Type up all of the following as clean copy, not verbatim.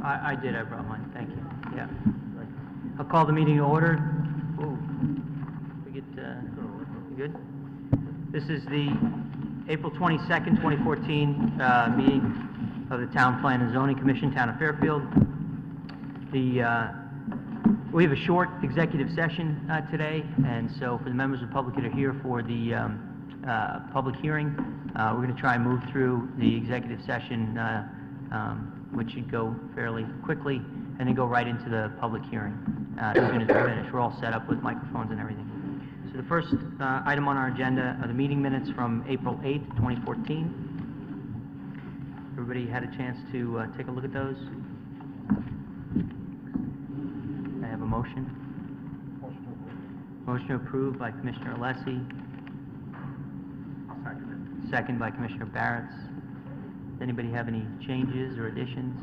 I did. I brought mine. Thank you. Yeah. I'll call the meeting to order. Whoa. We get, you good? This is the April 22nd, 2014 meeting of the Town Plan and Zoning Commission, Town of Fairfield. We have a short executive session today, and so for the members of the public that are here for the public hearing, we're going to try and move through the executive session, which should go fairly quickly, and then go right into the public hearing as soon as we finish. We're all set up with microphones and everything. So the first item on our agenda are the meeting minutes from April 8th, 2014. Everybody had a chance to take a look at those? I have a motion. Motion approved by Commissioner Alessi. Second by Commissioner Barretts. Does anybody have any changes or additions,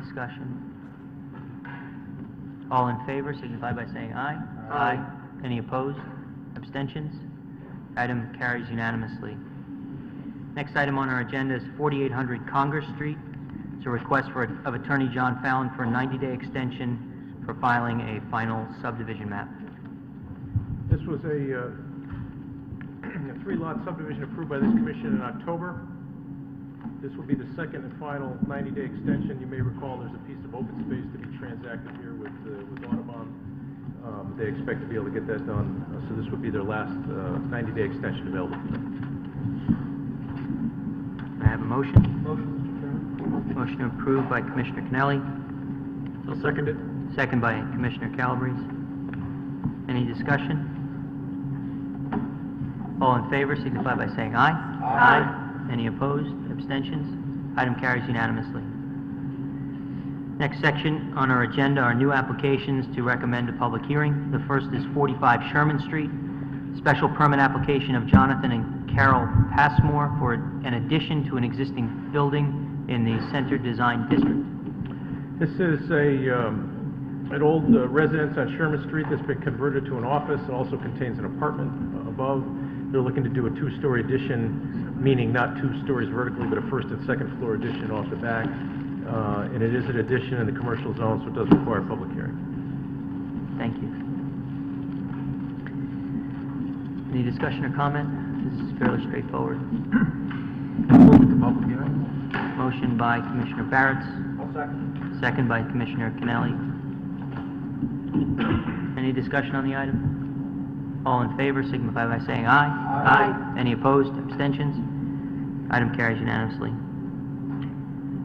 discussion? All in favor signify by saying aye. Aye. Any opposed? Abstentions? Item carries unanimously. Next item on our agenda is 4800 Congress Street. It's a request of Attorney John Fallon for a 90-day extension for filing a final subdivision map. This was a three-lot subdivision approved by this commission in October. This will be the second and final 90-day extension. You may recall there's a piece of open space to be transacted here with Audubon. They expect to be able to get that done, so this would be their last 90-day extension available to them. I have a motion. Motion, Mr. Chairman. Motion approved by Commissioner Kennelly. I'll second it. Second by Commissioner Calabrese. Any discussion? All in favor signify by saying aye. Aye. Any opposed? Abstentions? Item carries unanimously. Next section on our agenda are new applications to recommend a public hearing. The first is 45 Sherman Street, special permit application of Jonathan and Carol Passmore for an addition to an existing building in the Center Design District. This is an old residence on Sherman Street that's been converted to an office. It also contains an apartment above. They're looking to do a two-story addition, meaning not 2 stories vertically, but a first and second floor addition off the back. And it is an addition in the commercial zone, so it does require a public hearing. Thank you. Any discussion or comment? This is fairly straightforward. Move the public hearing. Motion by Commissioner Barretts. I'll second. Second by Commissioner Kennelly. Any discussion on the item? All in favor signify by saying aye. Aye. Any opposed? Abstentions? Item carries unanimously.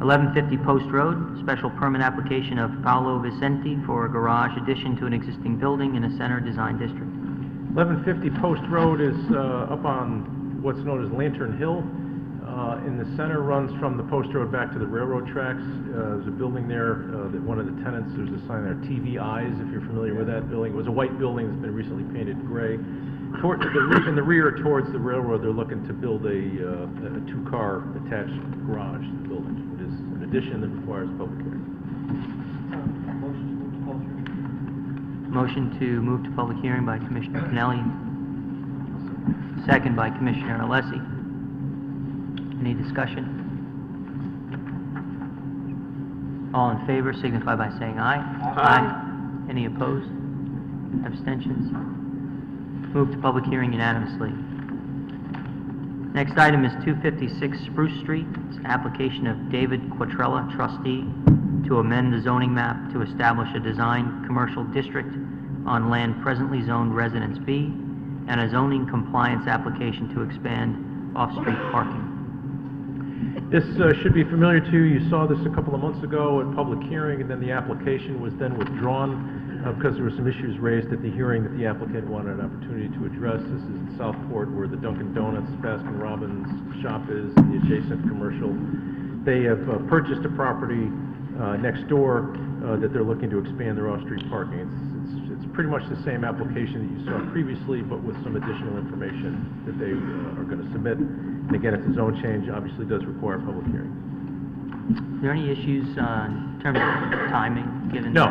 1150 Post Road, special permit application of Paolo Vicenti for a garage addition to an existing building in a center design district. 1150 Post Road is up on what's known as Lantern Hill. In the center runs from the Post Road back to the railroad tracks. There's a building there that one of the tenants, there's a sign there, TV Eyes, if you're familiar with that building. It was a white building that's been recently painted gray. In the rear towards the railroad, they're looking to build a 2-car attached garage to the building. It is an addition that requires public hearing. Motion to move to public hearing by Commissioner Kennelly. Second by Commissioner Alessi. Any discussion? All in favor signify by saying aye. Aye. Any opposed? Abstentions? Move to public hearing unanimously. Next item is 256 Spruce Street. It's an application of David Quattrella, trustee, to amend the zoning map to establish a design commercial district on land presently zoned Residence B and a zoning compliance application to expand off-street parking. This should be familiar to you. You saw this a couple of months ago at public hearing, and then the application was then withdrawn because there were some issues raised at the hearing that the applicant wanted an opportunity to address. This is in Southport where the Dunkin' Donuts, Baskin Robbins shop is, and the adjacent commercial. They have purchased a property next door that they're looking to expand their off-street parking. It's pretty much the same application that you saw previously, but with some additional information that they are going to submit. And again, it's a zone change, obviously does require a public hearing. Are there any issues in terms of timing given? No,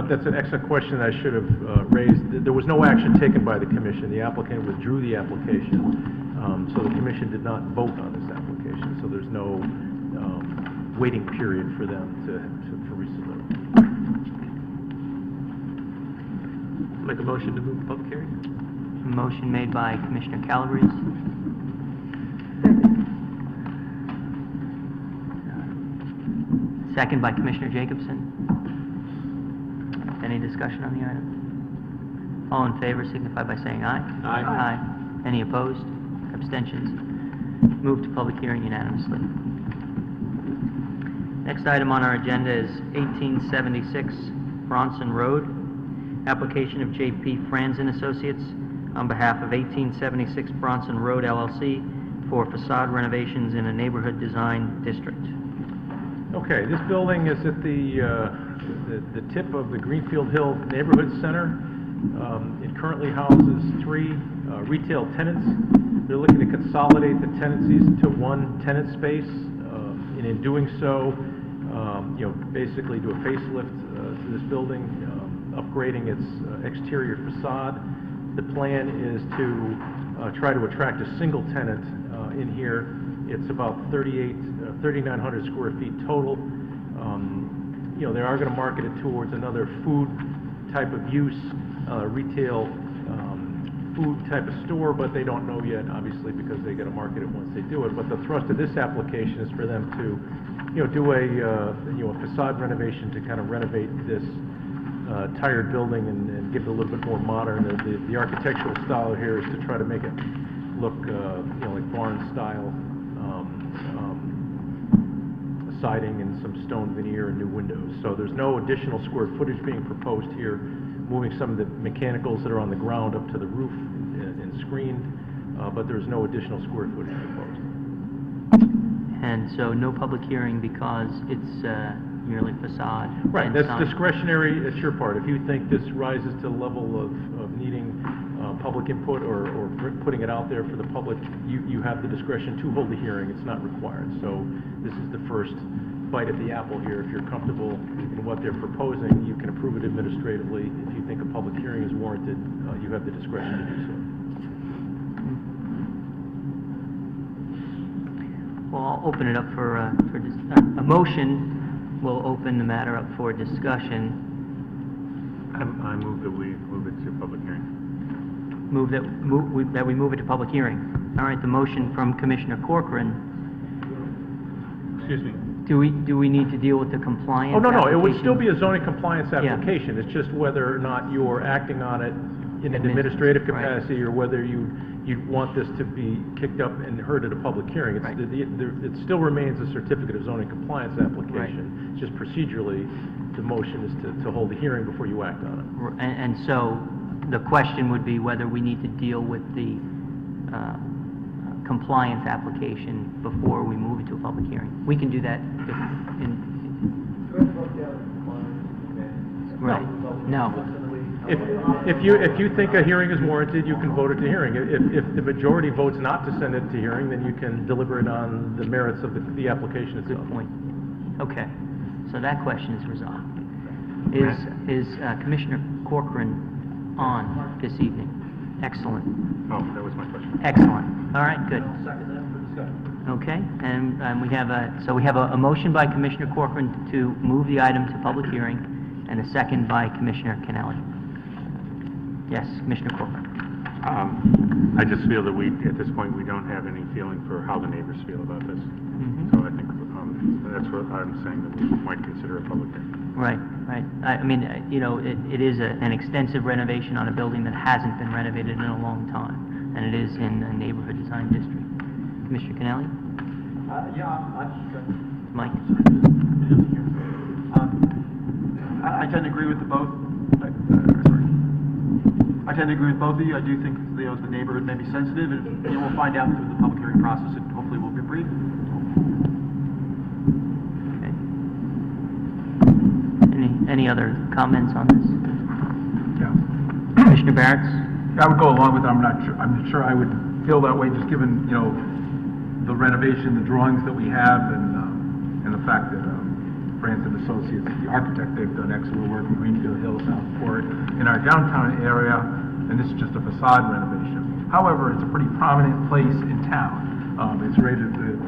that's an excellent question I should have raised. There was no action taken by the commission. The applicant withdrew the application, so the commission did not vote on this application. So there's no waiting period for them for resubmittal. Make a motion to move the public hearing? A motion made by Commissioner Calabrese. Second by Commissioner Jacobson. Any discussion on the item? All in favor signify by saying aye. Aye. Aye. Any opposed? Abstentions? Move to public hearing unanimously. Next item on our agenda is 1876 Bronson Road. Application of J.P. Franzen Associates on behalf of 1876 Bronson Road LLC for facade renovations in a neighborhood design district. Okay, this building is at the tip of the Greenfield Hill Neighborhood Center. It currently houses 3 retail tenants. They're looking to consolidate the tenancies into one tenant space, and in doing so, basically do a facelift to this building, upgrading its exterior facade. The plan is to try to attract a single tenant in here. It's about 3,900 square feet total. They are going to market it towards another food type of use, retail food type of store, but they don't know yet, obviously, because they got to market it once they do it. But the thrust of this application is for them to, do a facade renovation to kind of renovate this tired building and give it a little bit more modern. The architectural style here is to try to make it look, like barn style. Siding and some stone veneer and new windows. So there's no additional square footage being proposed here, moving some of the mechanicals that are on the ground up to the roof and screened, but there's no additional square footage proposed. And so no public hearing because it's merely facade. Right, and that's sign. discretionary, it's your part. If you think this rises to the level of needing public input or putting it out there for the public, you have the discretion to hold the hearing. It's not required. So this is the first bite at the apple here. If you're comfortable in what they're proposing, you can approve it administratively. If you think a public hearing is warranted, you have the discretion to do so. Well, I'll open it up for a motion. We'll open the matter up for discussion. I move that we move it to public hearing. That we move it to public hearing. All right, the motion from Commissioner Corcoran. Excuse me. Do we need to deal with the compliance? Oh, no, it would application? still be a zoning compliance Yeah. application. It's just whether or not you're acting on it in an administrative Right. capacity or whether you want this to be kicked up and heard at a public hearing. Right. It still remains a certificate of zoning compliance application. Right. It's just procedurally, the motion is to hold the hearing before you act on it. And so the question would be whether we need to deal with the compliance application before we move it to a public hearing. We can do that Right. No. If you think a hearing is warranted, you can vote it to hearing. If the majority votes not to send it to hearing, then you can deliberate on the merits of the application itself. Good point. Okay, so that question is resolved. Is Commissioner Corcoran on this evening? Excellent. Oh, that was my question. Excellent. All right, good. Second that for discussion. Okay, and we have a motion by Commissioner Corcoran to move the item to public hearing, and a second by Commissioner Kennelly. Yes, Commissioner Corcoran. I just feel that at this point, we don't have any feeling for how the neighbors feel about this. Mhm. So I think that's what I'm saying, that we might consider a public hearing. Right. I mean, it is an extensive renovation on a building that hasn't been renovated in a long time, and it is in a neighborhood design district. Commissioner Kennelly? Mike? I tend to agree with both. I tend to agree with both of you. I do think the neighborhood may be sensitive, and we'll find out through the public hearing process, and hopefully we'll be brief. Okay. Any other comments on this? Yeah. Commissioner Barretts? I would go along with it. I'm not sure I would feel that way, just given, the renovation, the drawings that we have, and the fact that Franzen Associates, the architect, they've done excellent work in Greenfield Hill, Southport, in our downtown area, and this is just a facade renovation. However, it's a pretty prominent place in town. It's rated the,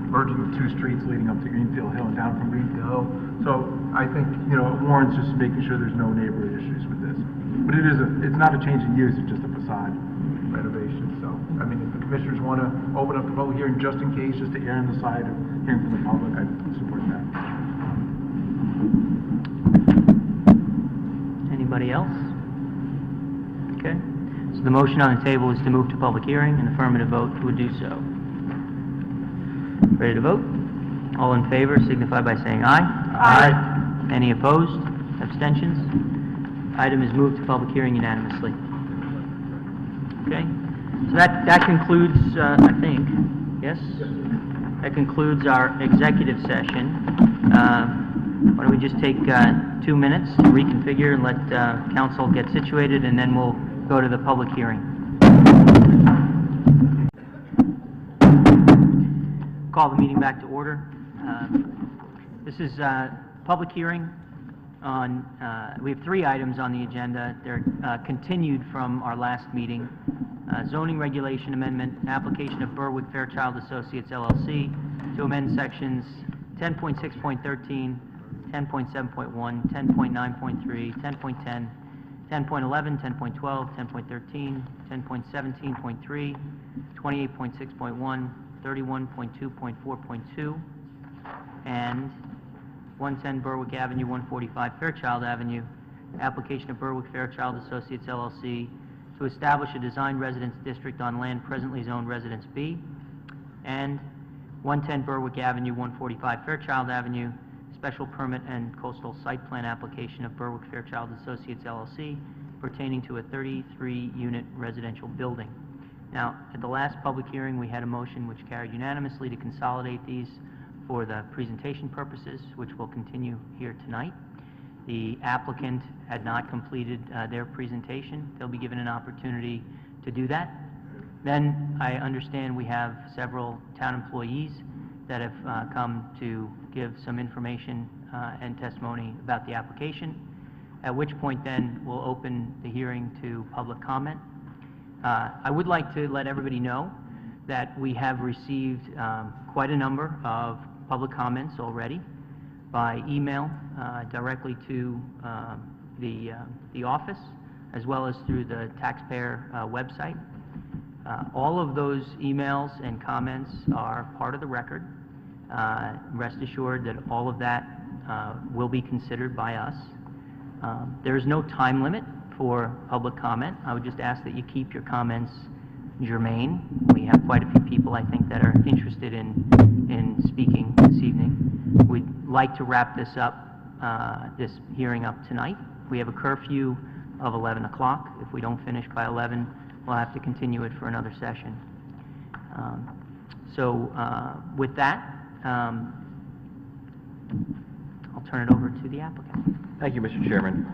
merging the two streets leading up to Greenfield Hill and down from Greenfield Hill. So I think, it warrants just making sure there's no neighborhood issues with this. But it's not a change in use, it's just a facade renovation. So, I mean, if the commissioners want to open up the public hearing just in case, just to err on the side of hearing from the public, I support that. Anybody else? Okay. So the motion on the table is to move to public hearing. An affirmative vote would do so. Ready to vote? All in favor signify by saying aye. Aye. Any opposed? Abstentions? Item is moved to public hearing unanimously. Okay. So that concludes, I think, yes? That concludes our executive session. Why don't we just take 2 minutes to reconfigure and let council get situated, and then we'll go to the public hearing. Call the meeting back to order. This is public hearing on, we have 3 items on the agenda. They're continued from our last meeting. Zoning regulation amendment, application of Berwick Fairchild Associates LLC to amend sections 10.6.13, 10.7.1, 10.9.3, 10.10, 10.11, 10.12, 10.13, 10.17.3, 28.6.1, 31.2.4.2, and 110 Berwick Avenue, 145 Fairchild Avenue, application of Berwick Fairchild Associates LLC to establish a design residence district on land presently zoned Residence B, and 110 Berwick Avenue, 145 Fairchild Avenue, special permit and coastal site plan application of Berwick Fairchild Associates LLC pertaining to a 33-unit residential building. Now, at the last public hearing, we had a motion which carried unanimously to consolidate these for the presentation purposes, which will continue here tonight. The applicant had not completed their presentation. They'll be given an opportunity to do that. Then I understand we have several town employees that have come to give some information and testimony about the application, at which point then we'll open the hearing to public comment. I would like to let everybody know that we have received quite a number of public comments already by email directly to the office, as well as through the taxpayer website. All of those emails and comments are part of the record. Rest assured that all of that will be considered by us. There is no time limit for public comment. I would just ask that you keep your comments germane. We have quite a few people, I think, that are interested in speaking this evening. We'd like to wrap this hearing up tonight. We have a curfew of 11 o'clock. If we don't finish by 11, we'll have to continue it for another session. With that, I'll turn it over to the applicant. Thank you, Mr. Chairman.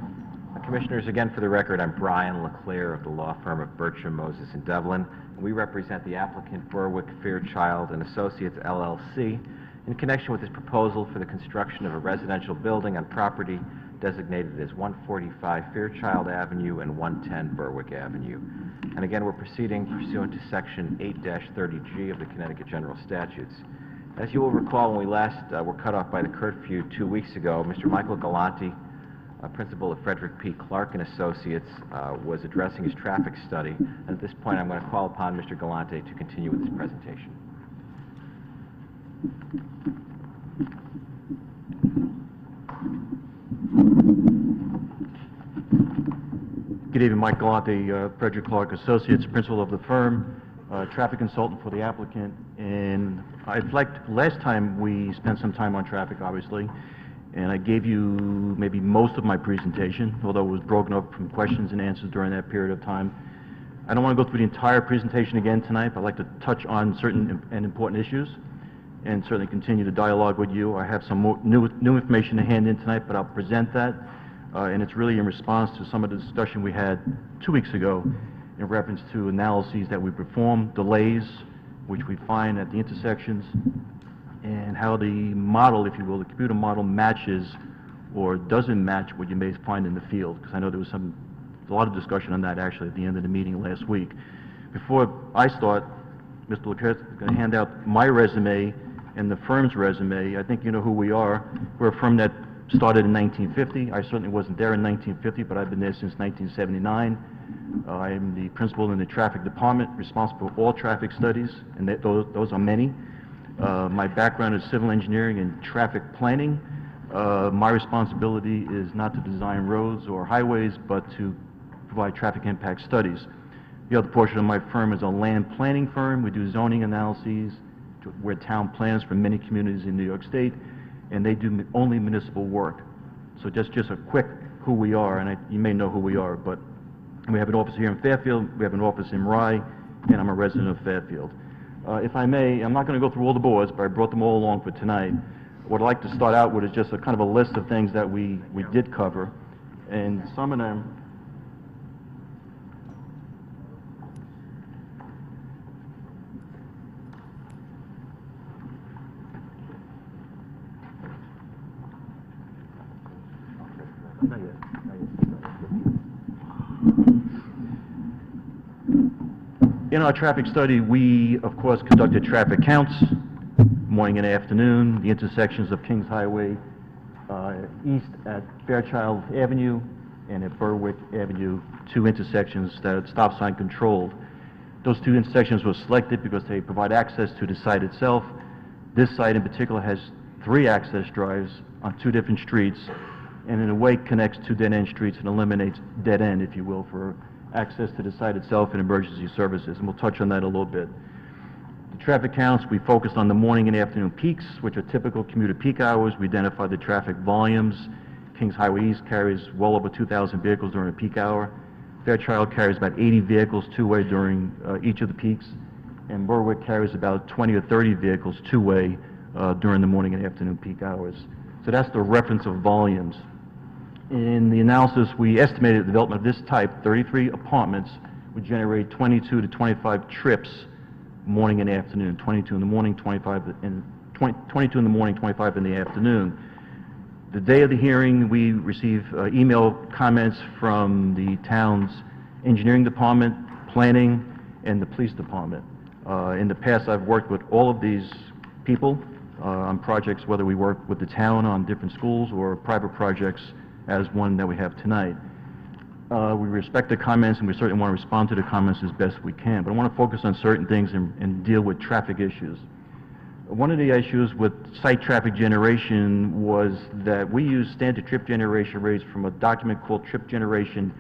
Commissioners, again, for the record, I'm Brian LeClaire of the law firm of Bertram, Moses & Devlin. We represent the applicant Berwick Fairchild & Associates, LLC, in connection with this proposal for the construction of a residential building on property designated as 145 Fairchild Avenue and 110 Berwick Avenue. And again, we're proceeding pursuant to Section 8-30G of the Connecticut General Statutes. As you will recall, when we last were cut off by the curfew 2 weeks ago, Mr. Michael Galante, principal of Frederick P. Clark & Associates, was addressing his traffic study. And at this point, I'm going to call upon Mr. Galante to continue with his presentation. Good evening, Mike Galante, Frederick Clark Associates, principal of the firm, traffic consultant for the applicant. And last time we spent some time on traffic, obviously, and I gave you maybe most of my presentation, although it was broken up from questions and answers during that period of time. I don't want to go through the entire presentation again tonight, but I'd like to touch on certain and important issues and certainly continue the dialogue with you. I have some more new information to hand in tonight, but I'll present that. And it's really in response to some of the discussion we had 2 weeks ago in reference to analyses that we perform, delays, which we find at the intersections, and how the model, if you will, the computer model matches or doesn't match what you may find in the field, because I know there was a lot of discussion on that actually at the end of the meeting last week. Before I start, Mr. Leclerc is going to hand out my resume and the firm's resume. I think you know who we are. We're a firm that started in 1950. I certainly wasn't there in 1950, but I've been there since 1979. I'm the principal in the traffic department, responsible for all traffic studies, and those are many. My background is civil engineering and traffic planning. My responsibility is not to design roads or highways, but to provide traffic impact studies. The other portion of my firm is a land planning firm. We do zoning analyses. We're town planners for many communities in New York State, and they do only municipal work. So just a quick who we are, and you may know who we are, but we have an office here in Fairfield, we have an office in Rye, and I'm a resident of Fairfield. If I may, I'm not going to go through all the boards, but I brought them all along for tonight. What I'd like to start out with is just a kind of a list of things that we did cover, and some of them. Not yet. In our traffic study, we, of course, conducted traffic counts, morning and afternoon, the intersections of Kings Highway east at Fairchild Avenue and at Berwick Avenue, two intersections that are stop sign controlled. Those two intersections were selected because they provide access to the site itself. This site in particular has 3 access drives on 2 different streets, and in a way connects 2 dead-end streets and eliminates dead end, if you will, for access to the site itself and emergency services, and we'll touch on that a little bit. The traffic counts, we focused on the morning and afternoon peaks, which are typical commuter peak hours. We identified the traffic volumes. Kings Highway East carries well over 2,000 vehicles during a peak hour. Fairchild carries about 80 vehicles two-way during each of the peaks, and Berwick carries about 20 or 30 vehicles two-way during the morning and afternoon peak hours. So that's the reference of volumes. In the analysis, we estimated the development of this type, 33 apartments, would generate 22 to 25 trips morning and afternoon, 22 in the morning, 22 in the morning, 25 in the afternoon. The day of the hearing, we received email comments from the town's engineering department, planning, and the police department. In the past, I've worked with all of these people on projects, whether we work with the town on different schools or private projects as one that we have tonight. We respect the comments, and we certainly want to respond to the comments as best we can, but I want to focus on certain things and deal with traffic issues. One of the issues with site traffic generation was that we use standard trip generation rates from a document called Trip Generation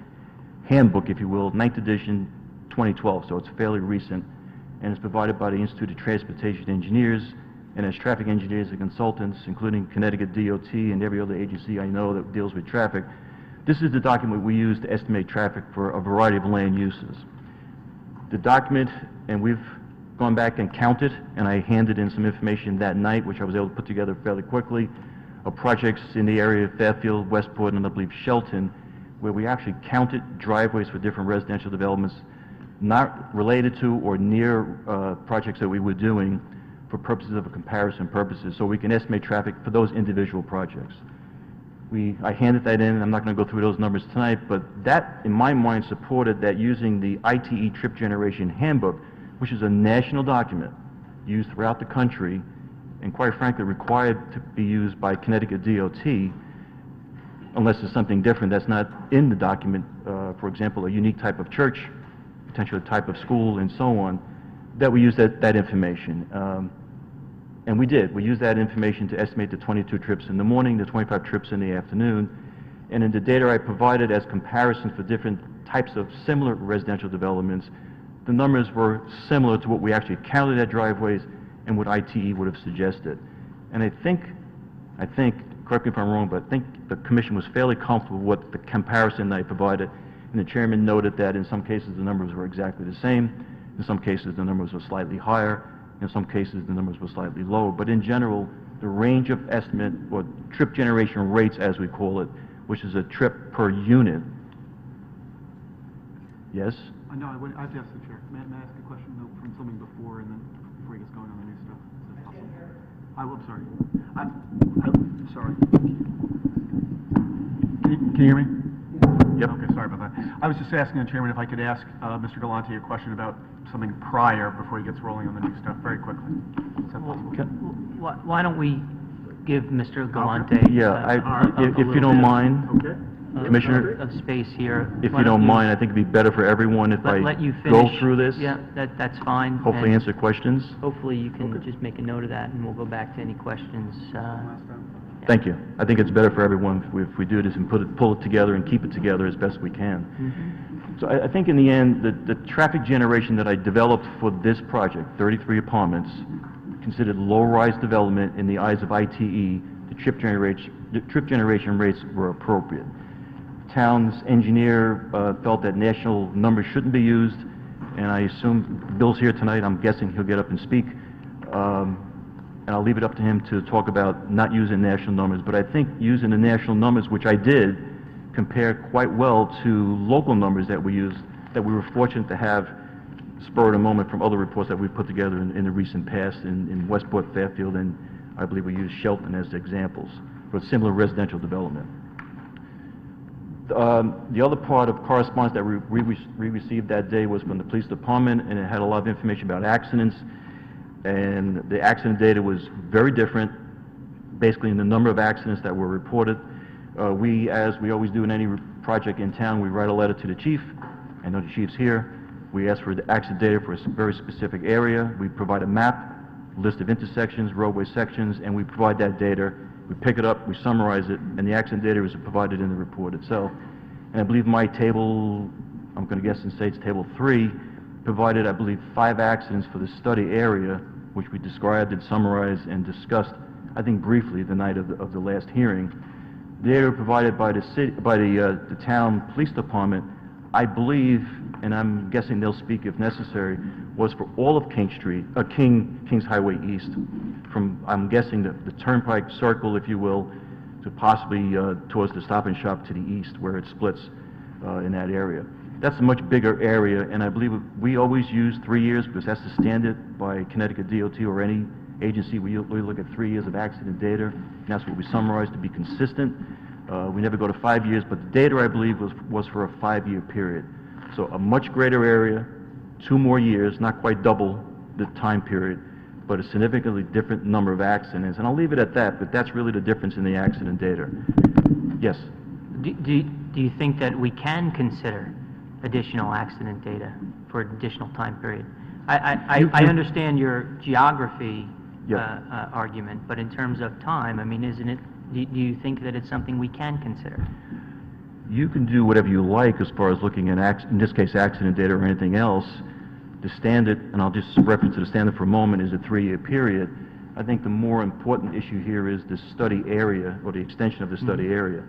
Handbook, if you will, 9th edition, 2012, so it's fairly recent, and it's provided by the Institute of Transportation Engineers, and as traffic engineers and consultants, including Connecticut DOT and every other agency I know that deals with traffic, this is the document we use to estimate traffic for a variety of land uses. The document, and we've gone back and counted, and I handed in some information that night, which I was able to put together fairly quickly, of projects in the area of Fairfield, Westport, and I believe Shelton, where we actually counted driveways for different residential developments not related to or near projects that we were doing, for purposes of a comparison purposes, so we can estimate traffic for those individual projects. I handed that in, and I'm not going to go through those numbers tonight, but that, in my mind, supported that using the ITE Trip Generation Handbook, which is a national document used throughout the country, and quite frankly required to be used by Connecticut DOT, unless there's something different that's not in the document, for example, a unique type of church, potentially a type of school, and so on, that we use that information. And we did. We used that information to estimate the 22 trips in the morning, the 25 trips in the afternoon, and in the data I provided as comparisons for different types of similar residential developments, the numbers were similar to what we actually counted at driveways and what ITE would have suggested. And I think, correct me if I'm wrong, but I think the commission was fairly comfortable with the comparison that I provided, and the chairman noted that in some cases the numbers were exactly the same, in some cases the numbers were slightly higher, in some cases the numbers were slightly lower, but in general, the range of estimate, or trip generation rates as we call it, which is a trip per unit. Yes? No, I have to ask the chair. May I ask a question though, from something before, and then before he gets going on the new stuff? Is that possible? I'm sorry. I'm sorry. Can you hear me? Yep. Okay, sorry about that. I was just asking the chairman if I could ask Mr. Galante a question about something prior before he gets rolling on the new stuff, very quickly. Is that possible? Why don't we give Mr. Galante If you don't mind, Okay. Commissioner, of space here? if Why you don't mind, I think it'd be better for everyone if I let you go finish. through this. Yeah, that's fine. Hopefully and answer questions. Hopefully you can just make a note of that, and we'll go back to any questions. Thank you. I think it's better for everyone if we do this and pull it together and keep it together as best we can. So I think in the end, the traffic generation that I developed for this project, 33 apartments, considered low-rise development in the eyes of ITE, the trip generation rates were appropriate. Town's engineer felt that national numbers shouldn't be used, and I assume Bill's here tonight. I'm guessing he'll get up and speak. And I'll leave it up to him to talk about not using national numbers, but I think using the national numbers, which I did, compare quite well to local numbers that we used, that we were fortunate to have spur of the moment from other reports that we put together in the recent past in Westport, Fairfield, and I believe we used Shelton as examples for similar residential development. The other part of correspondence that we received that day was from the police department, and it had a lot of information about accidents. And the accident data was very different, basically in the number of accidents that were reported. We, as we always do in any project in town, we write a letter to the chief. I know the chief's here. We ask for the accident data for a very specific area. We provide a map, list of intersections, roadway sections, and we provide that data. We pick it up, we summarize it, and the accident data is provided in the report itself. And I believe my table, I'm going to guess and say it's table 3, provided, I believe, 5 accidents for the study area, which we described and summarized and discussed, I think, briefly the night of the last hearing. The data provided by the town police department, I believe, and I'm guessing they'll speak if necessary, was for all of Kings Highway East, from, I'm guessing, the Turnpike Circle, if you will, to possibly towards the Stop and Shop to the east, where it splits in that area. That's a much bigger area, and I believe we always use 3 years because that's the standard by Connecticut DOT or any agency. We look at 3 years of accident data, and that's what we summarize to be consistent. We never go to 5 years, but the data, I believe, was for a 5-year period. So a much greater area, 2 more years, not quite double the time period, but a significantly different number of accidents. And I'll leave it at that, but that's really the difference in the accident data. Yes? Do you think that we can consider additional accident data for an additional time period? I understand your geography argument, but in terms of time, I mean, isn't it, do you think that it's something we can consider? You can do whatever you like as far as looking at, in this case, accident data or anything else. The standard, and I'll just reference to the standard for a moment, is a 3-year period. I think the more important issue here is the study area, or the extension of the study area.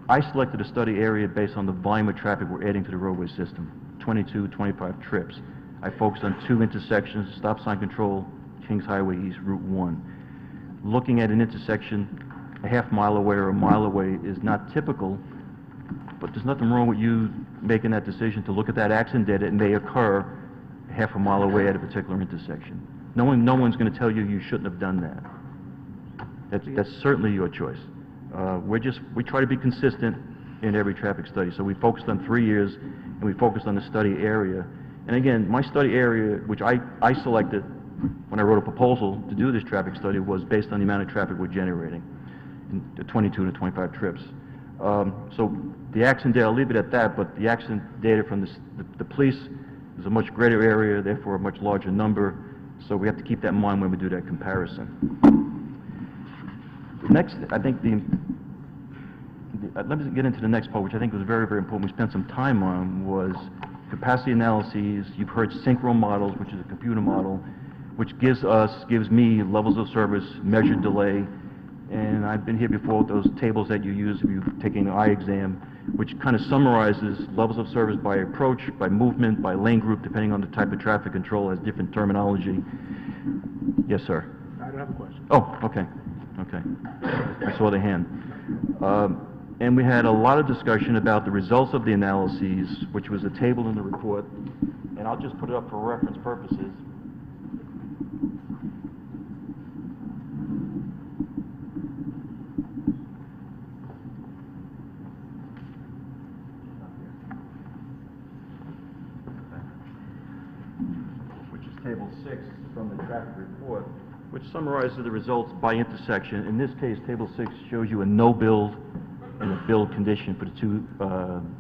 I selected a study area based on the volume of traffic we're adding to the roadway system, 22, 25 trips. I focused on 2 intersections, stop sign control, Kings Highway East, Route 1. Looking at an intersection a half mile away or a mile away is not typical, but there's nothing wrong with you making that decision to look at that accident data. It may occur half a mile away at a particular intersection. No one's going to tell you you shouldn't have done that. That's certainly your choice. We try to be consistent in every traffic study. So we focused on 3 years, and we focused on the study area. And again, my study area, which I selected when I wrote a proposal to do this traffic study, was based on the amount of traffic we're generating, in the 22 to 25 trips. So the accident data, I'll leave it at that, but the accident data from the police is a much greater area, therefore a much larger number. So we have to keep that in mind when we do that comparison. Next, I think let me get into the next part, which I think was very, very important. We spent some time on was capacity analyses. You've heard synchro models, which is a computer model, which gives me levels of service, measured delay, and I've been here before with those tables that you use if you're taking an eye exam, which kind of summarizes levels of service by approach, by movement, by lane group, depending on the type of traffic control, has different terminology. Yes, sir. I don't have a question. Oh, okay. Okay. I saw the hand. And we had a lot of discussion about the results of the analyses, which was a table in the report, and I'll just put it up for reference purposes. Table 6 from the traffic report, which summarizes the results by intersection. In this case, Table 6 shows you a no build and a build condition for the two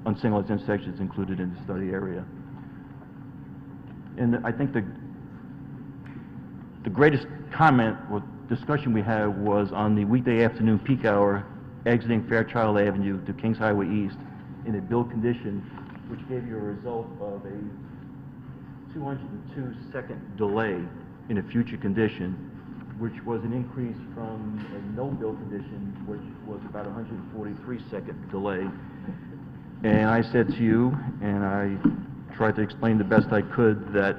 unsignalized intersections included in the study area. And I think the greatest comment or discussion we had was on the weekday afternoon peak hour exiting Fairchild Avenue to Kings Highway East in a build condition, which gave you a result of a 202-second delay in a future condition, which was an increase from a no-build condition, which was about 143-second delay. And I said to you, and I tried to explain the best I could, that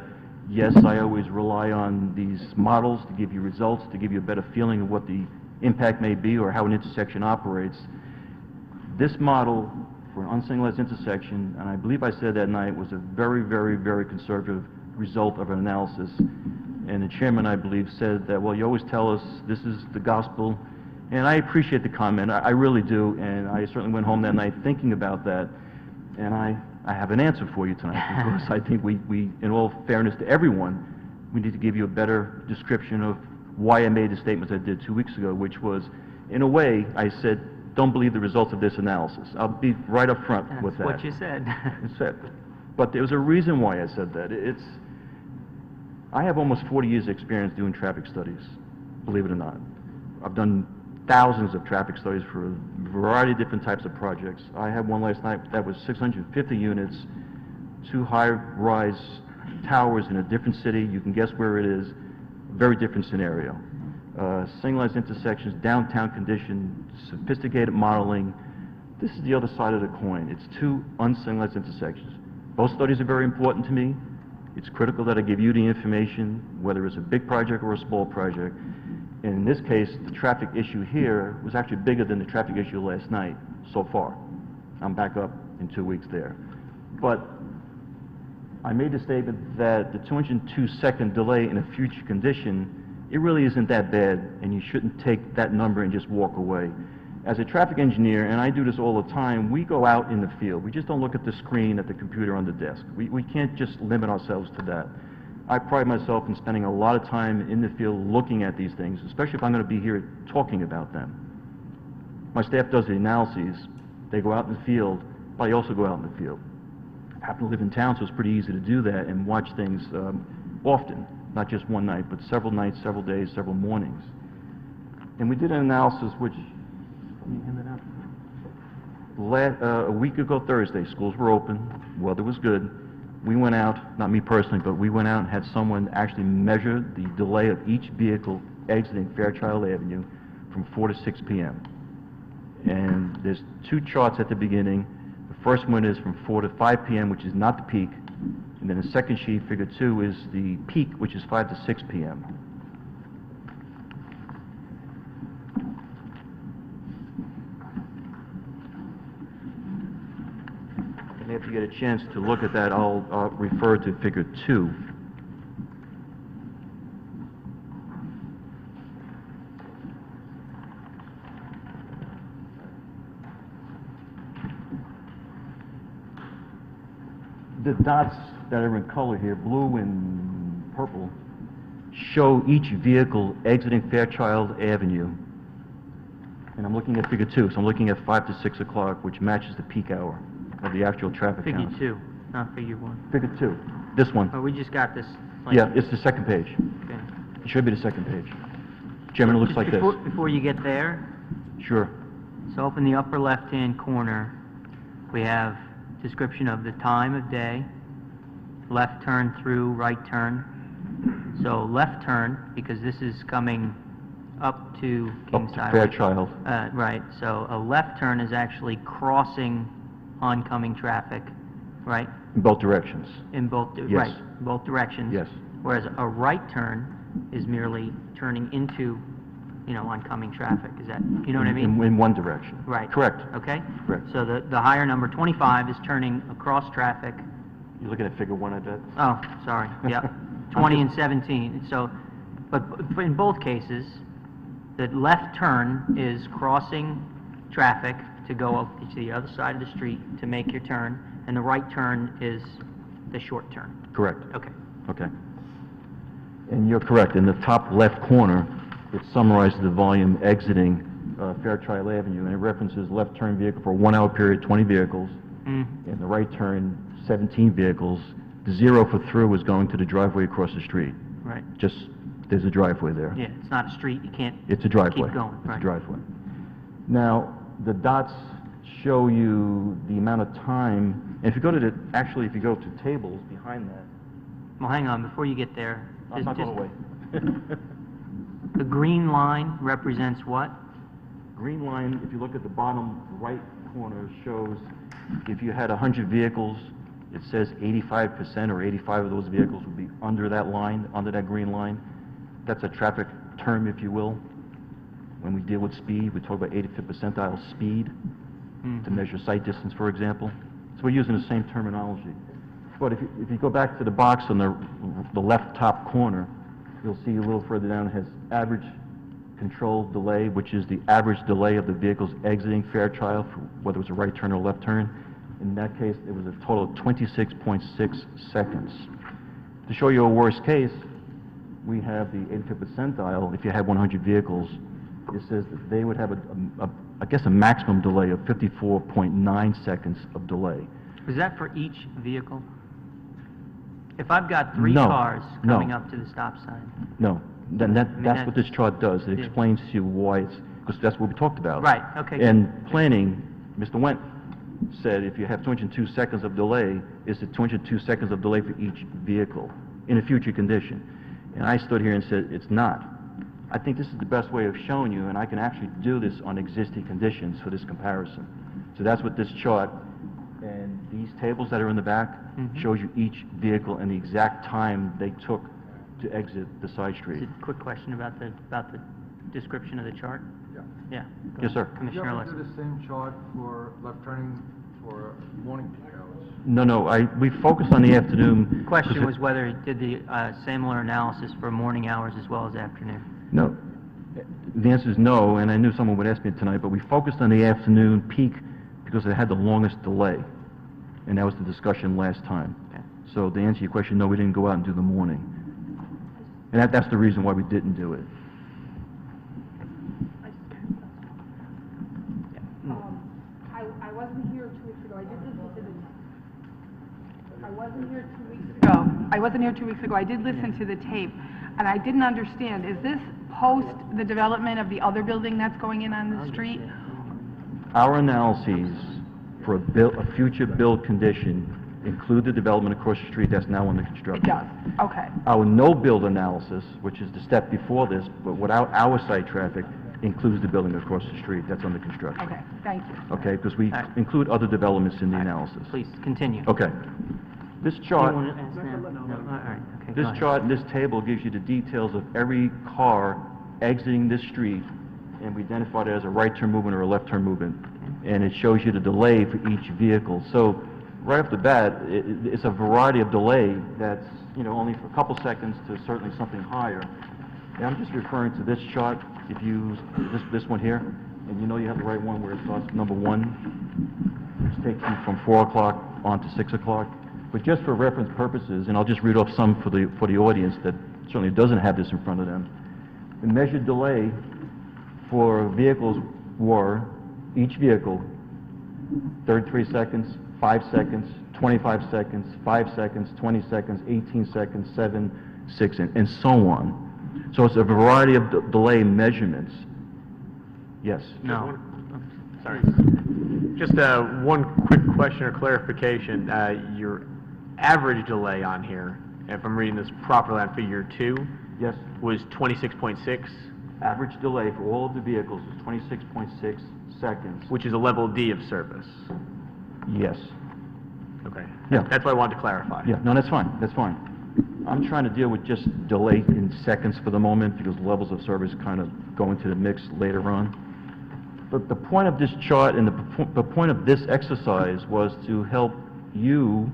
yes, I always rely on these models to give you results, to give you a better feeling of what the impact may be or how an intersection operates. This model for an unsignalized intersection, and I believe I said that night, was a very, very, very conservative result of an analysis. And the chairman, I believe, said that, well, you always tell us this is the gospel. And I appreciate the comment, I really do, and I certainly went home that night thinking about that. And I have an answer for you tonight, because I think we, in all fairness to everyone, we need to give you a better description of why I made the statements I did 2 weeks ago, which was, in a way, I said, don't believe the results of this analysis. I'll be right up front with that. That's what you said. But there was a reason why I said that. I have almost 40 years experience doing traffic studies, believe it or not. I've done thousands of traffic studies for a variety of different types of projects. I had one last night that was 650 units, 2 high-rise towers in a different city. You can guess where it is. Very different scenario. Signalized intersections, downtown condition, sophisticated modeling. This is the other side of the coin. It's 2 unsignalized intersections. Both studies are very important to me. It's critical that I give you the information, whether it's a big project or a small project. And in this case, the traffic issue here was actually bigger than the traffic issue last night so far. I'm back up in 2 weeks there. But I made the statement that the 202-second delay in a future condition, it really isn't that bad, and you shouldn't take that number and just walk away. As a traffic engineer, and I do this all the time, we go out in the field. We just don't look at the screen at the computer on the desk. We can't just limit ourselves to that. I pride myself in spending a lot of time in the field looking at these things, especially if I'm going to be here talking about them. My staff does the analyses. They go out in the field, but I also go out in the field. I happen to live in town, so it's pretty easy to do that and watch things often, not just one night, but several nights, several days, several mornings. And we did an analysis which, a week ago Thursday, schools were open, weather was good. We went out, not me personally, but we went out and had someone actually measure the delay of each vehicle exiting Fairchild Avenue from 4 to 6 p.m. And there's 2 charts at the beginning. The first one is from 4 to 5 p.m., which is not the peak. And then the second sheet, figure 2, is the peak, which is 5 to 6 p.m. And if you get a chance to look at that, I'll refer to figure 2. The dots that are in color here, blue and purple, show each vehicle exiting Fairchild Avenue. And I'm looking at figure 2, so I'm looking at 5 to 6 o'clock, which matches the peak hour of the actual traffic count. Figure 2, not figure 1. Figure 2, this one. Oh, we just got this. Yeah, it's the second page. Okay. It should be the second page. Chairman, it looks Just like this. Before you get there, Sure. so up in the upper left-hand corner, we have description of the time of day, left turn through, right turn. So left turn, because this is coming up to Kings Up to Highway. Fairchild. Right, so a left turn is actually crossing oncoming traffic, right? In both directions. In both, Yes. right, both directions. Yes. Whereas a right turn is merely turning into, oncoming traffic. Is that, you know what I mean? In one direction. Right. Correct. Okay? Correct. So the higher number, 25, is turning across traffic. You're looking at figure 1, I bet? Oh, sorry, yeah. 20 and 17. So, but in both cases, the left turn is crossing traffic to go up to the other side of the street to make your turn, and the right turn is the short turn. Correct. Okay. Okay. And you're correct, in the top left corner, it summarizes the volume exiting Fairchild Avenue, and it references left turn vehicle for a 1 hour period, 20 vehicles, and the right turn, 17 vehicles. The 0 for through is going to the driveway across the street. Right. Just, there's a driveway there. Yeah, it's not a street, you can't It's a driveway. keep going. It's Right. a driveway. Now, the dots show you the amount of time, and if you go to the, actually, if you go to tables behind that, Well, hang on, before you get there. I'm not going away. The green line represents what? Green line, if you look at the bottom right corner, shows if you had 100 vehicles, it says 85% or 85 of those vehicles would be under that line, under that green line. That's a traffic term, if you will. When we deal with speed, we talk about 85th percentile speed to measure sight distance, for example. So we're using the same terminology. But if you go back to the box on the left top corner, you'll see a little further down it has average control delay, which is the average delay of the vehicles exiting Fairchild, whether it was a right turn or left turn. In that case, it was a total of 26.6 seconds. To show you a worst case, we have the 85th percentile. If you had 100 vehicles, it says that they would have I guess a maximum delay of 54.9 seconds of delay. Is that for each vehicle? If I've got 3 No, cars no. coming up to the stop sign. No, then that's what this chart does. It Yeah. explains to you why it's, because that's what we talked about. Right, okay. And planning, Mr. Wendt said if you have 202 seconds of delay, it's the 202 seconds of delay for each vehicle in a future condition. And I stood here and said, it's not. I think this is the best way of showing you, and I can actually do this on existing conditions for this comparison. So that's what this chart and these tables that are in the back shows you each vehicle and the exact time they took to exit the side street. Just a quick question about the description of the chart? Yeah. Yeah. go Yes, sir. ahead. Commissioner You ever do Lesser. the same chart for left turning for morning peak hours? No, we focused on the afternoon. Question because was whether it did the similar analysis for morning hours as well as afternoon. No. The answer is no, and I knew someone would ask me tonight, but we focused on the afternoon peak because it had the longest delay, and that was the discussion last time. Okay. So to answer your question, no, we didn't go out and do the morning. And that's the reason why we didn't do it. I wasn't here 2 weeks ago. I did listen to the. I wasn't here 2 weeks ago. I wasn't here 2 weeks ago. I did listen to the tape, and I didn't understand. Is this post the development of the other building that's going in on the street? Our analyses for a future build condition include the development across the street that's now under It construction. does. Okay. Our no-build analysis, which is the step before this, but without our site traffic, includes the building across the street that's under construction. Okay. Thank you. Okay, because we All right. include other developments in the analysis. Please, continue. Okay. This You chart, want to ask them? No, all right, okay, go this ahead. chart and this table gives you the details of every car exiting this street, and we identified it as a right turn movement or a left turn movement. And it shows you the delay for each vehicle. So right off the bat, it's a variety of delay that's, only for a couple seconds to certainly something higher. And I'm just referring to this chart. If you use this one here, and you have the right one where it starts number 1, which takes you from 4 o'clock on to 6 o'clock. But just for reference purposes, and I'll just read off some for the audience that certainly doesn't have this in front of them. The measured delay for vehicles were, each vehicle, 33 seconds, 5 seconds, 25 seconds, 5 seconds, 20 seconds, 18 seconds, 7, 6, and so on. So it's a variety of delay measurements. Yes? No. Sorry. Just one quick question or clarification. Your average delay on here, if I'm reading this properly on figure 2, Yes? was 26.6, Average delay for all of the vehicles is 26.6 seconds. which is a level D of service. Yes. Okay. Yeah. That's what I wanted to clarify. Yeah, no, that's fine, that's fine. I'm trying to deal with just delay in seconds for the moment because levels of service kind of go into the mix later on. But the point of this chart and the point of this exercise was to help you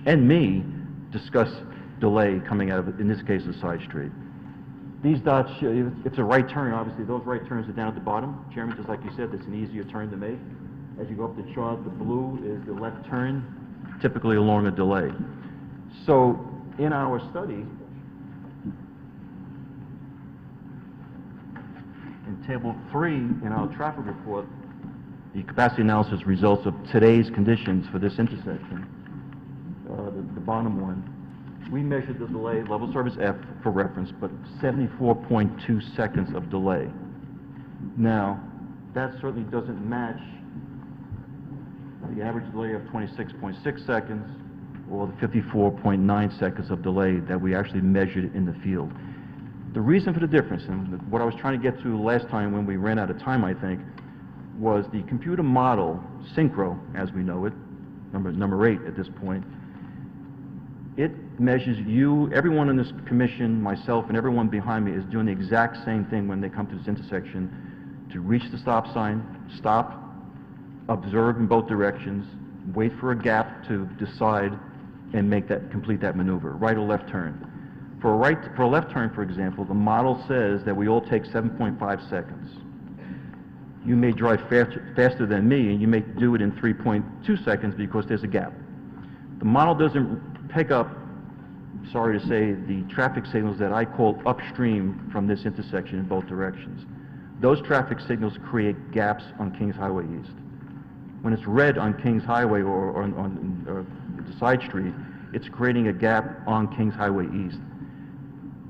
and me discuss delay coming out of, in this case, a side street. These dots show, if it's a right turn, obviously those right turns are down at the bottom. Chairman, just like you said, it's an easier turn to make. As you go up the chart, the blue is the left turn, typically a longer delay. So in our study, Table 3 in our traffic report, the capacity analysis results of today's conditions for this intersection, the bottom one, we measured the delay, level service F for reference, but 74.2 seconds of delay. Now, that certainly doesn't match the average delay of 26.6 seconds or the 54.9 seconds of delay that we actually measured in the field. The reason for the difference, and what I was trying to get to last time when we ran out of time, I think, was the computer model, Synchro, as we know it, number 8 at this point. It measures you, everyone in this commission, myself, and everyone behind me is doing the exact same thing when they come to this intersection to reach the stop sign, stop, observe in both directions, wait for a gap to decide and complete that maneuver, right or left turn. For a left turn, for example, the model says that we all take 7.5 seconds. You may drive faster than me, and you may do it in 3.2 seconds because there's a gap. The model doesn't pick up, sorry to say, the traffic signals that I call upstream from this intersection in both directions. Those traffic signals create gaps on Kings Highway East. When it's red on Kings Highway or on the side street, it's creating a gap on Kings Highway East.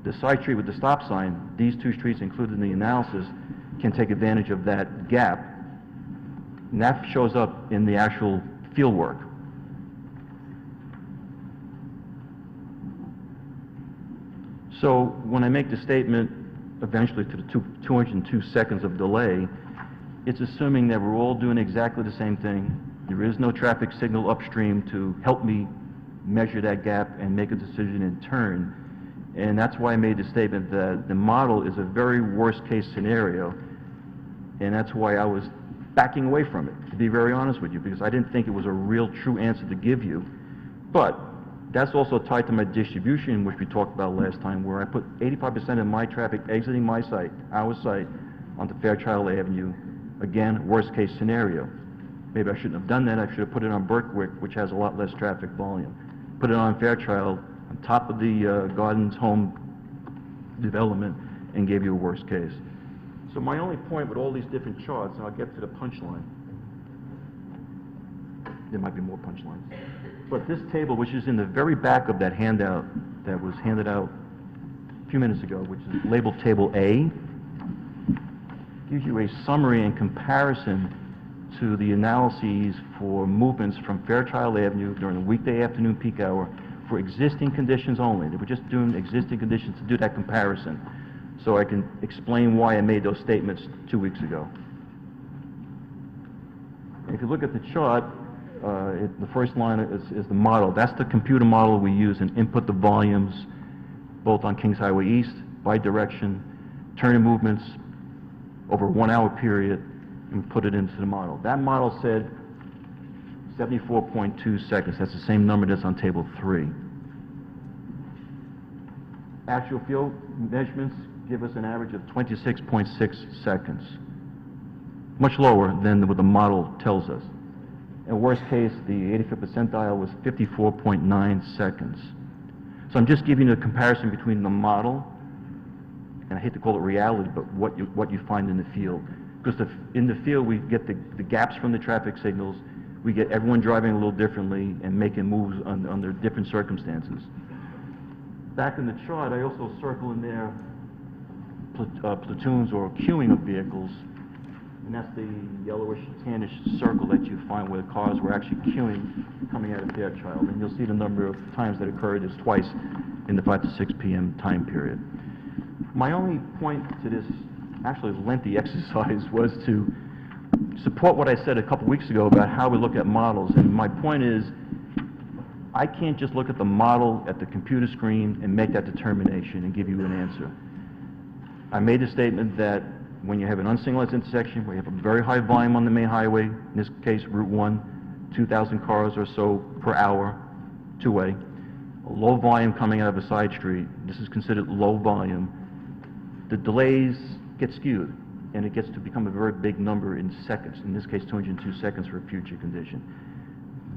The side street with the stop sign, these two streets included in the analysis, can take advantage of that gap, and that shows up in the actual field work. So when I make the statement eventually to the 202 seconds of delay, it's assuming that we're all doing exactly the same thing. There is no traffic signal upstream to help me measure that gap and make a decision in turn. And that's why I made the statement that the model is a very worst case scenario, and that's why I was backing away from it, to be very honest with you, because I didn't think it was a real true answer to give you. But that's also tied to my distribution, which we talked about last time, where I put 85% of my traffic exiting my site, our site, onto Fairchild Avenue. Again, worst case scenario. Maybe I shouldn't have done that. I should have put it on Berkwick, which has a lot less traffic volume. Put it on Fairchild, on top of the Gardens Home development, and gave you a worst case. So my only point with all these different charts, and I'll get to the punchline. There might be more punchlines. But this table, which is in the very back of that handout that was handed out a few minutes ago, which is labeled Table A, gives you a summary and comparison to the analyses for movements from Fairchild Avenue during the weekday afternoon peak hour for existing conditions only. They were just doing existing conditions to do that comparison, so I can explain why I made those statements 2 weeks ago. If you look at the chart, the first line is the model. That's the computer model we use and input the volumes both on Kings Highway East, by direction, turning movements over a 1 hour period, and put it into the model. That model said 74.2 seconds. That's the same number that's on Table 3. Actual field measurements give us an average of 26.6 seconds. Much lower than what the model tells us. In worst case, the 85th percentile was 54.9 seconds. So I'm just giving you a comparison between the model, and I hate to call it reality, but what you find in the field. Because in the field we get the gaps from the traffic signals, we get everyone driving a little differently and making moves under different circumstances. Back in the chart, I also circle in there platoons or queuing of vehicles, and that's the yellowish, tannish circle that you find where the cars were actually queuing coming out of Fairchild. And you'll see the number of times that occurred is twice in the 5 to 6 p.m. time period. My only point to this actually lengthy exercise was to support what I said a couple weeks ago about how we look at models. And my point is, I can't just look at the model at the computer screen and make that determination and give you an answer. I made the statement that when you have an unsignalized intersection, where you have a very high volume on the main highway, in this case Route 1, 2,000 cars or so per hour, two-way, a low volume coming out of a side street, this is considered low volume, the delays get skewed, and it gets to become a very big number in seconds, in this case 202 seconds for a future condition.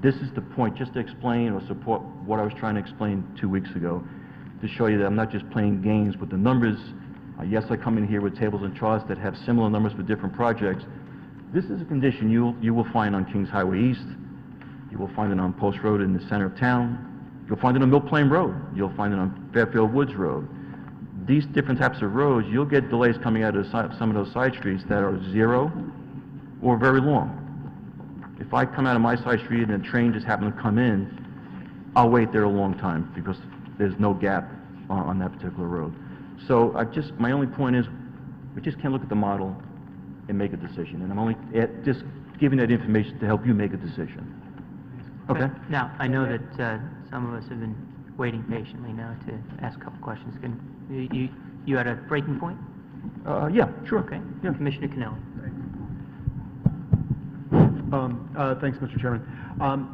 This is the point, just to explain or support what I was trying to explain 2 weeks ago, to show you that I'm not just playing games with the numbers, Yes, I come in here with tables and charts that have similar numbers for different projects. This is a condition you will find on Kings Highway East. You will find it on Post Road in the center of town. You'll find it on Mill Plain Road. You'll find it on Fairfield Woods Road. These different types of roads, you'll get delays coming out of some of those side streets that are 0 or very long. If I come out of my side street and a train just happens to come in, I'll wait there a long time because there's no gap on that particular road. So my only point is, we just can't look at the model and make a decision. And I'm only just giving that information to help you make a decision. Okay? Now, I know that some of us have been waiting patiently now to ask a couple questions. You had a breaking point? Yeah, sure. Okay. Yeah. Commissioner Cannelli. Thanks, Mr. Chairman.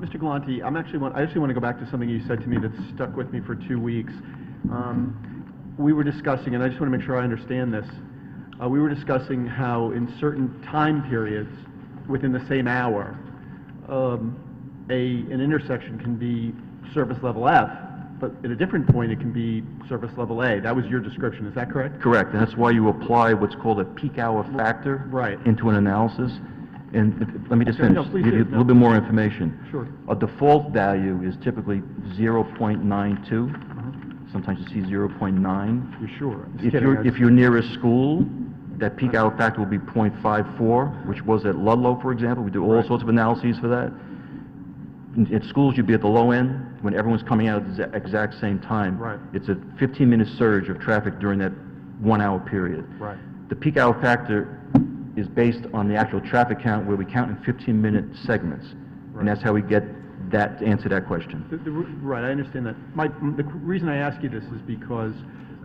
Mr. Galante, I actually want to go back to something you said to me that stuck with me for 2 weeks. We were discussing, and I just want to make sure I understand this. We were discussing how in certain time periods within the same hour, an intersection can be service level F, but at a different point it can be service level A. That was your description, is that correct? Correct, and that's why you apply what's called a peak hour factor into an analysis. And let me just finish, give you a little bit more information. Sure. A default value is typically 0.92. Sometimes you see 0.9. You're sure? If you're near a school, that peak hour factor will be 0.54, which was at Ludlow, for example. We do all sorts of analyses for that. At schools, you'd be at the low end when everyone's coming out at the exact same time. Right. It's a 15-minute surge of traffic during that 1 hour period. Right. The peak hour factor is based on the actual traffic count where we count in 15-minute segments. Right. And that's how we get that to answer that question. Right, I understand that. The reason I ask you this is because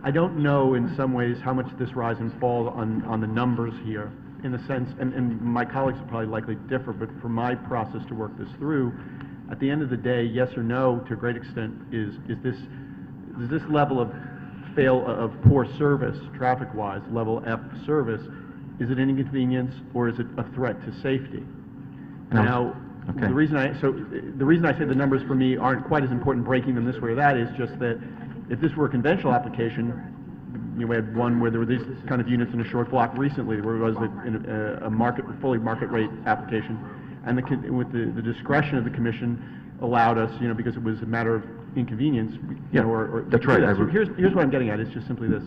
I don't know in some ways how much this rise and fall on the numbers here, in the sense, and my colleagues will probably likely differ, but for my process to work this through, at the end of the day, yes or no, to a great extent, is this level of poor service, traffic-wise, level F service, is it an inconvenience or is it a threat to safety? Now, okay. the reason I say the numbers for me aren't quite as important breaking them this way or that is just that if this were a conventional application, we had one where there were these kind of units in a short block recently, where it was a fully market rate application, and with the discretion of the commission allowed us, because it was a matter of inconvenience, that's right. So here's what I'm getting at. It's just simply this.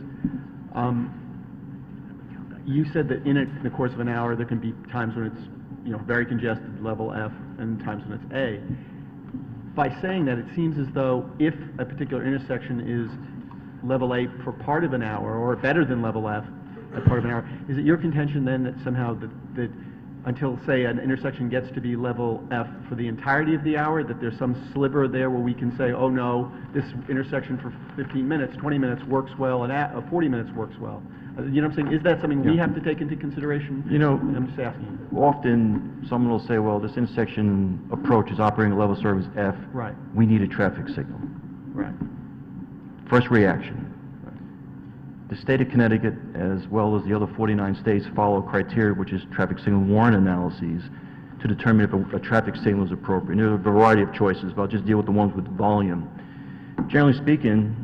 You said that in the course of an hour there can be times when it's very congested, level F, and times when it's A. By saying that, it seems as though if a particular intersection is level A for part of an hour, or better than level F at part of an hour, is it your contention then that somehow that until, say, an intersection gets to be level F for the entirety of the hour, that there's some sliver there where we can say, oh no, this intersection for 15 minutes, 20 minutes works well, and 40 minutes works well? You know what I'm saying? Is that something we have to take into consideration? I'm just asking. Often, someone will say, well, this intersection approach is operating at level service F. Right. We need a traffic signal. Right. First reaction. The state of Connecticut, as well as the other 49 states, follow criteria, which is traffic signal warrant analyses, to determine if a traffic signal is appropriate. And there are a variety of choices, but I'll just deal with the ones with volume. Generally speaking,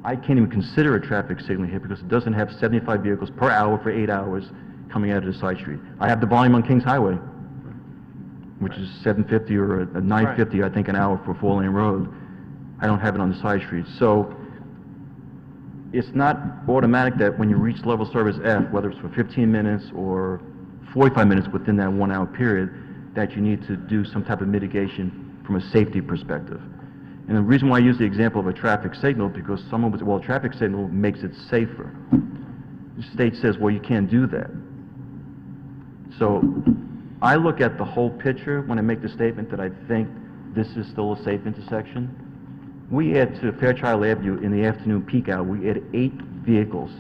I can't even consider a traffic signal here because it doesn't have 75 vehicles per hour for 8 hours coming out of the side street. I have the volume on Kings Highway, which is 750 or a 950, I think, an hour for a 4-lane road. I don't have it on the side streets. So it's not automatic that when you reach level service F, whether it's for 15 minutes or 45 minutes within that 1 hour period, that you need to do some type of mitigation from a safety perspective. And the reason why I use the example of a traffic signal, because someone would say, well, a traffic signal makes it safer. The state says, well, you can't do that. So I look at the whole picture when I make the statement that I think this is still a safe intersection. We add to Fairchild Avenue in the afternoon peak hour, we add 8 vehicles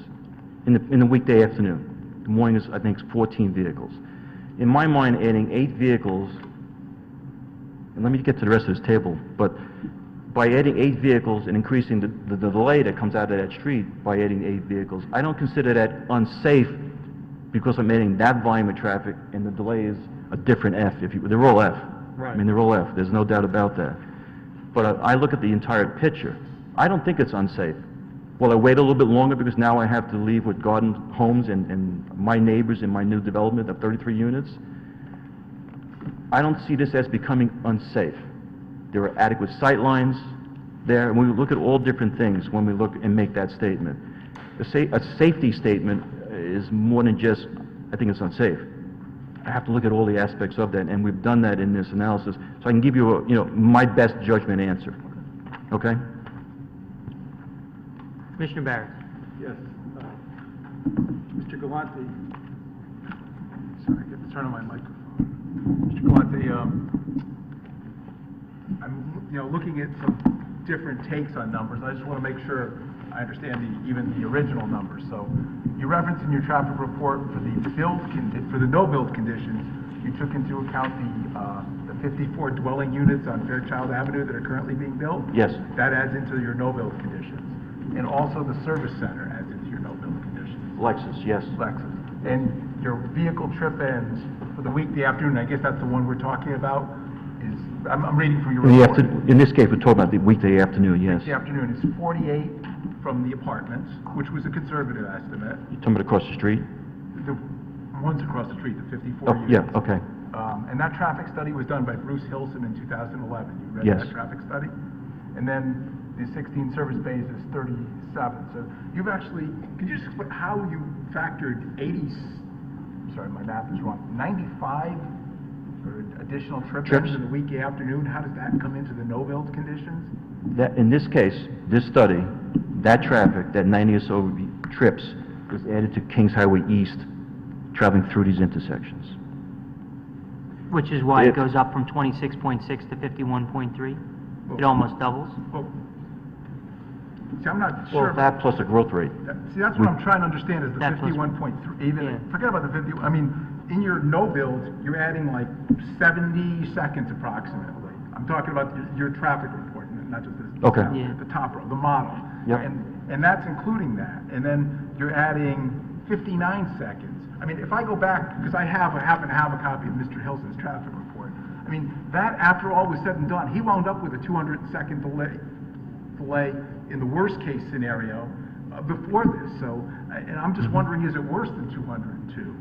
in the weekday afternoon. The morning is, I think, 14 vehicles. In my mind, adding 8 vehicles, and let me get to the rest of this table, but by adding 8 vehicles and increasing the delay that comes out of that street by adding 8 vehicles, I don't consider that unsafe because I'm adding that volume of traffic and the delay is a different F. They're all F. Right. I mean, they're all F. There's no doubt about that. But I look at the entire picture. I don't think it's unsafe. Will I wait a little bit longer because now I have to leave with garden homes and my neighbors in my new development of 33 units? I don't see this as becoming unsafe. There are adequate sight lines there, and we look at all different things when we look and make that statement. A safety statement is more than just, I think it's unsafe. I have to look at all the aspects of that, and we've done that in this analysis, so I can give you, my best judgment answer. Okay? Commissioner Barrett. Yes. Mr. Galante, sorry, I get to turn on my microphone. Mr. Galante, I'm, looking at some different takes on numbers. I just want to make sure I understand even the original numbers. So you referenced in your traffic report for the no-build conditions, you took into account the 54 dwelling units on Fairchild Avenue that are currently being built? Yes. That adds into your no-build conditions. And also the service center adds into your no-build conditions. Lexus, yes. Lexus. And your vehicle trip ends for the weekday afternoon, I guess that's the one we're talking about, is, I'm reading from your report. In this case, we're talking about the weekday afternoon, yes. The afternoon is 48 from the apartments, which was a conservative estimate. You're talking about across the street? The ones across the street, the 54 Oh, units. yeah, okay. And that traffic study was done by Bruce Hilson in 2011. You read Yes. that traffic study? And then the 16 service bays is 37. So you've actually, could you just explain how you factored 80, sorry, my math is wrong, 95 or additional trips in the weekday afternoon? How does that come into the no-build conditions? That, in this case, this study, that traffic, that 90 or so trips, was added to Kings Highway East, traveling through these intersections. Which is why it goes up from 26.6 to 51.3? It almost doubles? Well, see, I'm not Well, sure. that plus a growth rate. See, that's what I'm trying to understand is the That plus- 51.3, even, Yeah. forget about the 50, I mean, in your no-build, you're adding like 70 seconds approximately. I'm talking about your traffic report, not just this. Okay. Yeah. The top row, the model. Yep. And that's including that. And then you're adding 59 seconds. I mean, if I go back, because I happen to have a copy of Mr. Hilson's traffic report, I mean, that after all was said and done, he wound up with a 200-second delay in the worst-case scenario before this. So, and I'm just wondering, is it worse than 202?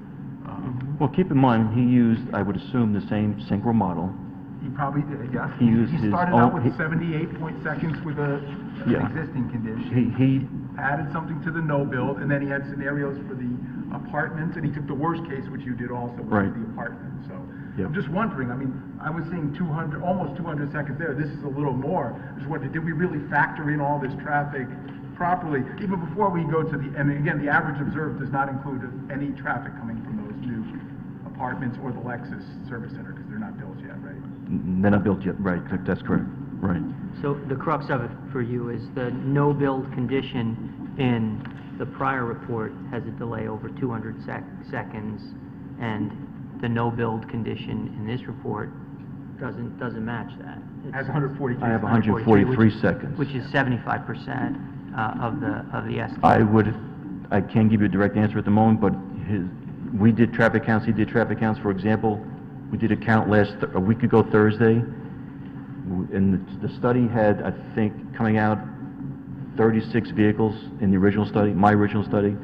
Well, keep in mind, he used, I would assume, the same synchro model. He probably did, yes. He used his started own- out with he- 78 seconds with an Yeah. existing condition. He Added something to the no-build, and then he had scenarios for the apartments, and he took the worst case, which you did also, which Right. was the apartment. So Yep. I'm just wondering, I mean, I was seeing 200, almost 200 seconds there. This is a little more. I just wondered, did we really factor in all this traffic properly, even before we go to the, and again, the average observed does not include any traffic coming from those new apartments or the Lexus service center, because they're not built yet, right? they're not built yet, right, that's correct, right. So the crux of it for you is the no-build condition in the prior report has a delay over 200 seconds, and the no-build condition in this report doesn't match that. Has 143. I have 143 seconds. Which is 75% of the estimate. I can't give you a direct answer at the moment, but we did traffic counts, he did traffic counts. For example, we did a count a week ago Thursday, and the study had, I think, coming out 36 vehicles in the original study, my original study.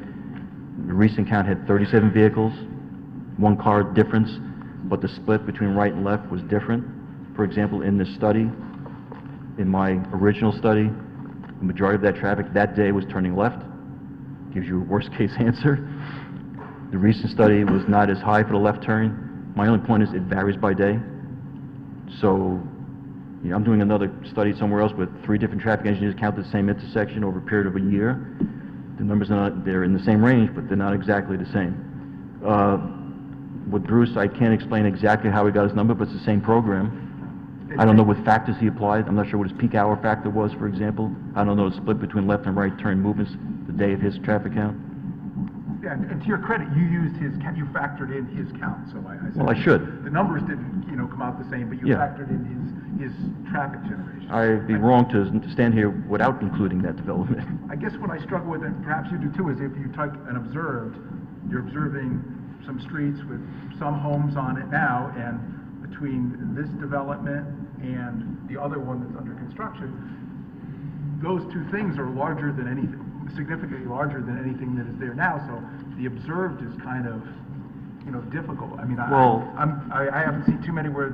The recent count had 37 vehicles, one car difference, but the split between right and left was different. For example, in this study, in my original study, the majority of that traffic that day was turning left. Gives you a worst case answer. The recent study was not as high for the left turn. My only point is it varies by day. So, I'm doing another study somewhere else with 3 different traffic engineers count the same intersection over a period of a year. The numbers they're in the same range, but they're not exactly the same. With Bruce, I can't explain exactly how he got his number, but it's the same program. I don't know what factors he applied. I'm not sure what his peak hour factor was, for example. I don't know the split between left and right turn movements the day of his traffic count. Yeah, and to your credit, you used you factored in his count, so I said. Well, I should. The numbers didn't, come out the same, but you Yeah. factored in his traffic generation. I'd be wrong to stand here without including that development. I guess what I struggle with, and perhaps you do too, is if you take an observed, you're observing some streets with some homes on it now, and between this development and the other one that's under construction, those two things are larger than anything. significantly larger than anything that is there now, so the observed is kind of, difficult. I mean, I haven't seen too many where,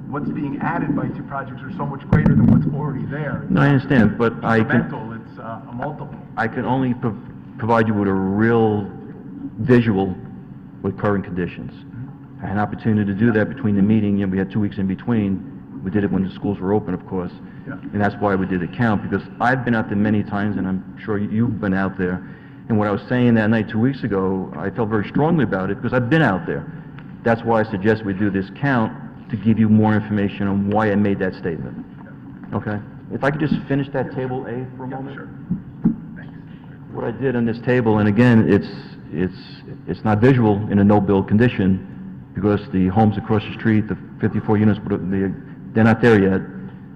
what's being added by two projects are so much greater than what's already there. No, I understand, but It's I can... incremental, it's a multiple. I can only provide you with a real visual with current conditions. I had an opportunity to do that between the meeting, and we had 2 weeks in between. We did it when the schools were open, of course. Yeah. And that's why we did the count, because I've been out there many times, and I'm sure you've been out there. And what I was saying that night 2 weeks ago, I felt very strongly about it, because I've been out there. That's why I suggest we do this count, to give you more information on why I made that statement. Okay? If I could just finish that table A for a moment? Sure. Thanks. What I did on this table, and again, it's not visual in a no-build condition, because the homes across the street, the 54 units, they're not there yet.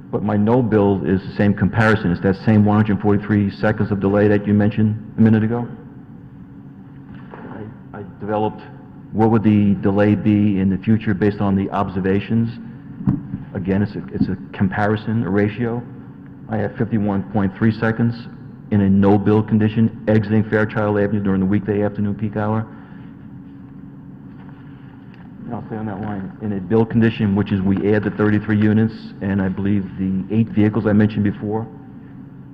But my no-build is the same comparison. It's that same 143 seconds of delay that you mentioned a minute ago. I developed what would the delay be in the future based on the observations. Again, it's a comparison, a ratio. I have 51.3 seconds in a no-build condition exiting Fairchild Avenue during the weekday afternoon peak hour. I'll stay on that line. In a build condition, which is we add the 33 units, and I believe the 8 vehicles I mentioned before,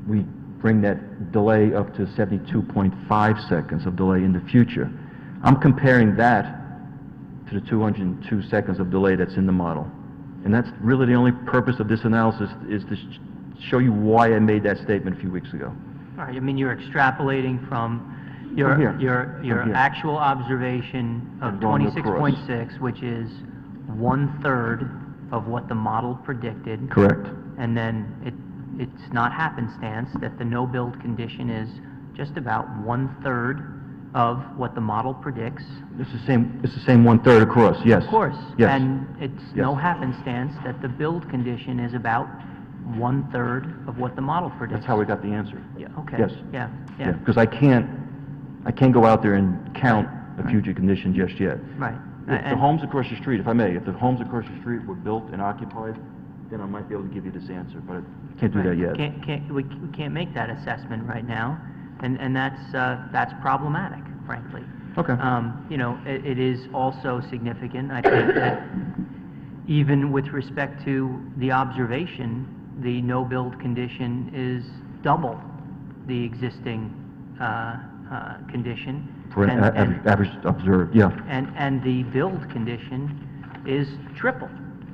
we bring that delay up to 72.5 seconds of delay in the future. I'm comparing that to the 202 seconds of delay that's in the model. And that's really the only purpose of this analysis, is to show you why I made that statement a few weeks ago. All right, I mean, you're extrapolating from your From here. actual observation of And going across. 26.6, which is 1/3 of what the model predicted. Correct. And then it's not happenstance that the no-build condition is just about 1/3 of what the model predicts. It's the same 1/3 across, yes. Of course. Yes. And it's no Yes. happenstance that the build condition is about 1/3 of what the model predicts. That's how we got the answer. Yeah, okay. Yes. Yeah. Because I can't go out there and count a future condition just yet. Right. If the homes across the street, if I may, if the homes across the street were built and occupied, then I might be able to give you this answer, but I can't do that yet. We can't make that assessment right now, and that's problematic, frankly. Okay. It is also significant, I think, that even with respect to the observation, the no-build condition is double the existing condition. For an average observed, yeah. And the build condition is triple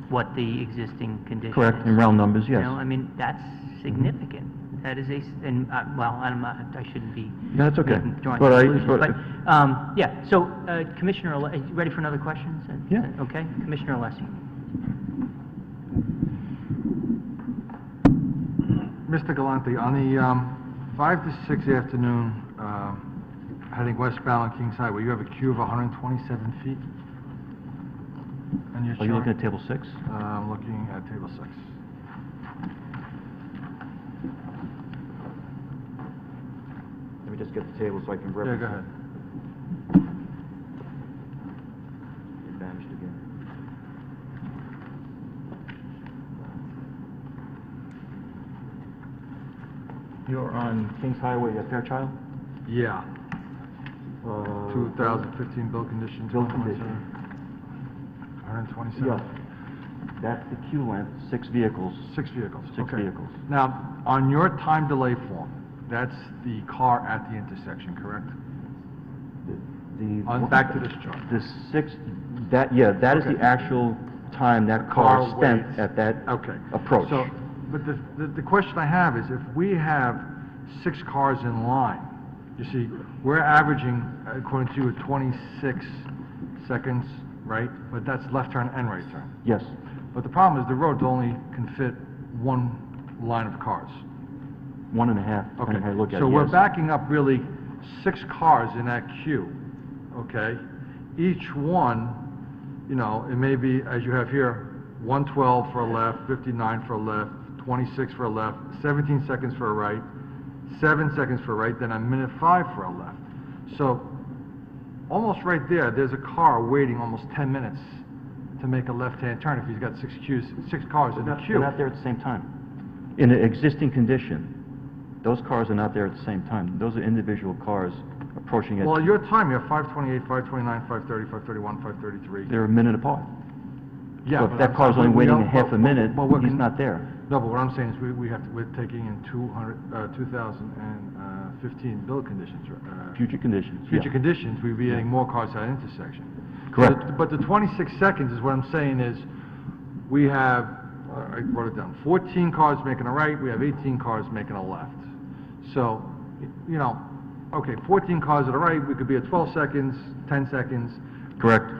what the existing condition Correct, is. in round numbers, yes. I mean, that's significant. That is I shouldn't be No, that's okay. making joint But conclusions. Yeah, so, Commissioner, you ready for another question? Yeah. Okay, Commissioner Alessi. Mr. Galante, on the 5 to 6 afternoon, heading westbound on Kings Highway, you have a queue of 127 feet? And Are you looking at table 6? I'm looking at table 6. Let me just get the table so I can Yeah, reference go it. ahead. It vanished again. You're on Kings Highway at Fairchild? Yeah, Uh, 2015 build condition. Build condition. 127. Yeah. That's the queue length, 6 vehicles. 6 vehicles. Six Okay. vehicles. Now, on your time delay form, that's the car at the intersection, correct? Back to this chart. The 6, that is Okay. the actual time that car spent waits. at that Okay. approach. So, but the question I have is, if we have 6 cars in line, you see, we're averaging, according to you, 26 seconds, right? But that's left turn and right turn. Yes, But the problem is the road only can fit one line of cars. 1.5, depending on how you look at it, So we're yes. backing up really 6 cars in that queue, okay? Each one, it may be, as you have here, 112 for a left, 59 for a left, 26 for a left, 17 seconds for a right, 7 seconds for a right, then a minute 5 for a left. So almost right there, there's a car waiting almost 10 minutes to make a left-hand turn if he's got 6 cars in the queue. They're not there at the same time. In an existing condition, Those cars are not there at the same time. Those are individual cars approaching Well, at, your time, you're 5:28, 5:29, 5:30, 5:31, 5:33. they're a minute apart. Yeah, So but if that I'm- car's only we waiting don't- a half a but- minute, but we're he's con- not there. No, but what I'm saying is we're taking in 2015 build conditions, Future conditions, yeah. future conditions, we'd be adding more cars to that intersection. Correct. But the 26 seconds is what I'm saying is, we have, I wrote it down, 14 cars making a right, we have 18 cars making a left. So, you know, okay, 14 cars at a right, we could be at 12 seconds, 10 seconds. Correct.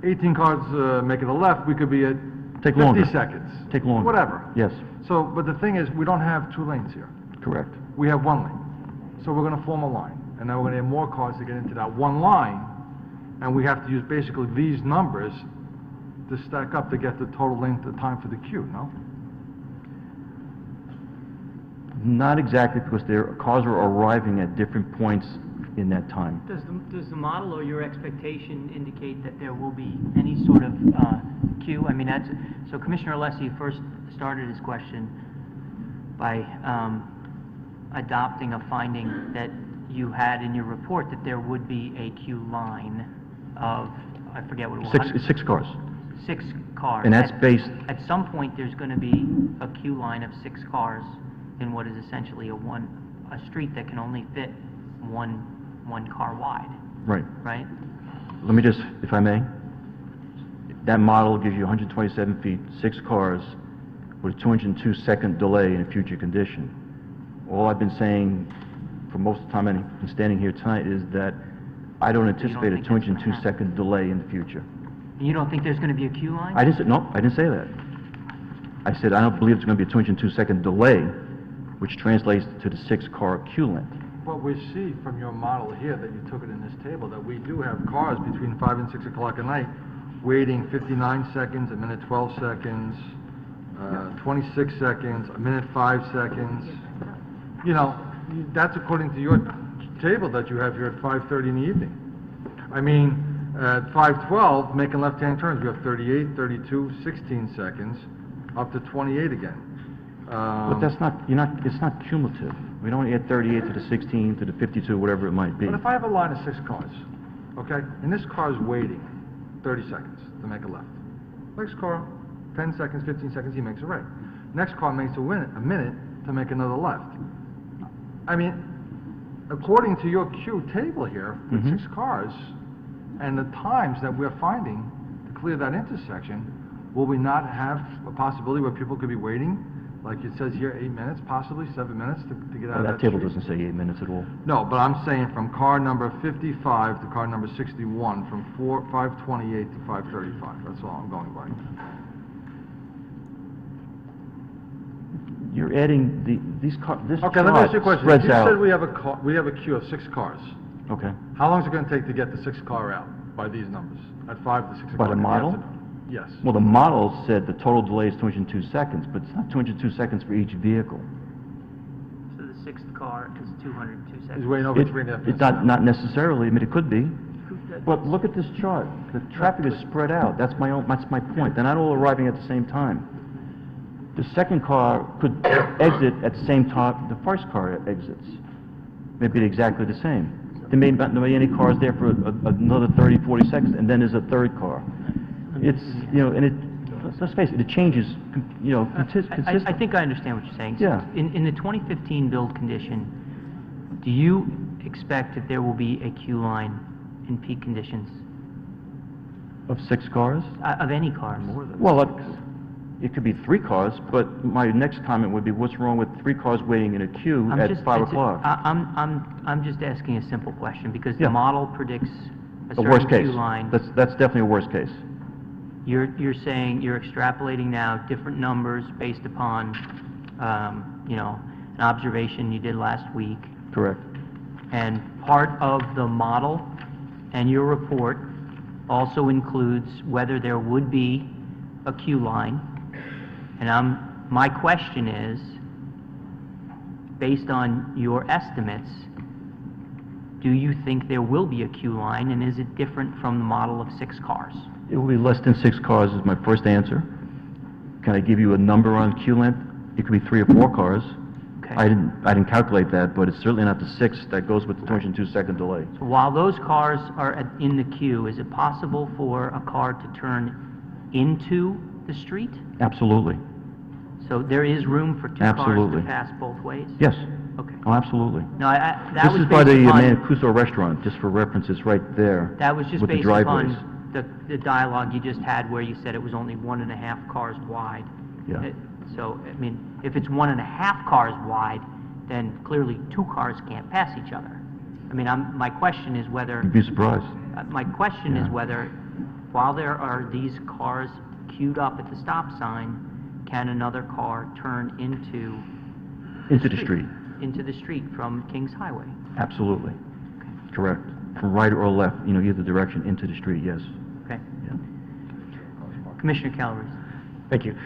18 cars making a left, we could be at Take 50 longer. seconds. Take longer. Whatever. Yes, So, but the thing is, we don't have 2 lanes here. correct. We have 1 lane. So we're gonna form a line, and then we're gonna have more cars to get into that 1 line, and we have to use basically these numbers to stack up to get the total length of time for the queue, no? Not exactly, because their cars are arriving at different points in that time. Does the model or your expectation indicate that there will be any sort of queue? I mean, so Commissioner Alessi first started his question by adopting a finding that you had in your report that there would be a queue line of, I forget what it was. Six cars. 6 cars. And that's based- At some point, there's going to be a queue line of 6 cars in what is essentially a street that can only fit one car wide, Right. right? Let me just, if I may, that model gives you 127 feet, 6 cars, with a 202-second delay in a future condition. All I've been saying for most of the time I've been standing here tonight is that I don't anticipate a think that's gonna 202-second delay in the future. And you don't think there's going to be a queue line? I didn't say, no, I didn't say that. I said I don't believe it's going to be a 202-second delay, which translates to the 6-car queue length. But we see from your model here that you took it in this table, that we do have cars between 5 and 6 o'clock at night waiting 59 seconds, a minute 12 seconds, 26 seconds, a minute 5 seconds. You know, that's according to your table that you have here at 5:30 in the evening. I mean, at 5:12, making left-hand turns, we have 38, 32, 16 seconds, up to 28 again. But that's not, it's not cumulative. We don't add 38 to the 16, to the 52, whatever it might be. But if I have a line of 6 cars, okay, and this car is waiting 30 seconds to make a left. Next car, 10 seconds, 15 seconds, he makes a right. Next car makes a minute to make another left. I mean, according to your queue table here, with 6 cars, and the times that we're finding to clear that intersection, will we not have a possibility where people could be waiting, like it says here, 8 minutes, possibly 7 minutes to get out of that That table street? doesn't say 8 minutes at all. No, but I'm saying from car number 55 to car number 61, from 5:28 to 5:35. That's all I'm going by. You're adding this Okay, let me ask you a question. spreads You out. said we have a queue of 6 cars. Okay. How long is it going to take to get the 6th car out by these numbers? At 5 to 6 By o'clock the in the model? afternoon? Yes. Well, the model said the total delay is 202 seconds, but it's not 202 seconds for each vehicle. So the 6th car is 202 seconds. He's waiting over 3.5 minutes. It's not necessarily, I mean, it could be. But look at this chart. The traffic is spread out. That's my point. They're not all arriving at the same time. The second car could exit at the same time the first car exits. Maybe exactly the same. There may not be any cars there for another 30, 40 seconds, and then there's a third car. It's, let's face it, it changes, consistently. I think I understand what you're saying. So Yeah. In the 2015 build condition, do you expect that there will be a queue line in peak conditions Of 6 cars? of any cars? Well, it could be 3 cars, but my next comment would be, what's wrong with 3 cars waiting in a queue at 5 o'clock? I'm just asking a simple question because Yeah. the model predicts a A worst certain case. queue line. That's definitely a worst case. You're saying you're extrapolating now different numbers based upon, an observation you did last week. Correct. And part of the model and your report also includes whether there would be a queue line. And my question is, based on your estimates, do you think there will be a queue line, and is it different from the model of 6 cars? It will be less than 6 cars is my first answer. Can I give you a number on queue length? It could be 3 or 4 cars. Okay. Okay. I didn't calculate that, but it's certainly not the 6 that goes with the 202-second delay. So while those cars are in the queue, is it possible for a car to turn into the street? Absolutely. So there is room for two cars Absolutely. to pass both ways? Yes. Okay. Oh, absolutely. No, that This was is by based the upon... Mancuso restaurant, just for reference, it's right there. That was just with the based driveways. upon the dialogue you just had where you said it was only 1.5 cars wide. Yeah. So, I mean, if it's 1.5 cars wide, then clearly 2 cars can't pass each other. I mean, my question is whether... You'd be surprised. My question is Yeah. whether, while there are these cars queued up at the stop sign, can another car turn into The street. into the street from Kings Highway? Absolutely. Correct. From right or left, either direction into the street, yes. Okay. Yeah. Commissioner Calabrese. Thank you.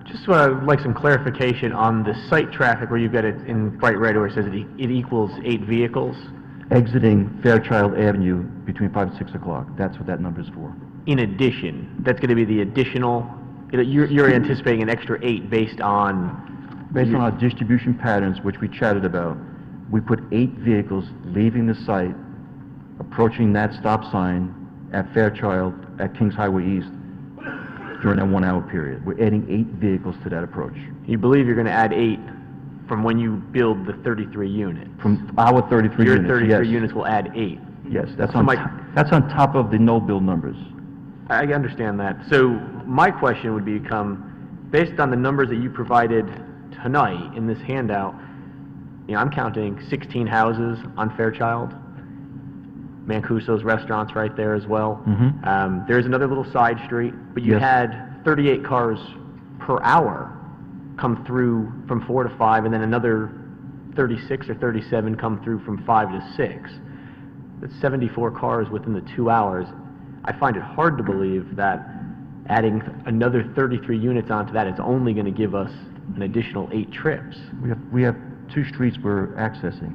Just like some clarification on the site traffic where you've got it in bright red where it says it equals 8 vehicles. Exiting Fairchild Avenue between 5 and 6 o'clock. That's what that number's for. In addition, that's going to be the additional, you're anticipating an extra 8 based on... Based on our distribution patterns, which we chatted about, we put 8 vehicles leaving the site, approaching that stop sign at Fairchild, at Kings Highway East, during that 1 hour period. We're adding 8 vehicles to that approach. You believe you're going to add 8 from when you build the 33 units? From our 33 Your units, 33 yes. units will add 8. Yes, that's So on, my- that's on top of the no-build numbers. I understand that. So my question would become, based on the numbers that you provided tonight in this handout, I'm counting 16 houses on Fairchild. Mancuso's restaurant's right there as well. Mhm. There's another little side street, but you Yes. had 38 cars per hour come through from 4 to 5, and then another 36 or 37 come through from 5 to 6. That's 74 cars within the 2 hours. I find it hard to believe that adding another 33 units onto that is only going to give us an additional 8 trips. We have 2 streets we're accessing.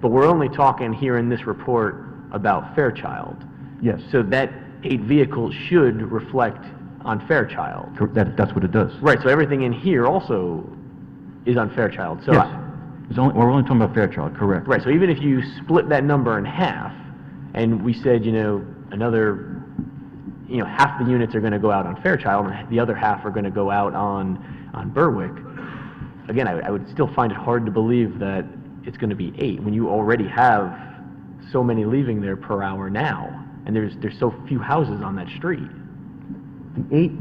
But we're only talking here in this report about Fairchild. Yes. So that 8 vehicles should reflect on Fairchild. That's what it does. Right, so everything in here also is on Fairchild. So Yes. We're only talking about Fairchild, correct. right, so even if you split that number in half, and we said, another, half the units are going to go out on Fairchild, and the other half are going to go out on Berwick, again, I would still find it hard to believe that it's going to be 8 when you already have so many leaving there per hour now, and there's so few houses on that street. The 8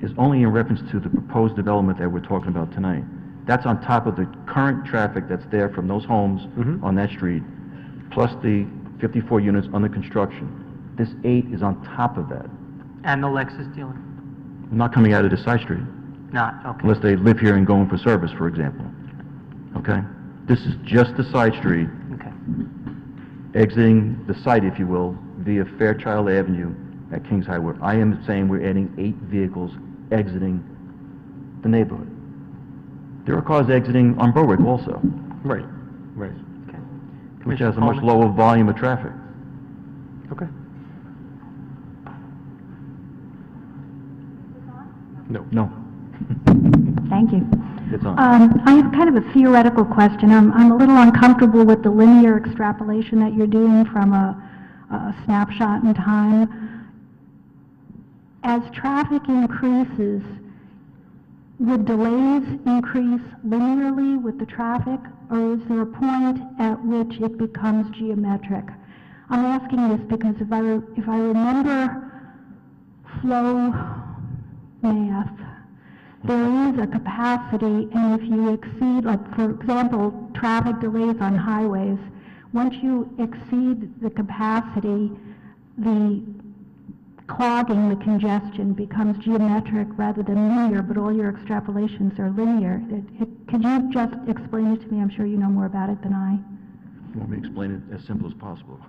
is only in reference to the proposed development that we're talking about tonight. That's on top of the current traffic that's there from those homes on that street, plus the 54 units under construction. This 8 is on top of that. And the Lexus dealer? Not coming out of the side street, Not, okay. unless they live here and going for service, for example. Okay? This is just the side street, Okay. exiting the site, if you will, via Fairchild Avenue at Kings Highway. I am saying we're adding 8 vehicles exiting the neighborhood. There are cars exiting on Berwick also, Right, right. Okay. which Commissioner has a much Coleman? lower volume of traffic. Okay. No. No, Thank you. it's on. I have kind of a theoretical question. I'm a little uncomfortable with the linear extrapolation that you're doing from a snapshot in time. As traffic increases, would delays increase linearly with the traffic, or is there a point at which it becomes geometric? I'm asking this because if I remember flow math, there is a capacity, and if you exceed, like for example, traffic delays on highways, once you exceed the capacity, the clogging, the congestion becomes geometric rather than linear, but all your extrapolations are linear. Could you just explain it to me? I'm sure you know more about it than I. You want me to explain it as simple as possible?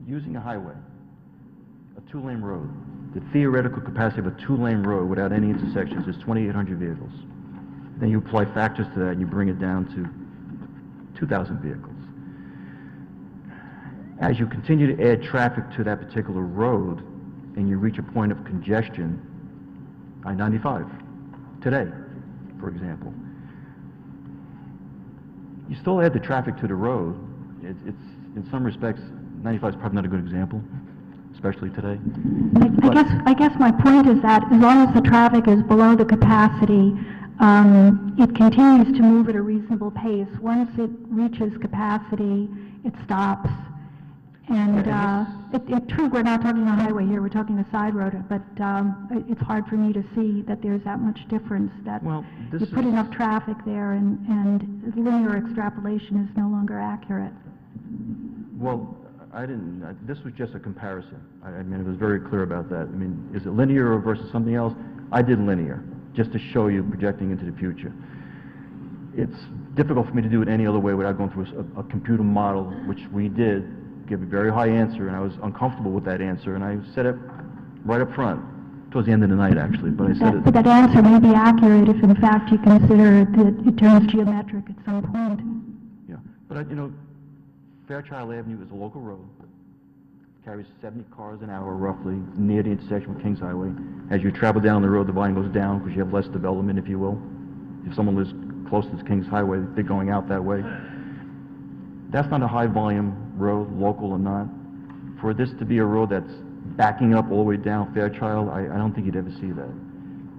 Using a highway, a 2-lane road, the theoretical capacity of a 2-lane road without any intersections is 2,800 vehicles. Then you apply factors to that and you bring it down to 2,000 vehicles. As you continue to add traffic to that particular road and you reach a point of congestion, I-95 today, for example. You still add the traffic to the road. It's in some respects, 95 is probably not a good example, especially today. I guess my point is that as long as the traffic is below the capacity, it continues to move at a reasonable pace. Once it reaches capacity, it stops. And it's true, we're not talking a highway here, we're talking a side road, but it's hard for me to see that there's that much difference, that you put enough traffic there and linear extrapolation is no longer accurate. Well, this was just a comparison. I mean, it was very clear about that. I mean, is it linear versus something else? I did linear, just to show you projecting into the future. It's difficult for me to do it any other way without going through a computer model, which we did, give a very high answer, and I was uncomfortable with that answer, and I said it right up front, towards the end of the night, actually, but I said it. But that answer may be accurate if, in fact, you consider that it turns geometric at some point. Yeah, but, you know, Fairchild Avenue is a local road, carries 70 cars an hour, roughly, near the intersection with Kings Highway. As you travel down the road, the volume goes down, because you have less development, if you will. If someone lives close to Kings Highway, they're going out that way. That's not a high-volume road, local or not. For this to be a road that's backing up all the way down Fairchild, I don't think you'd ever see that.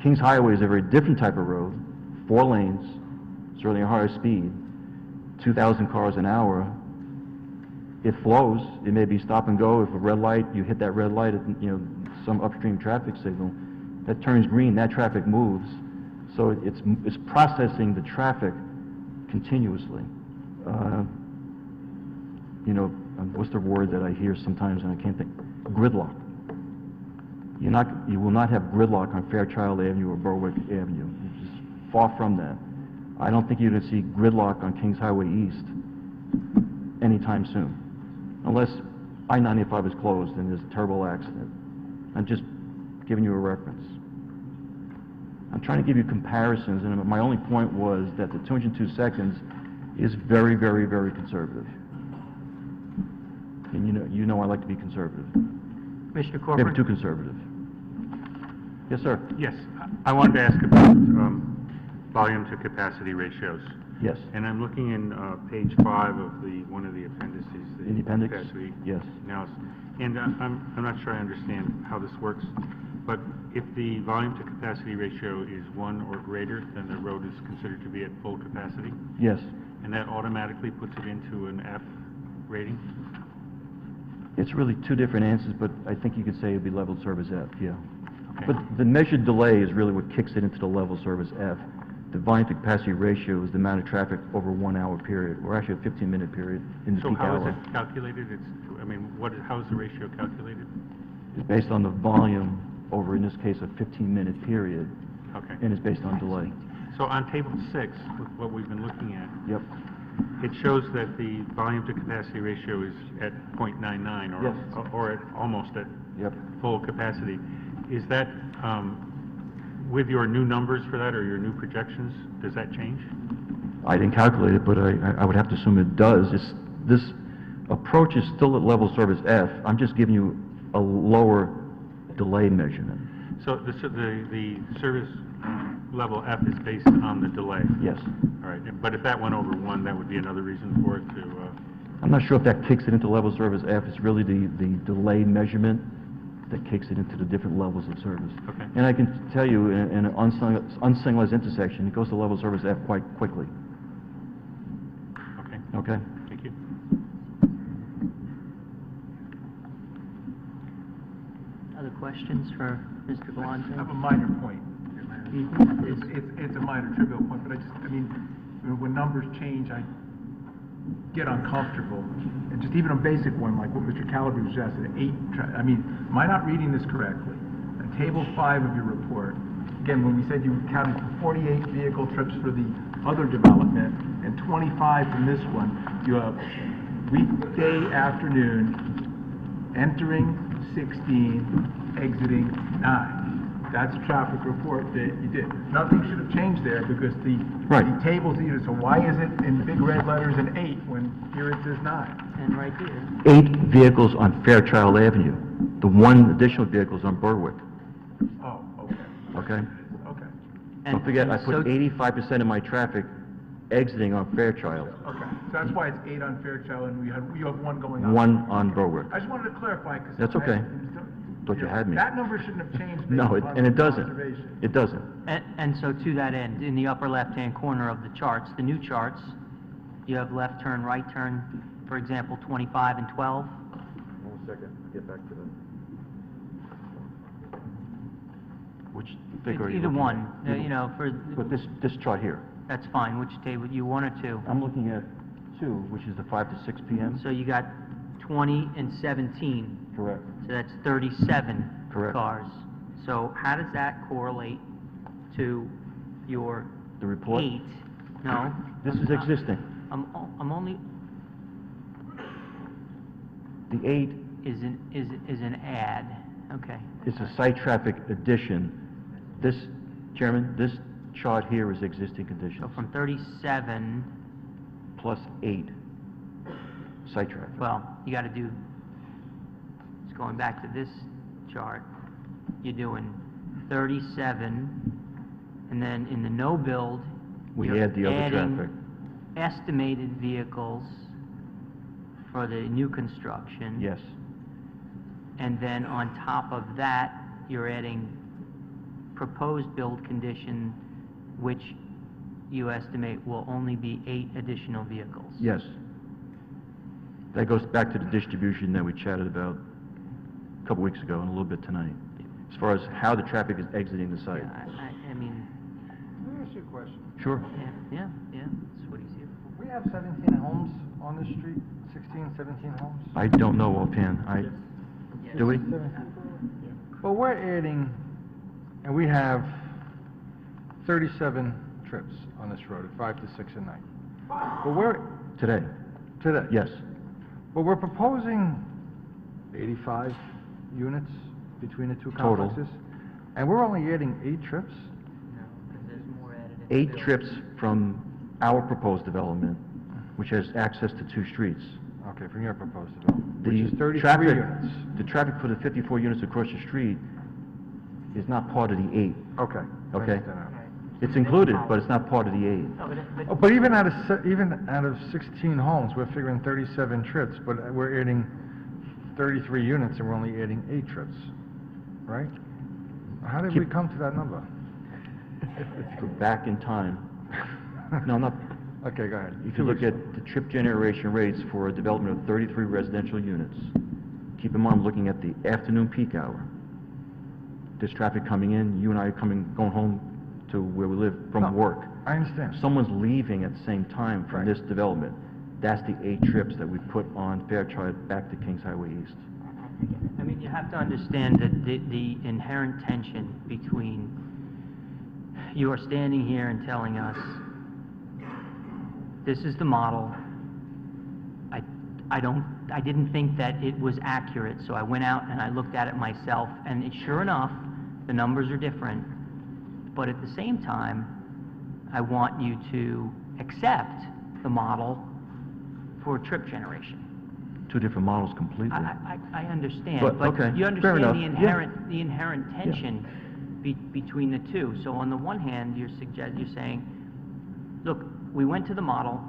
Kings Highway is a very different type of road, 4 lanes, certainly a higher speed, 2,000 cars an hour. It flows. It may be stop and go. If a red light, you hit that red light at, you know, some upstream traffic signal, that turns green, that traffic moves. So it's processing the traffic continuously. You know, what's the word that I hear sometimes and I can't think? Gridlock. You will not have gridlock on Fairchild Avenue or Berwick Avenue. It's just far from that. I don't think you're going to see gridlock on Kings Highway East anytime soon, unless I-95 is closed and there's a terrible accident. I'm just giving you a reference. I'm trying to give you comparisons, and my only point was that the 202 seconds is very, very, very conservative. And you know I like to be conservative. Commissioner Corcoran? Maybe too conservative. Yes, sir. Yes, I wanted to ask about volume to capacity ratios. Yes. And I'm looking in page 5 of one of the appendices. In the appendix? Capacity Yes. analysis. And I'm not sure I understand how this works, but if the volume to capacity ratio is 1 or greater, then the road is considered to be at full capacity? Yes. And that automatically puts it into an F rating? It's really 2 different answers, but I think you could say it'd be level service F, yeah. Okay. But the measured delay is really what kicks it into the level service F. The volume to capacity ratio is the amount of traffic over a 1-hour period, or actually a 15-minute period in the So peak how hour. is it calculated? How is the ratio calculated? It's based on the volume over, in this case, a 15-minute period, Okay. and it's based on delay. So on table 6, with what we've been looking at, Yep. it shows that the volume to capacity ratio is at 0.99 or, Yes. or at almost at Yep. full capacity. Is that with your new numbers for that or your new projections, does that change? I didn't calculate it, but I would have to assume it does. This approach is still at level service F. I'm just giving you a lower delay measurement. So the service level F is based on the delay? Yes. All right, but if that went over 1, that would be another reason for it to... I'm not sure if that kicks it into level service F. It's really the delay measurement that kicks it into the different levels of service. Okay. And I can tell you, in an unsignalized intersection, it goes to level service F quite quickly. Okay, Okay? thank you. Other questions for Mr. Galante? I have a minor point. It's a minor trivial point, but when numbers change, I get uncomfortable. And just even a basic one, like what Mr. Calabrese was asking, am I not reading this correctly? Table 5 of your report, again, when we said you counted 48 vehicle trips for the other development and 25 from this one, you have weekday afternoon, entering 16, exiting 9. That's a traffic report that you did. Nothing should have changed there because the table's either, so why is it in big red letters in 8 when here it says 9? And right here. 8 vehicles on Fairchild Avenue. The 1 additional vehicle is on Berwick. Oh, okay. Okay? Don't forget, I so- put 85% of my traffic exiting on Fairchild, Okay, so that's why it's 8 on Fairchild, and you have 1 going out. 1 on Berwick. I just wanted to clarify, because... That's okay. Thought you had me. That number shouldn't have changed based No, upon and it the doesn't. observation. It doesn't. And so to that end, in the upper left-hand corner of the charts, the new charts, you have left turn, right turn, for example, 25 and 12. 1 second, get back to the... Which figure are you Either looking one, at? you know, for, But this chart here, that's fine. Which table, you 1 or 2? I'm looking at 2, which is the 5 to 6 p.m. So you got 20 and 17. Correct. So that's 37 Correct. cars. So how does that correlate to your The report? 8? No. This is existing. I'm only, The 8 is an add. Okay. is a site traffic addition. This, Chairman, this chart here is existing conditions, So from 37, plus 8 site traffic. well, you got to do, it's going back to this chart. You're doing 37, and then in the no build, We you're add the other adding traffic. estimated vehicles for the new construction. Yes, And then on top of that, you're adding proposed build condition, which you estimate will only be 8 additional vehicles. yes. That goes back to the distribution that we chatted about a couple weeks ago and a little bit tonight, as far as how the traffic is exiting the site. Yeah, I mean, Let me ask you a question. Sure. yeah, that's what he's here for. We have 17 homes on this street, 16, 17 homes? I don't know offhand. Do we? 17. Well, we're adding, and we have 37 trips on this road at 5 to 6 at night. But we're, Today? today. Yes. But we're proposing 85 units between the two Total. complexes. And we're only adding 8 trips? No, because there's more added in the 8 build. trips from our proposed development, which has access to 2 streets. Okay, from your proposed development, which The is 33 traffic- units. The traffic for the 54 units across the street is not part of the 8. Okay. I Okay. understand that. It's included, but it's not part of the 8. No, Oh, but even out of 16 homes, we're figuring 37 trips, but we're adding 33 units and we're only adding 8 trips, right? How did we come to that number? Go back in time. No, not, Okay, go ahead. if you look at the trip generation rates for a development of 33 residential units, keep in mind, looking at the afternoon peak hour. There's traffic coming in, you and I are going home to where we live No, from work. I understand. Someone's leaving at the same time from Right. this development. That's the 8 trips that we put on Fairchild back to Kings Highway East. I mean, you have to understand that the inherent tension between you are standing here and telling us, this is the model. I didn't think that it was accurate, so I went out and I looked at it myself, and sure enough, the numbers are different. But at the same time, I want you to accept the model for trip generation. 2 different models completely. I understand, But, but okay, you fair understand enough, the yeah. inherent tension between the two. So on the one hand, you're saying, look, we went to the model,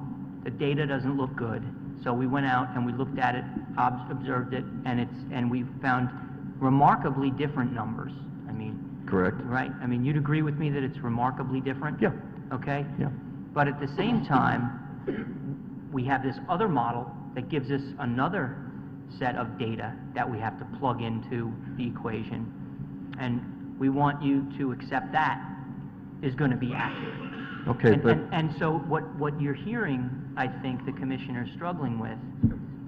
the data doesn't look good, so we went out and we looked at it, observed it, and we found remarkably different numbers. I mean, Correct? right? I mean, you'd agree with me that it's remarkably different? Yeah. Okay? Yeah. But at the same time, we have this other model that gives us another set of data that we have to plug into the equation, and we want you to accept that is going to be accurate. Okay, And- but... And so what you're hearing, I think the commissioner's struggling with,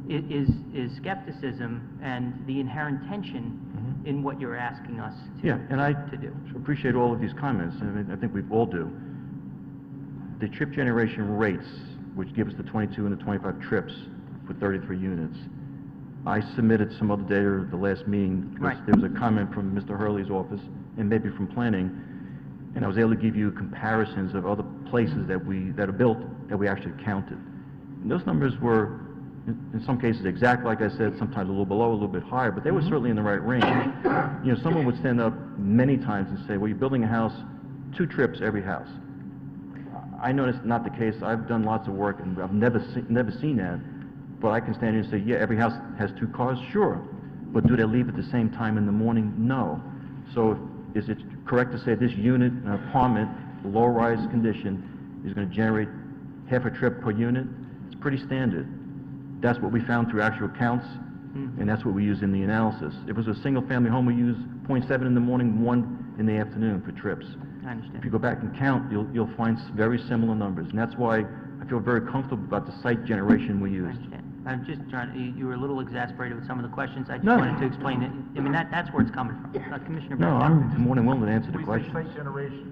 is skepticism and the inherent tension in what you're asking us to Yeah, and I to do. appreciate all of these comments, I mean, I think we all do. The trip generation rates, which give us the 22 and the 25 trips for 33 units, I submitted some other data at the last meeting, because Right. there was a comment from Mr. Hurley's office, and maybe from planning, and I was able to give you comparisons of other places that are built, that we actually counted. And those numbers were, in some cases, exact, like I said, sometimes a little below, a little bit higher, but they were certainly in the right range. You know, someone would stand up many times and say, well, you're building a house 2 trips every house. I know that's not the case. I've done lots of work, and I've never seen that. But I can stand here and say, yeah, every house has 2 cars, sure. But do they leave at the same time in the morning? No. So is it correct to say this unit, an apartment, low-rise condition, is going to generate half a trip per unit? It's pretty standard. That's what we found through actual counts, and that's what we use in the analysis. If it was a single-family home, we use 0.7 in the morning, 1 in the afternoon for trips. I understand. If you go back and count, you'll find very similar numbers, and that's why I feel very comfortable about the site generation we I used. understand. I'm just trying, you were a little exasperated with some of the questions. I just No. wanted to explain it. I mean, that's where it's coming from. Commissioner No, Brown. I'm more than willing to answer the We say question. site generation,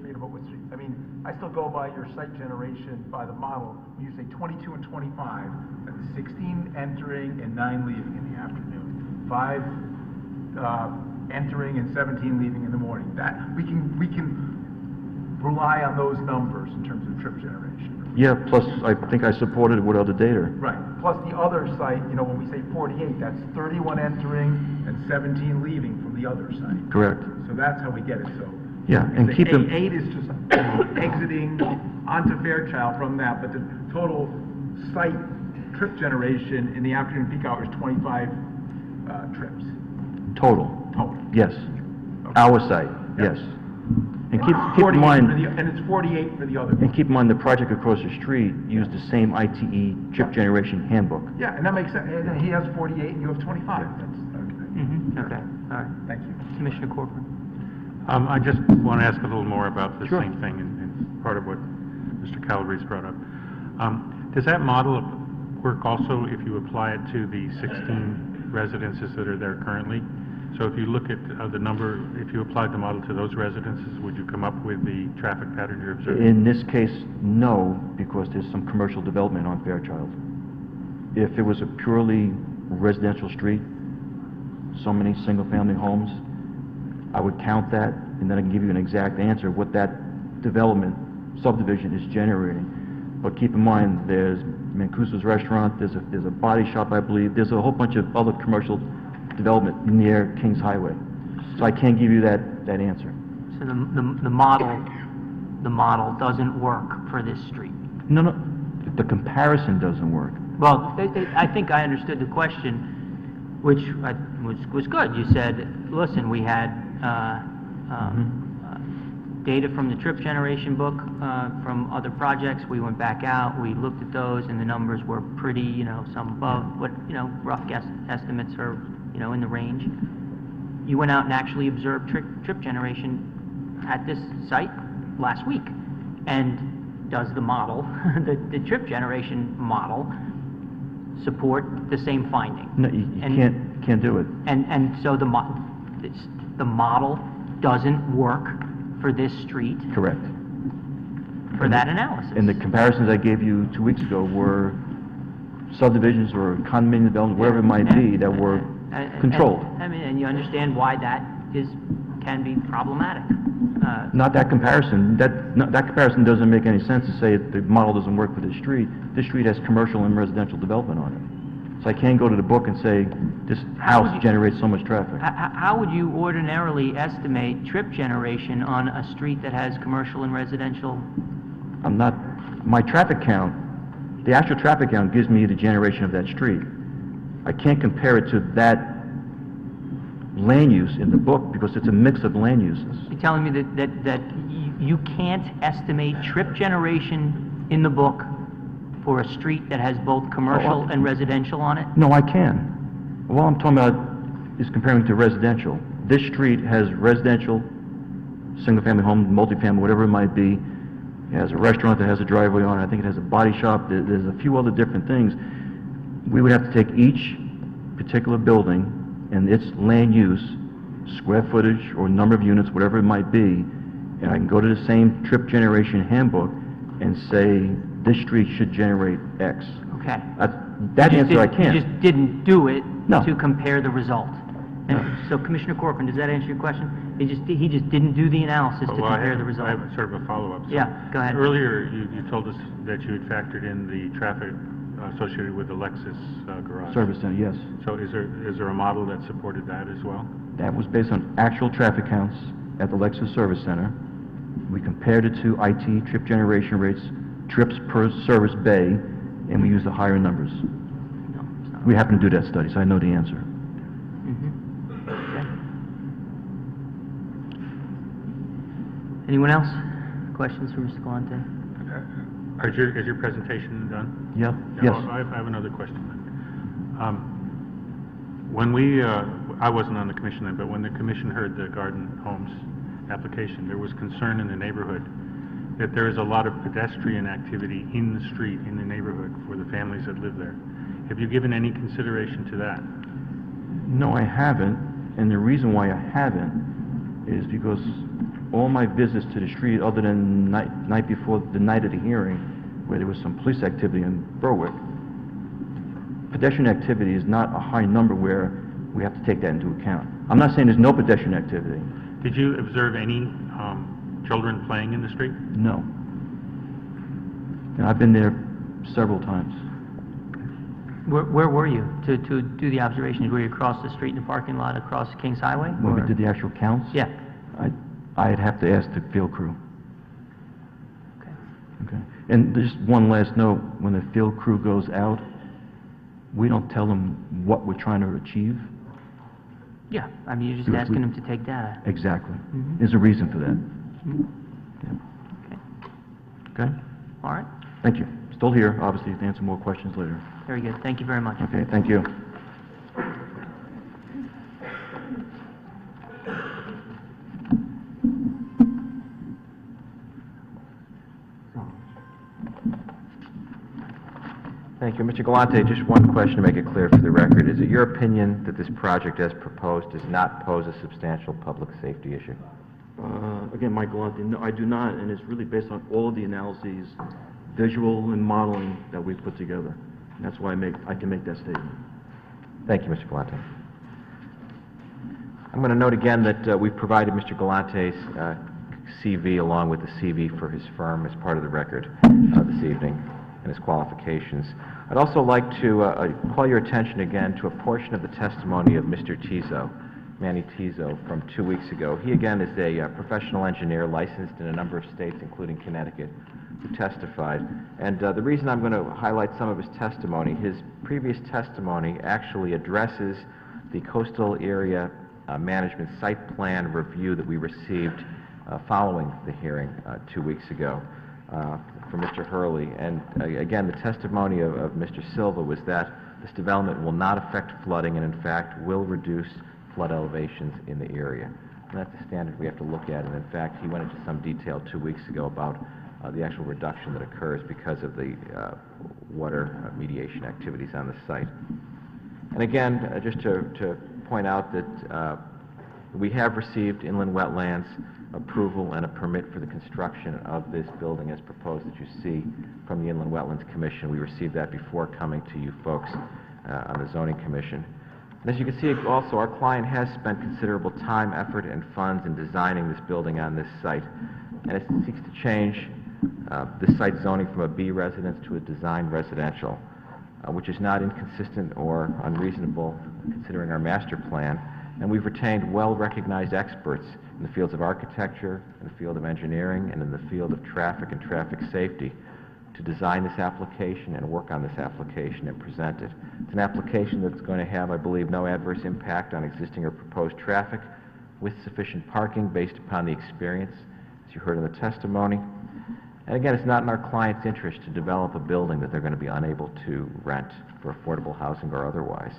I mean, I still go by your site generation by the model. You say 22 and 25, that's 16 entering and 9 leaving in the afternoon. 5 entering and 17 leaving in the morning. That, we can rely on those numbers in terms of trip generation. Yeah, plus I think I supported it with other data. Right, plus the other site, when we say 48, that's 31 entering and 17 leaving from the other site. Correct. So that's how we get it, so. Yeah, and keep them... 8 is just exiting onto Fairchild from that, but the total site trip generation in the afternoon peak hour is 25 trips. Total. Total. Yes. Okay. Our site, Yeah. yes. And keep in 48 mind... and it's 48 for the other. And keep in mind, the project across the street used the same ITE trip generation handbook. Yeah, and that makes sense. And he has 48 and you have 25. That's, okay. Okay, all right. Thank you. Commissioner Corcoran. I just want to ask a little more about the Sure. same thing, and part of what Mr. Calabrese brought up. Does that model work also if you apply it to the 16 residences that are there currently? So if you look at the number, if you applied the model to those residences, would you come up with the traffic pattern you're observing? In this case, no, because there's some commercial development on Fairchild. If it was a purely residential street, so many single-family homes, I would count that, and then I can give you an exact answer of what that development subdivision is generating. But keep in mind, there's Mancuso's restaurant, there's a body shop, I believe, there's a whole bunch of other commercial development near Kings Highway. So I can't give you that answer. So the model doesn't work for this street. No, the comparison doesn't work. Well, I think I understood the question, which was good. You said, listen, we had data from the trip generation book from other projects. We went back out, we looked at those, and the numbers were pretty, some above what, rough guess estimates are, in the range. You went out and actually observed trip generation at this site last week. And does the model, the trip generation model, support the same finding? No, you can't do it. And so the model doesn't work for this street Correct. for that analysis. And the comparisons I gave you 2 weeks ago were subdivisions or condominium development, wherever it might be, that were controlled. And you understand why that can be problematic. Not that comparison. That comparison doesn't make any sense to say the model doesn't work for this street. This street has commercial and residential development on it. So I can't go to the book and say, this house generates so much traffic. How would you ordinarily estimate trip generation on a street that has commercial and residential? My traffic count, the actual traffic count gives me the generation of that street. I can't compare it to that land use in the book because it's a mix of land uses. You're telling me that you can't estimate trip generation in the book for a street that has both commercial and residential on it? No, I can. All I'm talking about is comparing to residential. This street has residential, single-family home, multifamily, whatever it might be. It has a restaurant that has a driveway on it. I think it has a body shop. There's a few other different things. We would have to take each particular building and its land use, square footage or number of units, whatever it might be, and I can go to the same trip generation handbook and say, this street should generate X. Okay. That answer I can't. You just didn't do it No. to compare the result. And so Commissioner Corcoran, does that answer your question? He just didn't do the analysis to compare the result. I have sort of a follow-up. So Yeah, go ahead. Earlier, you told us that you had factored in the traffic associated with the Lexus garage. Service center, yes. So is there a model that supported that as well? That was based on actual traffic counts at the Lexus Service Center. we compared it to IT, trip generation rates, trips per service bay, and we used the higher numbers. No, it's not. We happened to do that study, so I know the answer. Okay. Anyone else? Questions for Mr. Galante? Is your presentation done? Yeah, Yeah, yes. I have another question then. When we, I wasn't on the commission then, but when the commission heard the Garden Homes application, there was concern in the neighborhood that there is a lot of pedestrian activity in the street, in the neighborhood, for the families that live there. Have you given any consideration to that? No, I haven't, and the reason why I haven't is because all my visits to the street, other than night before the night of the hearing, where there was some police activity in Berwick, pedestrian activity is not a high number where we have to take that into account. I'm not saying there's no pedestrian activity. Did you observe any children playing in the street? No. And I've been there several times. Where were you to do the observations? Were you across the street in the parking lot across Kings Highway? When we or- did the actual counts, Yeah. I'd have to ask the field crew. Okay. Okay. And just one last note, when the field crew goes out, we don't tell them what we're trying to achieve. Yeah, I mean, you're just Because asking them to take data. Exactly. Mhm. There's a reason for that. Mhm. Yeah. Okay, Okay? all right, Thank you. Still here, obviously, to answer more questions later. very good. Thank you very much. Okay, thank you. Thank you. Mr. Galante, just one question to make it clear for the record. Is it your opinion that this project as proposed does not pose a substantial public safety issue? Again, Mike Galante, no, I do not, and it's really based on all of the analyses, visual and modeling that we've put together. And that's why I can make that statement. Thank you, Mr. Galante. I'm going to note again that we've provided Mr. Galante's CV along with the CV for his firm as part of the record this evening and his qualifications. I'd also like to call your attention again to a portion of the testimony of Mr. Tizo, Manny Tizo, from 2 weeks ago. He again is a professional engineer licensed in a number of states, including Connecticut, who testified. And the reason I'm going to highlight some of his testimony, his previous testimony actually addresses the coastal area management site plan review that we received following the hearing 2 weeks ago from Mr. Hurley. And again, the testimony of Mr. Silva was that this development will not affect flooding and in fact will reduce flood elevations in the area. And that's a standard we have to look at. And in fact, he went into some detail 2 weeks ago about the actual reduction that occurs because of the water mediation activities on the site. And again, just to point out that we have received inland wetlands approval and a permit for the construction of this building as proposed that you see from the Inland Wetlands Commission. We received that before coming to you folks on the Zoning Commission. And as you can see also, our client has spent considerable time, effort, and funds in designing this building on this site. And it seeks to change this site zoning from a B residence to a design residential, which is not inconsistent or unreasonable considering our master plan. And we've retained well-recognized experts in the fields of architecture, in the field of engineering, and in the field of traffic and traffic safety to design this application and work on this application and present it. It's an application that's going to have, I believe, no adverse impact on existing or proposed traffic with sufficient parking based upon the experience, as you heard in the testimony. And again, it's not in our client's interest to develop a building that they're going to be unable to rent for affordable housing or otherwise.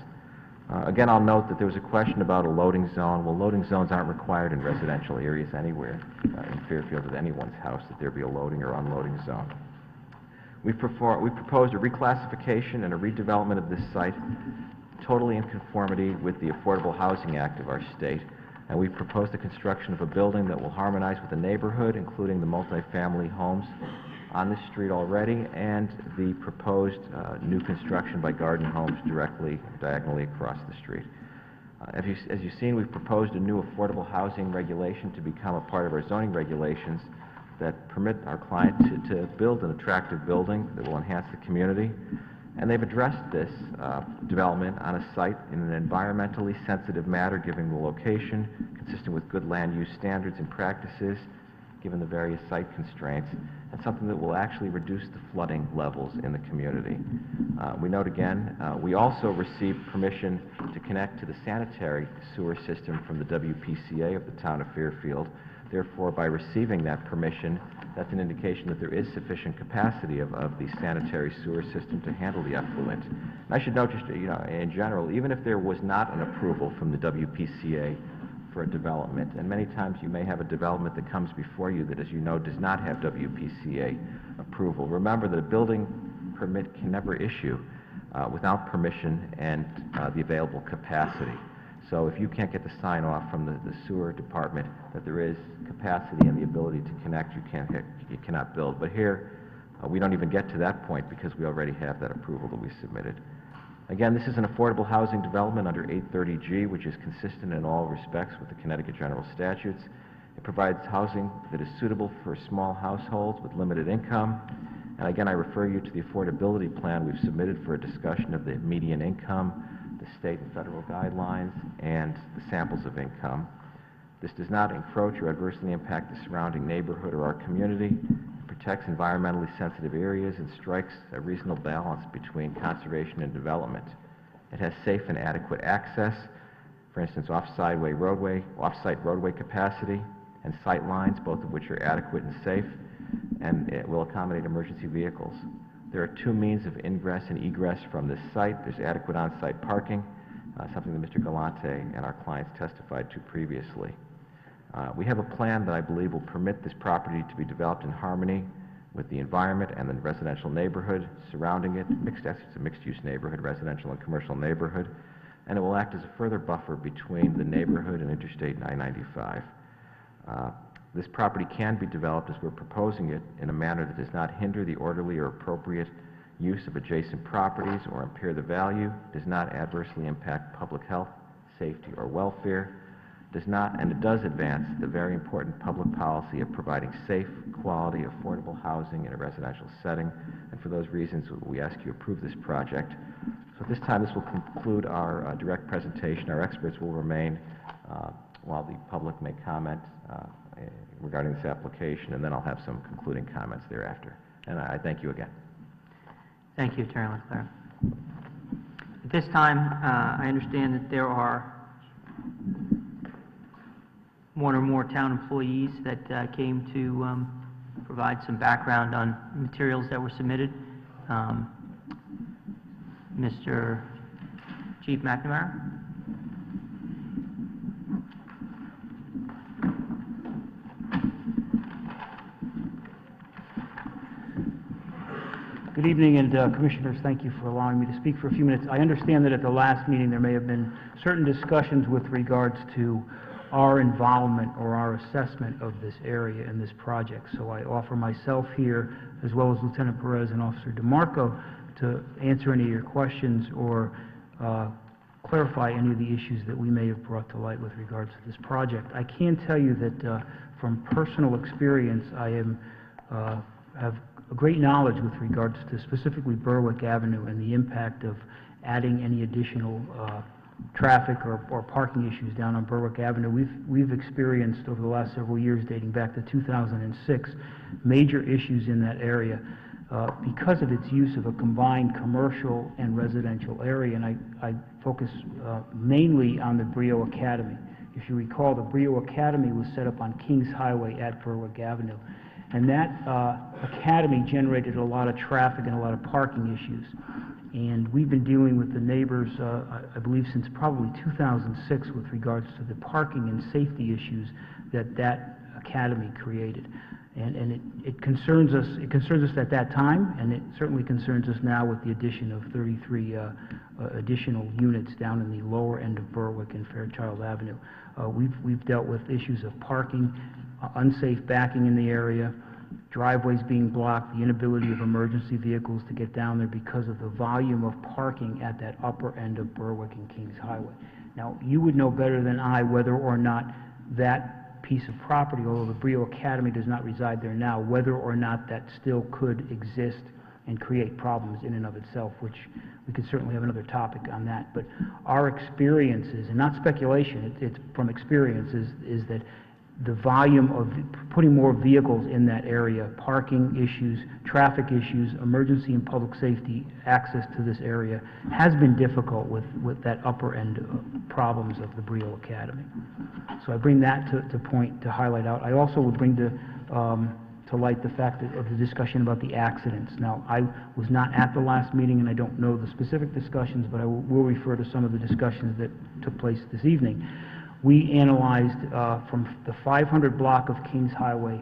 Again, I'll note that there was a question about a loading zone. Well, loading zones aren't required in residential areas anywhere in Fairfield at anyone's house that there be a loading or unloading zone. We proposed a reclassification and a redevelopment of this site totally in conformity with the Affordable Housing Act of our state. And we proposed the construction of a building that will harmonize with the neighborhood, including the multifamily homes on this street already and the proposed new construction by Garden Homes diagonally across the street. As you've seen, we've proposed a new affordable housing regulation to become a part of our zoning regulations that permit our client to build an attractive building that will enhance the community. And they've addressed this development on a site in an environmentally sensitive manner, given the location, consistent with good land use standards and practices, given the various site constraints, and something that will actually reduce the flooding levels in the community. We note again, we also received permission to connect to the sanitary sewer system from the WPCA of the town of Fairfield. Therefore, by receiving that permission, that's an indication that there is sufficient capacity of the sanitary sewer system to handle the effluent. And I should note, just, in general, even if there was not an approval from the WPCA for a development, and many times you may have a development that comes before you that, as you know, does not have WPCA approval. Remember that a building permit can never issue without permission and the available capacity. So if you can't get the sign off from the sewer department that there is capacity and the ability to connect, you cannot build. But here, we don't even get to that point because we already have that approval that we submitted. Again, this is an affordable housing development under 830G, which is consistent in all respects with the Connecticut General Statutes. It provides housing that is suitable for small households with limited income. And again, I refer you to the affordability plan we've submitted for a discussion of the median income, the state and federal guidelines, and the samples of income. This does not encroach or adversely impact the surrounding neighborhood or our community. It protects environmentally sensitive areas and strikes a reasonable balance between conservation and development. It has safe and adequate access, for instance, off-site roadway capacity and sight lines, both of which are adequate and safe, and it will accommodate emergency vehicles. There are two means of ingress and egress from this site. There's adequate on-site parking, something that Mr. Galante and our clients testified to previously. We have a plan that I believe will permit this property to be developed in harmony with the environment and the residential neighborhood surrounding it. It's a mixed-use neighborhood, residential and commercial neighborhood, and it will act as a further buffer between the neighborhood and Interstate 995. This property can be developed as we're proposing it in a manner that does not hinder the orderly or appropriate use of adjacent properties or impair the value, does not adversely impact public health, safety, or welfare, and it does advance the very important public policy of providing safe, quality, affordable housing in a residential setting. And for those reasons, we ask you to approve this project. So at this time, this will conclude our direct presentation. Our experts will remain while the public may comment regarding this application, and then I'll have some concluding comments thereafter. And I thank you again. Thank you, Attorney Leclerc. At this time, I understand that there are one or more town employees that came to provide some background on materials that were submitted. Mr. Chief McNamara? Good evening, and Commissioners, thank you for allowing me to speak for a few minutes. I understand that at the last meeting there may have been certain discussions with regards to our involvement or our assessment of this area and this project. So I offer myself here, as well as Lieutenant Perez and Officer DeMarco, to answer any of your questions or clarify any of the issues that we may have brought to light with regards to this project. I can tell you that from personal experience, I have a great knowledge with regards to specifically Berwick Avenue and the impact of adding any additional traffic or parking issues down on Berwick Avenue. We've experienced over the last several years, dating back to 2006, major issues in that area because of its use of a combined commercial and residential area, and I focus mainly on the Brio Academy. If you recall, the Brio Academy was set up on Kings Highway at Berwick Avenue, and that academy generated a lot of traffic and a lot of parking issues. And we've been dealing with the neighbors, I believe, since probably 2006 with regards to the parking and safety issues that academy created. And it concerns us. It concerns us at that time, and it certainly concerns us now with the addition of 33 additional units down in the lower end of Berwick and Fairchild Avenue. We've dealt with issues of parking, unsafe backing in the area, driveways being blocked, the inability of emergency vehicles to get down there because of the volume of parking at that upper end of Berwick and Kings Highway. Now, you would know better than I whether or not that piece of property, although the Brio Academy does not reside there now, whether or not that still could exist and create problems in and of itself, which we could certainly have another topic on that. But our experiences, and not speculation, it's from experience, is that the volume of putting more vehicles in that area, parking issues, traffic issues, emergency and public safety access to this area has been difficult with that upper end problems of the Brio Academy. So I bring that to highlight out. I also would bring to light the fact of the discussion about the accidents. Now, I was not at the last meeting, and I don't know the specific discussions, but I will refer to some of the discussions that took place this evening. We analyzed from the 500 block of Kings Highway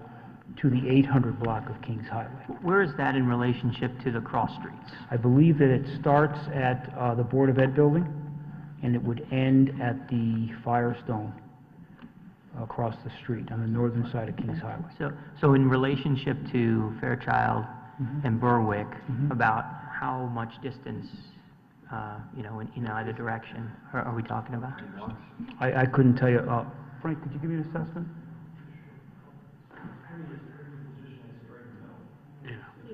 to the 800 block of Kings Highway. Where is that in relationship to the cross streets? I believe that it starts at the Board of Ed building, and it would end at the Firestone across the street on the northern side of Kings Highway. So in relationship to Fairchild and Berwick, about how much distance, in either direction are we talking about? I couldn't tell you. Frank, could you give me an assessment?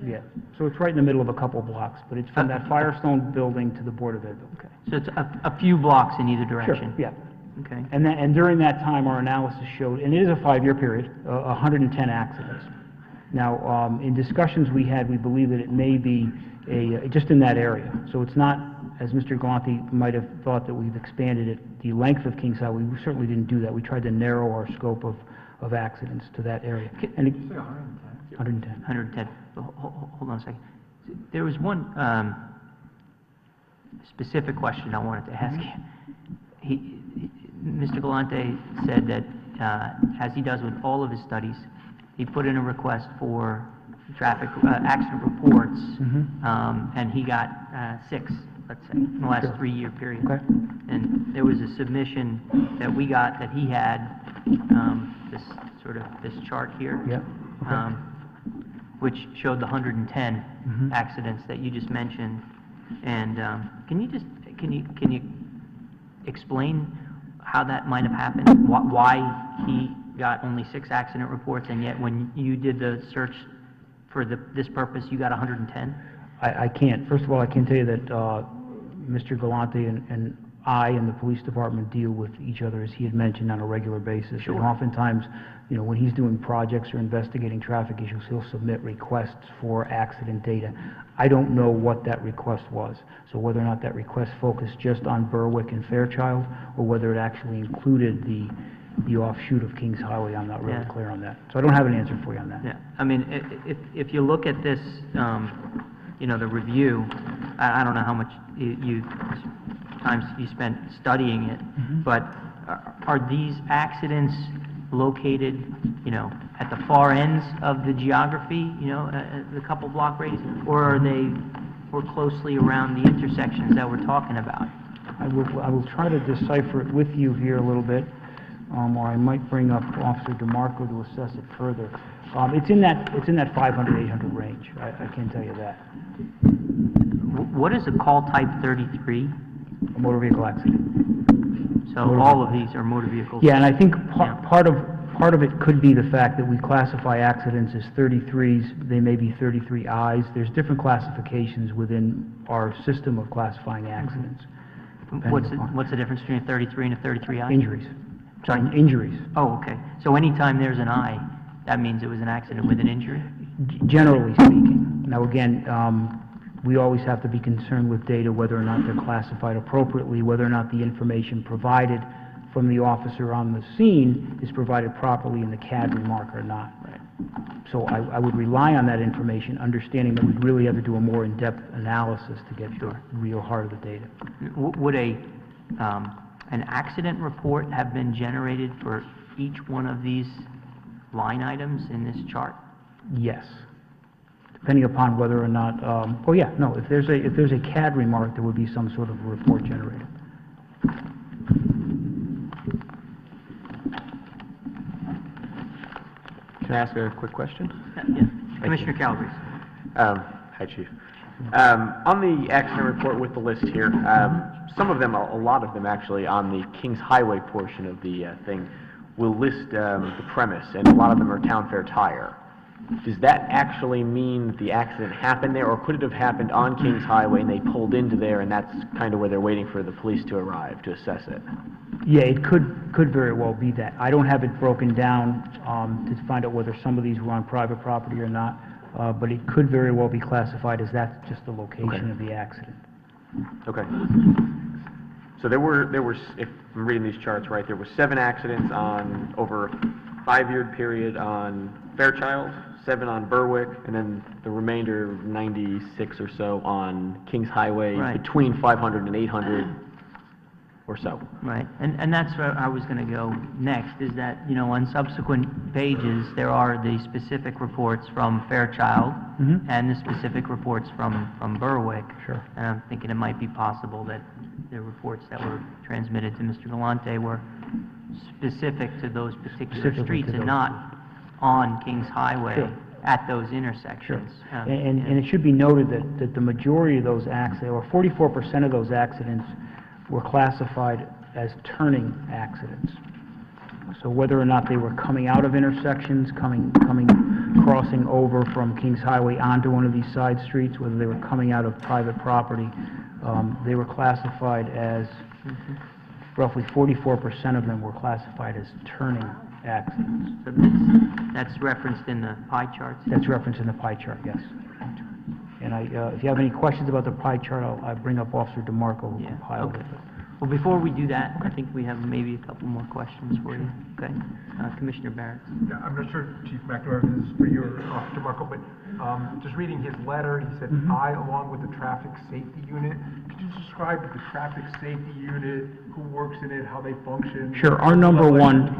Yeah, so it's right in the middle of a couple blocks, but it's from that Firestone building to the Board of Ed building. Okay. So it's a few blocks in either direction? Sure, yeah. Okay. And during that time, our analysis showed, and it is a 5-year period, 110 accidents. Now, in discussions we had, we believe that it may be just in that area. So it's not, as Mr. Galante might have thought, that we've expanded it, the length of Kings Highway. We certainly didn't do that. We tried to narrow our scope of accidents to that area. And Did you say 110? 110. Hold on a second. There was one specific question I wanted to ask you. Mr. Galante said that, as he does with all of his studies, he put in a request for traffic accident reports, and he got 6, let's say, in the last 3-year period. Okay. And there was a submission that we got that he had, this chart here. Yeah. Okay. Which showed the 110 accidents that you just mentioned. And can you explain how that might have happened? Why he got only 6 accident reports, and yet when you did the search for this purpose, you got 110? I can't. First of all, I can tell you that Mr. Galante and I and the police department deal with each other, as he had mentioned, on a regular basis. Sure. And oftentimes, when he's doing projects or investigating traffic issues, he'll submit requests for accident data. I don't know what that request was. So whether or not that request focused just on Berwick and Fairchild, or whether it actually included the offshoot of Kings Highway, I'm not really clear on that. So I don't have an answer for you on that. Yeah. I mean, if you look at this, the review, I don't know how much times you spent studying it, but are these accidents located, at the far ends of the geography, the couple block radius, or are they more closely around the intersections that we're talking about? I will try to decipher it with you here a little bit, or I might bring up Officer DeMarco to assess it further. It's in that 500, 800 range. I can tell you that. What is a call type 33? A motor vehicle accident. So all of these are motor vehicles? Yeah, and I think part of it could be the fact that we classify accidents as 33s. They may be 33Is. There's different classifications within our system of classifying accidents. What's the difference between a 33 and a 33I? Injuries. Sorry? Injuries. Oh, okay. So anytime there's an I, that means it was an accident with an injury? Generally speaking. Now again, we always have to be concerned with data, whether or not they're classified appropriately, whether or not the information provided from the officer on the scene is provided properly in the CAD remark or not. Right. So I would rely on that information, understanding that we really have to do a more in-depth analysis to get the real heart of the data. Would an accident report have been generated for each one of these line items in this chart? Yes. Depending upon whether or not, if there's a CAD remark, there would be some sort of report generated. Can I ask a quick question? Yeah. Commissioner Calabrese. Hi, Chief. On the accident report with the list here, some of them, a lot of them actually, on the Kings Highway portion of the thing, will list the premise, and a lot of them are Town Fair Tire. Does that actually mean that the accident happened there, or could it have happened on Kings Highway and they pulled into there, and that's kind of where they're waiting for the police to arrive to assess it? Yeah, it could very well be that. I don't have it broken down to find out whether some of these were on private property or not, but it could very well be classified as that's just the location of the accident. Okay. So there were, if I'm reading these charts right, there were 7 accidents on, over a 5-year period on Fairchild, 7 on Berwick, and then the remainder, 96 or so, on Kings Highway, Right. between 500 and 800 or so. Right, and that's where I was going to go next, is that, you know, on subsequent pages, there are the specific reports from Fairchild and the specific reports from Berwick. Sure. And I'm thinking it might be possible that the reports that were transmitted to Mr. Galante were specific to those particular Specifically streets to and those not on Kings Highway Sure. at those intersections. And it should be noted that the majority of those accidents, or 44% of those accidents, were classified as turning accidents. So whether or not they were coming out of intersections, crossing over from Kings Highway onto one of these side streets, whether they were coming out of private property, they were classified as, roughly 44% of them were classified as turning accidents. So that's referenced in the pie charts? That's referenced in the pie chart, yes. And if you have any questions about the pie chart, I'll bring up Officer DeMarco, who compiled it. Well, before we do that, I think we have maybe a couple more questions for you. Okay? Commissioner Barrett. Yeah, I'm not sure, Chief McNamara, if this is for you or Officer Marco, but just reading his letter, he said, I, along with the traffic safety unit. Could you describe the traffic safety unit, who works in it, how they function? Sure. Our number one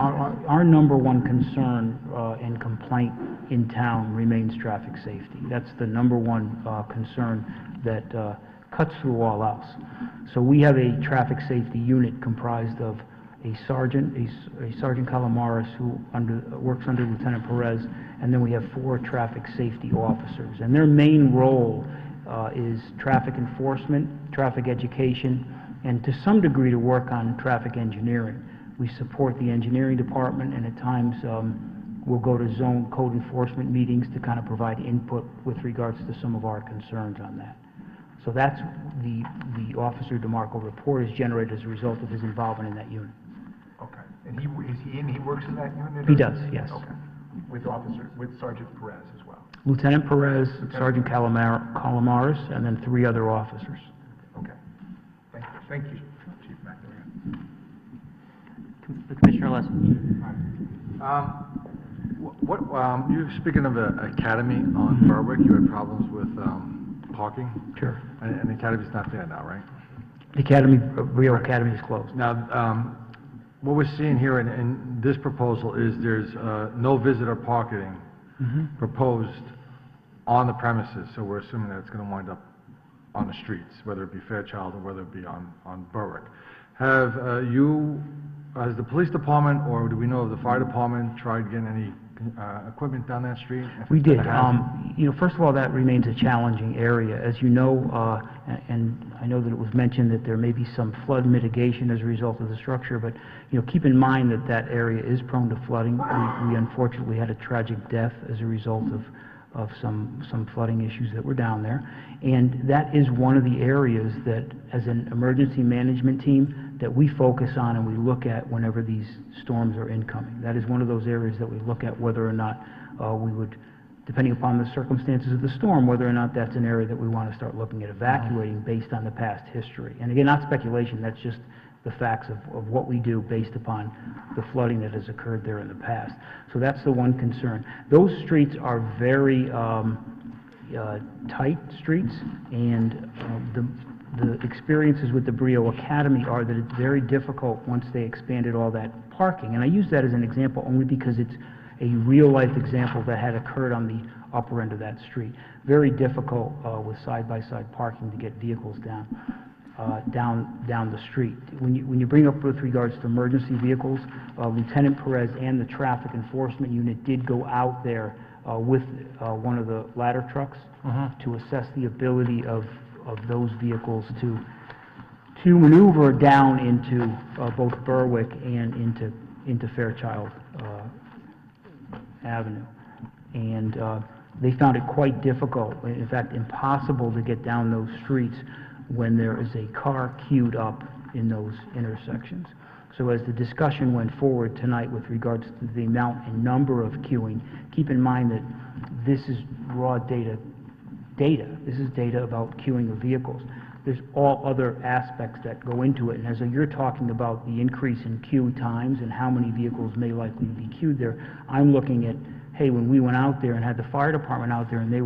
concern and complaint in town remains traffic safety. That's the number one concern that cuts through all else. So we have a traffic safety unit comprised of a sergeant, a Sergeant Calamaris, who works under Lieutenant Perez, and then we have 4 traffic safety officers. And their main role is traffic enforcement, traffic education, and to some degree to work on traffic engineering. We support the engineering department, and at times we'll go to zone code enforcement meetings to kind of provide input with regards to some of our concerns on that. So that's the Officer DeMarco report is generated as a result of his involvement in that unit. Okay. And he works in that unit? He does, yes. Okay. With Sergeant Perez as well? Lieutenant Perez, Sergeant Calamaris, and then 3 other officers. Okay. Thank you, Chief McNamara. Commissioner Leslie. You, speaking of the academy on Berwick, you had problems with parking? Sure. And the academy's not there now, right? The Academy, Brio Academy is closed. Now, what we're seeing here in this proposal is there's no visitor parking proposed on the premises, so we're assuming that it's going to wind up on the streets, whether it be Fairchild or whether it be on Berwick. Has the police department, or do we know of the fire department, tried getting any equipment down that street? We did. You know, first of all, that remains a challenging area. As you know, and I know that it was mentioned that there may be some flood mitigation as a result of the structure, but, you know, keep in mind that that area is prone to flooding. We unfortunately had a tragic death as a result of some flooding issues that were down there. And that is one of the areas that, as an emergency management team, that we focus on and we look at whenever these storms are incoming. That is one of those areas that we look at whether or not we would, depending upon the circumstances of the storm, whether or not that's an area that we want to start looking at evacuating based on the past history. And again, not speculation, that's just the facts of what we do based upon the flooding that has occurred there in the past. So that's the one concern. Those streets are very tight streets, and the experiences with the Brio Academy are that it's very difficult once they expanded all that parking. And I use that as an example only because it's a real-life example that had occurred on the upper end of that street. Very difficult with side-by-side parking to get vehicles down the street. When you bring up with regards to emergency vehicles, Lieutenant Perez and the traffic enforcement unit did go out there with one of the ladder trucks to assess the ability of those vehicles to maneuver down into both Berwick and into Fairchild Avenue. And they found it quite difficult, in fact impossible, to get down those streets when there is a car queued up in those intersections. So as the discussion went forward tonight with regards to the amount and number of queuing, keep in mind that this is raw data. This is data about queuing of vehicles. There's all other aspects that go into it, and as you're talking about the increase in queue times and how many vehicles may likely be queued there, I'm looking at, hey, when we went out there and had the fire department out there and they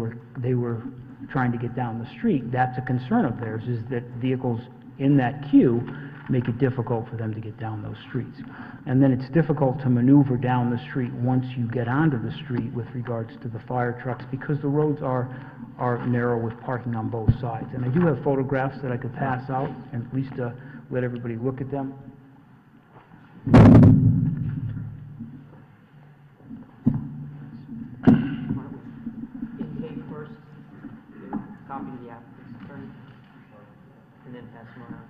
were trying to get down the street, that's a concern of theirs, is that vehicles in that queue make it difficult for them to get down those streets. And then it's difficult to maneuver down the street once you get onto the street with regards to the fire trucks, because the roads are narrow with parking on both sides. And I do have photographs that I could pass out and at least let everybody look at them. Intake first, copy to the applicant's attorney, and then pass them around.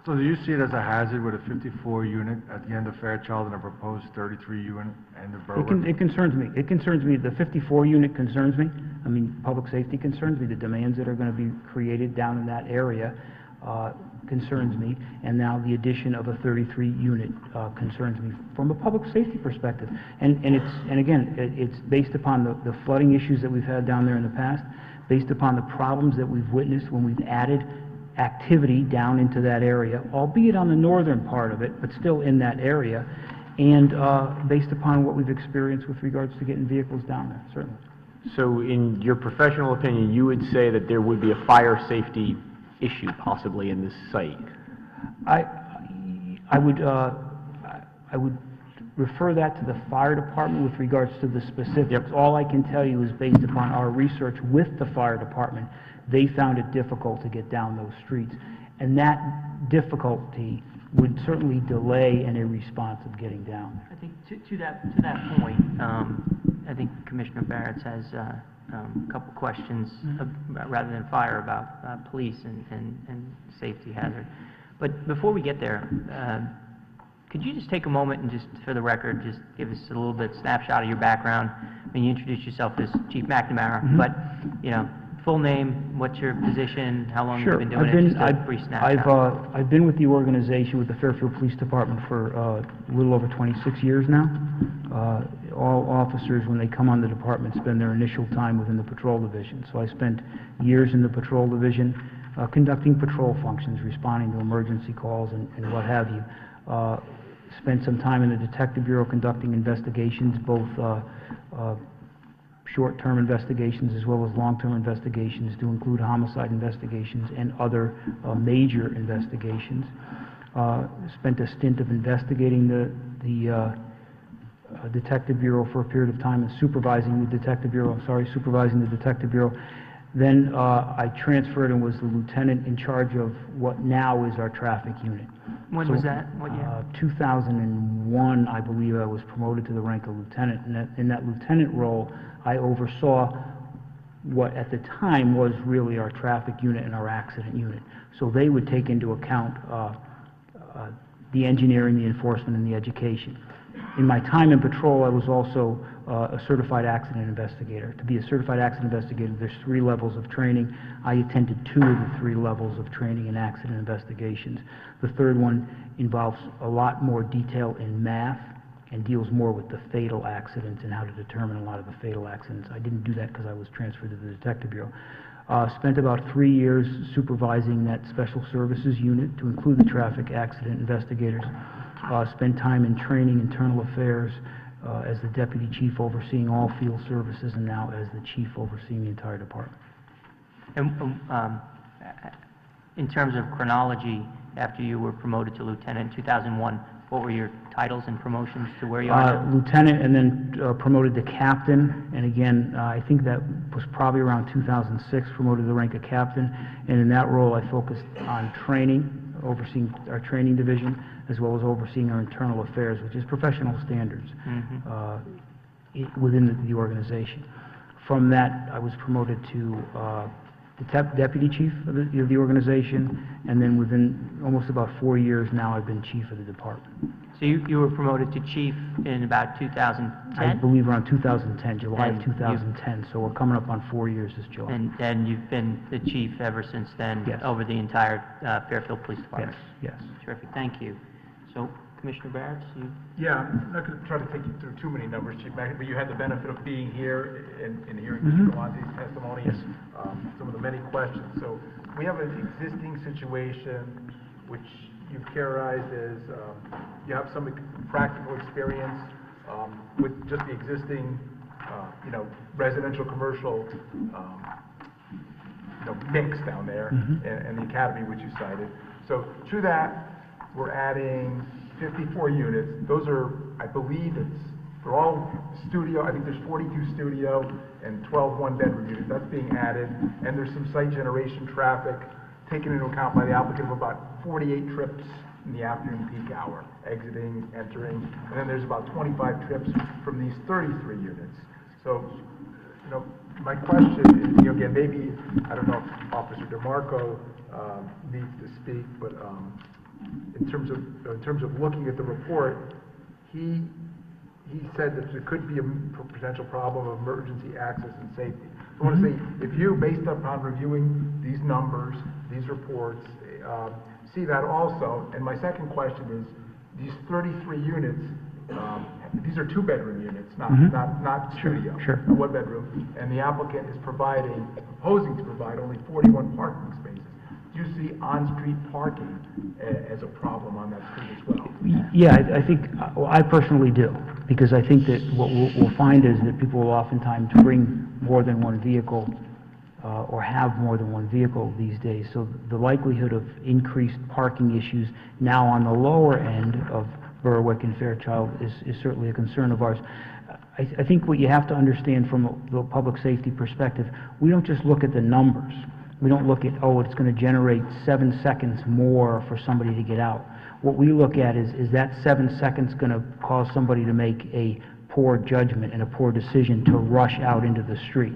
So do you see it as a hazard with a 54 unit at the end of Fairchild and a proposed 33 unit end of Berwick? It concerns me. It concerns me. The 54 unit concerns me. I mean, public safety concerns me. The demands that are going to be created down in that area concerns me. And now the addition of a 33 unit concerns me from a public safety perspective. And again, it's based upon the flooding issues that we've had down there in the past, based upon the problems that we've witnessed when we've added activity down into that area, albeit on the northern part of it, but still in that area, and based upon what we've experienced with regards to getting vehicles down there, certainly. So in your professional opinion, you would say that there would be a fire safety issue possibly in this site? I would refer that to the fire department with regards to the specifics. Yep. All I can tell you is based upon our research with the fire department, they found it difficult to get down those streets. And that difficulty would certainly delay any response of getting down there. I think to that point, I think Commissioner Barrett has a couple questions, rather than fire, about police and safety hazard. But before we get there, could you just take a moment and just, for the record, just give us a little bit snapshot of your background? I mean, you introduced yourself as Chief McNamara, but, you know, full name, what's your position, how long have you been doing it? Just a brief snapshot. I've been with the organization, with the Fairfield Police Department, for a little over 26 years now. All officers, when they come on the department, spend their initial time within the patrol division. So I spent years in the patrol division, conducting patrol functions, responding to emergency calls and what have you. Spent some time in the Detective Bureau conducting investigations, both short-term investigations as well as long-term investigations, to include homicide investigations and other major investigations. Spent a stint of investigating the Detective Bureau for a period of time and supervising the Detective Bureau. Then I transferred and was the lieutenant in charge of what now is our traffic unit. When was that? What year? 2001, I believe. I was promoted to the rank of lieutenant. And in that lieutenant role, I oversaw what at the time was really our traffic unit and our accident unit. So they would take into account the engineering, the enforcement, and the education. In my time in patrol, I was also a certified accident investigator. To be a certified accident investigator, there's 3 levels of training. I attended 2 of the 3 levels of training in accident investigations. The third one involves a lot more detail in math and deals more with the fatal accidents and how to determine a lot of the fatal accidents. I didn't do that because I was transferred to the Detective Bureau. Spent about 3 years supervising that special services unit to include the traffic accident investigators. Spent time in training, internal affairs, as the deputy chief overseeing all field services, and now as the chief overseeing the entire department. And in terms of chronology, after you were promoted to lieutenant in 2001, what were your titles and promotions to where you are now? Lieutenant, and then promoted to captain, and again, I think that was probably around 2006, promoted to the rank of captain, and in that role I focused on training, overseeing our training division, as well as overseeing our internal affairs, which is professional standards within the organization. From that, I was promoted to the deputy chief of the organization, and then within almost about 4 years now, I've been chief of the department. So you were promoted to chief in about 2010? I believe around 2010, July of And you- 2010, so we're coming up on 4 years this July. And you've been the chief ever since then? Yes. Over the entire Fairfield Police Department? Yes, yes. Terrific, thank you. So, Commissioner Barrett, you? Yeah, I'm not going to try to take you through too many numbers, Chief Mackey, but you had the benefit of being here and hearing Mr. Galante's testimony, Yes. some of the many questions. So we have an existing situation which you've characterized as you have some practical experience with just the existing, residential, commercial, mix down there and the academy which you cited. So to that, we're adding 54 units. Those are, I believe they're all studio. I think there's 42 studio and 12 one-bedroom units. That's being added. And there's some site generation traffic taken into account by the applicant of about 48 trips in the afternoon peak hour, exiting, entering. And then there's about 25 trips from these 33 units. So, my question is, again, maybe, I don't know if Officer DeMarco needs to speak, but in terms of looking at the report, he said that there could be a potential problem of emergency access and safety. I want to say, if you, based upon reviewing these numbers, these reports, see that also, and my second question is, these 33 units, these are two-bedroom units, not studio, sure. a one-bedroom, and the applicant is proposing to provide only 41 parking spaces. Do you see on-street parking as a problem on that street as well? Yeah, I think, I personally do, because I think that what we'll find is that people will oftentimes bring more than one vehicle or have more than one vehicle these days. So the likelihood of increased parking issues now on the lower end of Berwick and Fairchild is certainly a concern of ours. I think what you have to understand from the public safety perspective, we don't just look at the numbers. We don't look at, it's going to generate 7 seconds more for somebody to get out. What we look at is that 7 seconds going to cause somebody to make a poor judgment and a poor decision to rush out into the street?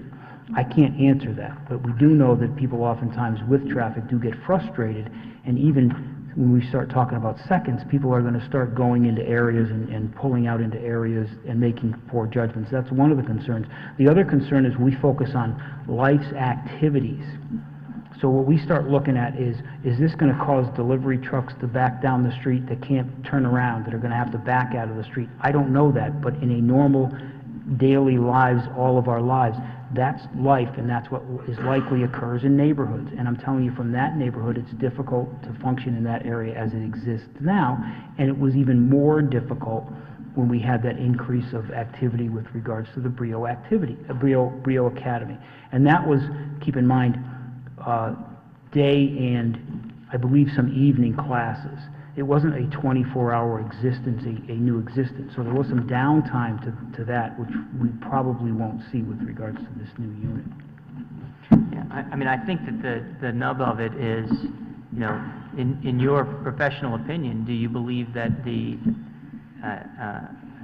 I can't answer that, but we do know that people oftentimes with traffic do get frustrated, and even when we start talking about seconds, people are going to start going into areas and pulling out into areas and making poor judgments. That's one of the concerns. The other concern is we focus on life's activities. So what we start looking at is this going to cause delivery trucks to back down the street that can't turn around, that are going to have to back out of the street? I don't know that, but in a normal daily lives, all of our lives, that's life, and that's what is likely occurs in neighborhoods. And I'm telling you, from that neighborhood, it's difficult to function in that area as it exists now, and it was even more difficult when we had that increase of activity with regards to the Brio Academy. And that was, keep in mind, day and I believe some evening classes. It wasn't a 24-hour existence, a new existence. So there was some downtime to that, which we probably won't see with regards to this new unit. Yeah, I think that the nub of it is, in your professional opinion, do you believe that the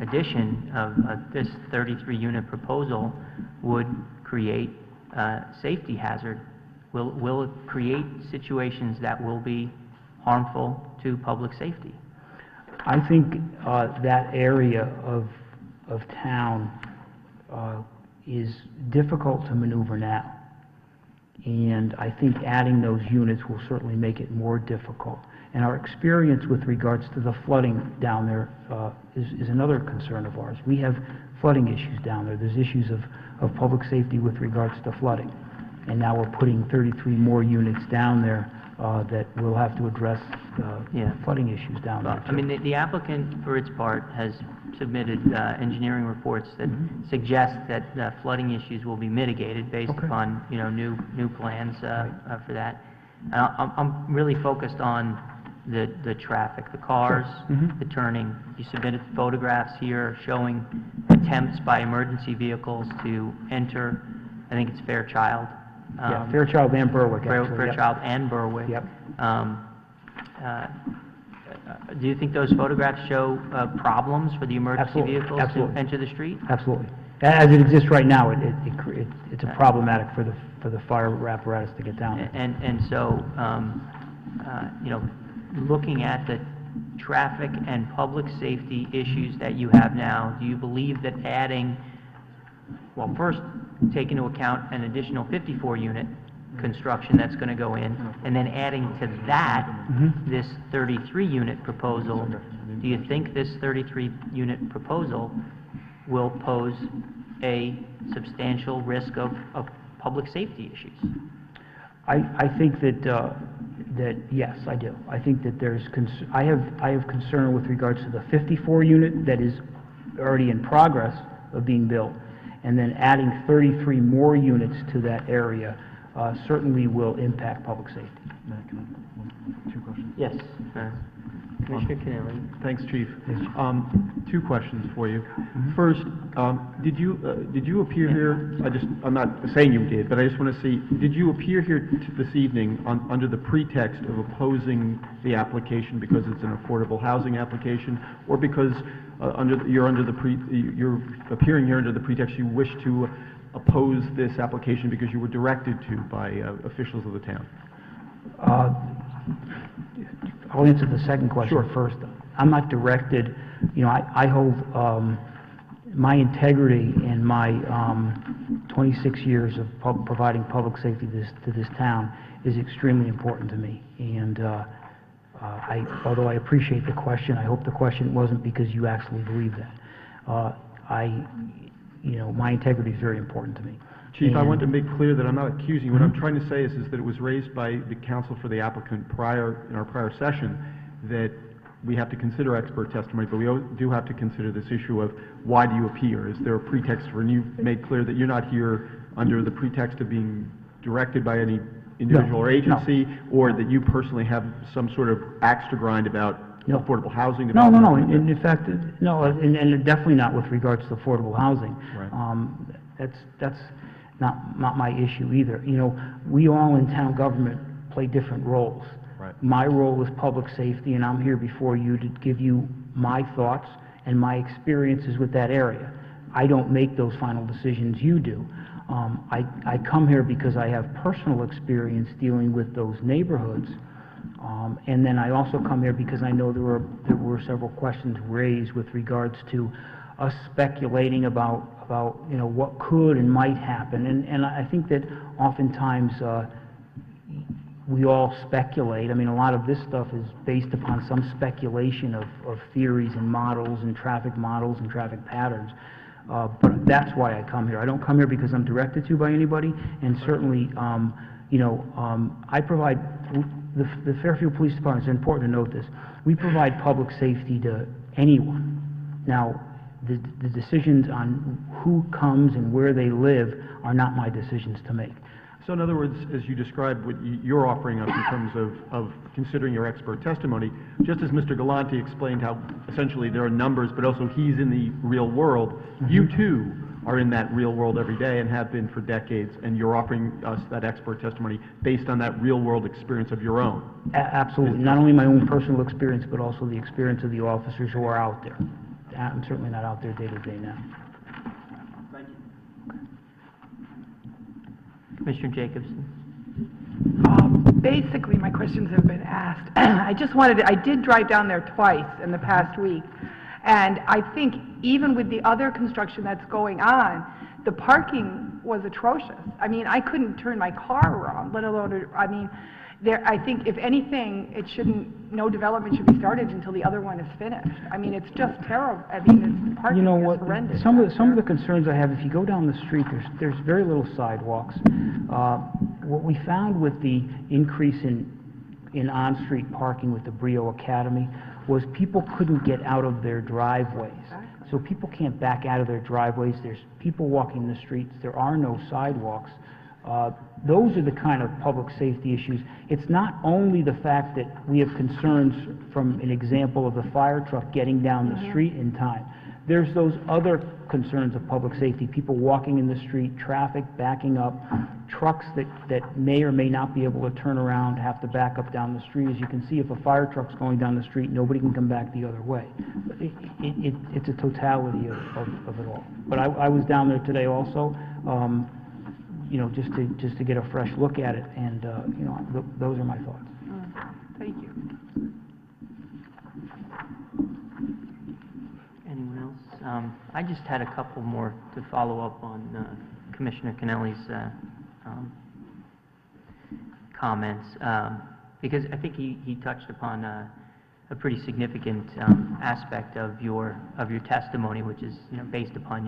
addition of this 33-unit proposal would create a safety hazard? Will it create situations that will be harmful to public safety? I think that area of town is difficult to maneuver now. And I think adding those units will certainly make it more difficult. And our experience with regards to the flooding down there is another concern of ours. We have flooding issues down there. There's issues of public safety with regards to flooding. And now we're putting 33 more units down there that will have to address flooding issues down there. I mean, the applicant, for its part, has submitted engineering reports that suggest that flooding issues will be mitigated based upon new plans for that. I'm really focused on the traffic, the cars, the turning. You submitted photographs here showing attempts by emergency vehicles to enter. I think it's Fairchild. Fairchild and Berwick, actually. Fairchild and Berwick. Yep. Do you think those photographs show problems for the emergency vehicles to enter the street? Absolutely. As it exists right now, it's a problematic for the fire apparatus to get down there. And so, looking at traffic and public safety issues that you have now, do you believe that adding, well, first, take into account an additional 54-unit construction that's going to go in, and then adding to that this 33-unit proposal, do you think this 33-unit proposal will pose a substantial risk of public safety issues? I think that, yes, I do. I think that I have concern with regards to the 54 unit that is already in progress of being built, and then adding 33 more units to that area certainly will impact public safety. Matt, can I, 2 questions? Yes. Commissioner Kennelly. Thanks, Chief. 2 questions for you. First, did you appear here, I'm not saying you did, but I just want to see, did you appear here this evening under the pretext of opposing the application because it's an affordable housing application, or because you're appearing here under the pretext you wish to oppose this application because you were directed to by officials of the town? I'll answer the second question first. I'm not directed, I hold my integrity and my 26 years of providing public safety to this town is extremely important to me. And although I appreciate the question, I hope the question wasn't because you actually believe that. My integrity is very important to me. Chief, I want to make clear that I'm not accusing you. What I'm trying to say is that it was raised by the counsel for the applicant in our prior session that we have to consider expert testimony, but we do have to consider this issue of why do you appear? Is there a pretext for, and you've made clear that you're not here under the pretext of being directed by any individual or agency, or that you personally have some sort of axe to grind about affordable housing development? No. In fact, no, and definitely not with regards to affordable housing. Right. That's not my issue either. We all in town government play different roles. Right. My role is public safety, and I'm here before you to give you my thoughts and my experiences with that area. I don't make those final decisions, you do. I come here because I have personal experience dealing with those neighborhoods, and then I also come here because I know there were several questions raised with regards to us speculating about what could and might happen, and I think that oftentimes we all speculate. I mean, a lot of this stuff is based upon some speculation of theories and models and traffic patterns. But that's why I come here. I don't come here because I'm directed to by anybody, and certainly, I provide, the Fairfield Police Department, it's important to note this, we provide public safety to anyone. Now, the decisions on who comes and where they live are not my decisions to make. So in other words, as you described what you're offering us in terms of considering your expert testimony, just as Mr. Galante explained how essentially there are numbers, but also he's in the real world, you too are in that real world every day and have been for decades, and you're offering us that expert testimony based on that real world experience of your own. Absolutely. Not only my own personal experience, but also the experience of the officers who are out there. I'm certainly not out there day to day now. Commissioner Jacobson. Basically, my questions have been asked. I did drive down there twice in the past week, and I think even with the other construction that's going on, the parking was atrocious. I mean, I couldn't turn my car around, let alone, I think if anything, no development should be started until the other one is finished. I mean, it's just terrible. I mean, the parking is horrendous. Some of the concerns I have, if you go down the street, there's very little sidewalks. What we found with the increase in on-street parking with the Brio Academy was people couldn't get out of their driveways. So people can't back out of their driveways. There's people walking the streets. There are no sidewalks. Those are the kind of public safety issues. It's not only the fact that we have concerns from an example of the fire truck getting down the street in time. There's those other concerns of public safety, people walking in the street, traffic backing up, trucks that may or may not be able to turn around, have to back up down the street. As you can see, if a fire truck's going down the street, nobody can come back the other way. It's a totality of it all. But I was down there today also, just to get a fresh look at it, and those are my thoughts. Thank you. I just had a couple more to follow up on Commissioner Kennelly's comments, because I think he touched upon a pretty significant aspect of your testimony, which is, you know, based upon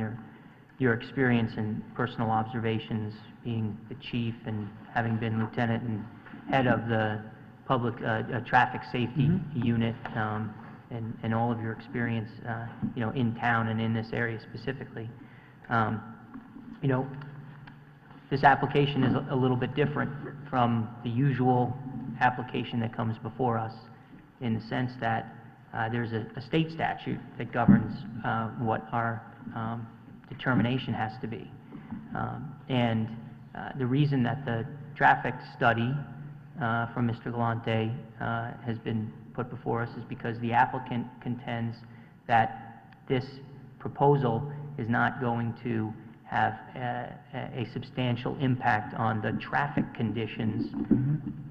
your experience and personal observations, being the chief and having been lieutenant and head of the public traffic safety unit, and all of your experience, you know, in town and in this area specifically. You know, this application is a little bit different from the usual application that comes before us, in the sense that there's a state statute that governs what our determination has to be. And the reason that the traffic study from Mr. Galante has been put before us is because the applicant contends that this proposal is not going to have a substantial impact on the traffic conditions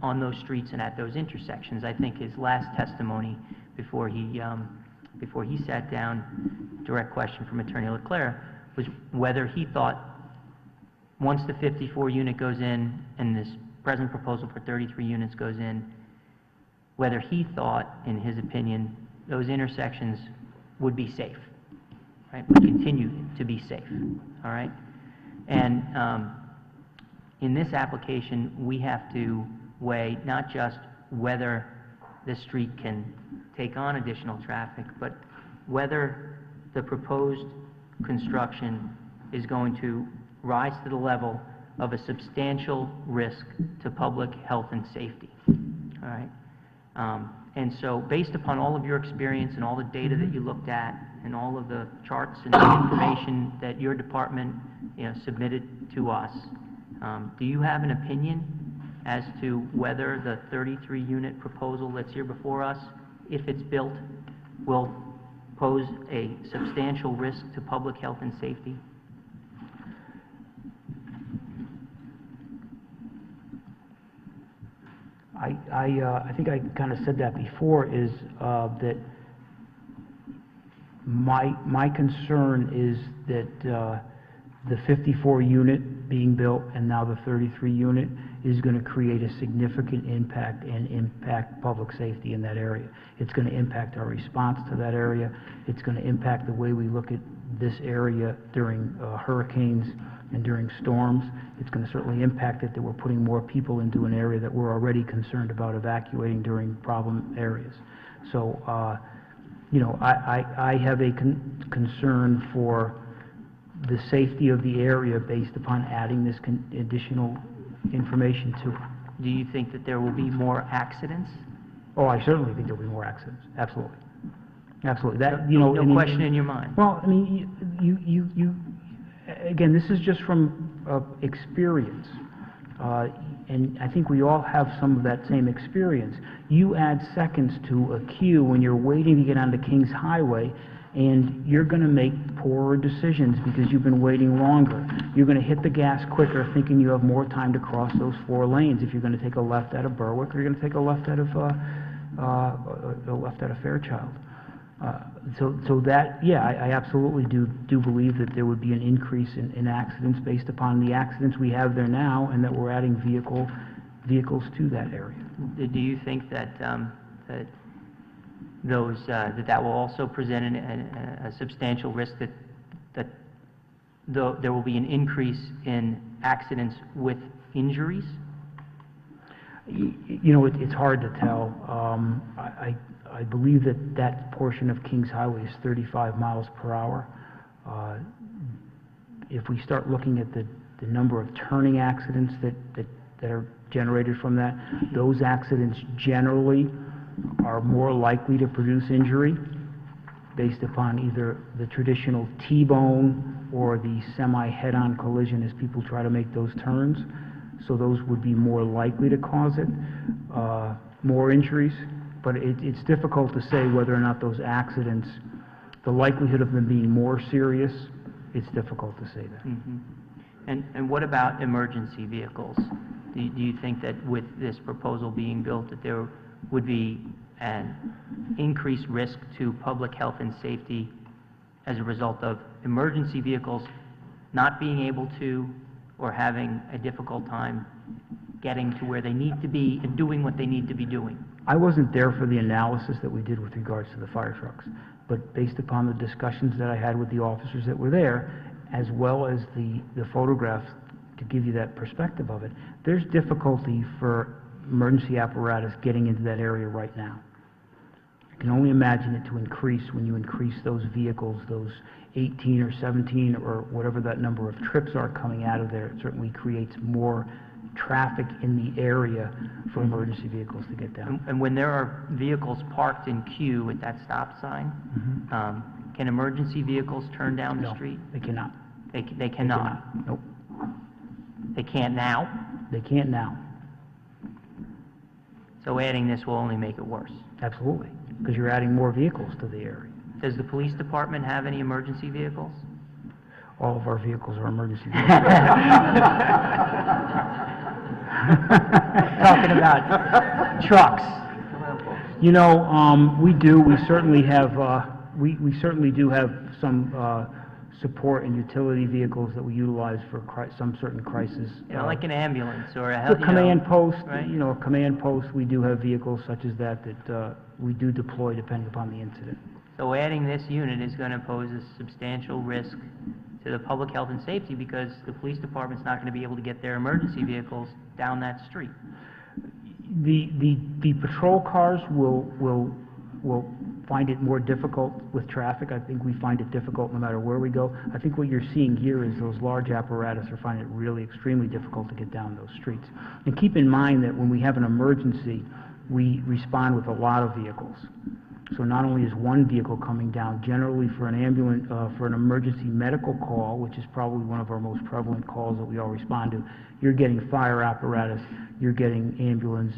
on those streets and at those intersections. I think his last testimony before he sat down, direct question from Attorney Leclerc, was whether he thought once the 54 unit goes in and this present proposal for 33 units goes in, whether he thought, in his opinion, those intersections would be safe, right, would continue to be safe, all right? And in this application, we have to weigh not just whether the street can take on additional traffic, but whether the proposed construction is going to rise to the level of a substantial risk to public health and safety, all right? And so based upon all of your experience and all the data that you looked at and all of the charts and the information that your department, you know, submitted to us, do you have an opinion as to whether the 33 unit proposal that's here before us, if it's built, will pose a substantial risk to public health and safety? I think I kind of said that before, is that my concern is that the 54 unit being built and now the 33 unit is going to create a significant impact and impact public safety in that area. It's going to impact our response to that area. It's going to impact the way we look at this area during hurricanes and during storms. It's going to certainly impact it that we're putting more people into an area that we're already concerned about evacuating during problem areas. So, you know, I have a concern for the safety of the area based upon adding this additional information to it. Do you think that there will be more accidents? Oh, I certainly think there'll be more accidents. Absolutely. Absolutely. That, you know, No question in your mind? Well, I mean, you again, this is just from experience, and I think we all have some of that same experience. You add seconds to a queue when you're waiting to get onto Kings Highway, and you're going to make poorer decisions because you've been waiting longer. You're going to hit the gas quicker thinking you have more time to cross those 4 lanes if you're going to take a left out of Berwick or you're going to take a left out of Fairchild. So that, yeah, I absolutely do believe that there would be an increase in accidents based upon the accidents we have there now, and that we're adding vehicles to that area. Do you think that that will also present a substantial risk that there will be an increase in accidents with injuries? You know, it's hard to tell. I believe that portion of Kings Highway is 35 miles per hour. If we start looking at the number of turning accidents that are generated from that, those accidents generally are more likely to produce injury based upon either the traditional T-bone or the semi-head-on collision as people try to make those turns. So those would be more likely to cause it, more injuries. But it's difficult to say whether or not those accidents, the likelihood of them being more serious, it's difficult to say that. Mm-hmm. And what about emergency vehicles? Do you think that with this proposal being built that there would be an increased risk to public health and safety as a result of emergency vehicles not being able to or having a difficult time getting to where they need to be and doing what they need to be doing. I wasn't there for the analysis that we did with regards to the fire trucks, but based upon the discussions that I had with the officers that were there, as well as the photographs to give you that perspective of it, there's difficulty for emergency apparatus getting into that area right now. I can only imagine it to increase when you increase those vehicles, those 18 or 17 or whatever that number of trips are coming out of there. It certainly creates more traffic in the area for emergency vehicles to get down. And when there are vehicles parked in queue at that stop sign, can emergency vehicles turn down the No, street? they cannot. They cannot? Nope, They can't now? they can't now. So adding this will only make it worse. Absolutely, because you're adding more vehicles to the area. Does the police department have any emergency vehicles? All of our vehicles are emergency vehicles. Talking about trucks. You know, we certainly have, we certainly do have some support and utility vehicles that we utilize for some certain crisis. You know, like an ambulance or a The command post, right? you know, a command post, we do have vehicles such as that we do deploy depending upon the incident. So adding this unit is going to pose a substantial risk to the public health and safety because the police department's not going to be able to get their emergency vehicles down that street. The patrol cars will find it more difficult with traffic. I think we find it difficult no matter where we go. I think what you're seeing here is those large apparatus are finding it really extremely difficult to get down those streets. And keep in mind that when we have an emergency, we respond with a lot of vehicles. So not only is one vehicle coming down, generally for an ambulance, for an emergency medical call, which is probably one of our most prevalent calls that we all respond to, you're getting fire apparatus, you're getting ambulance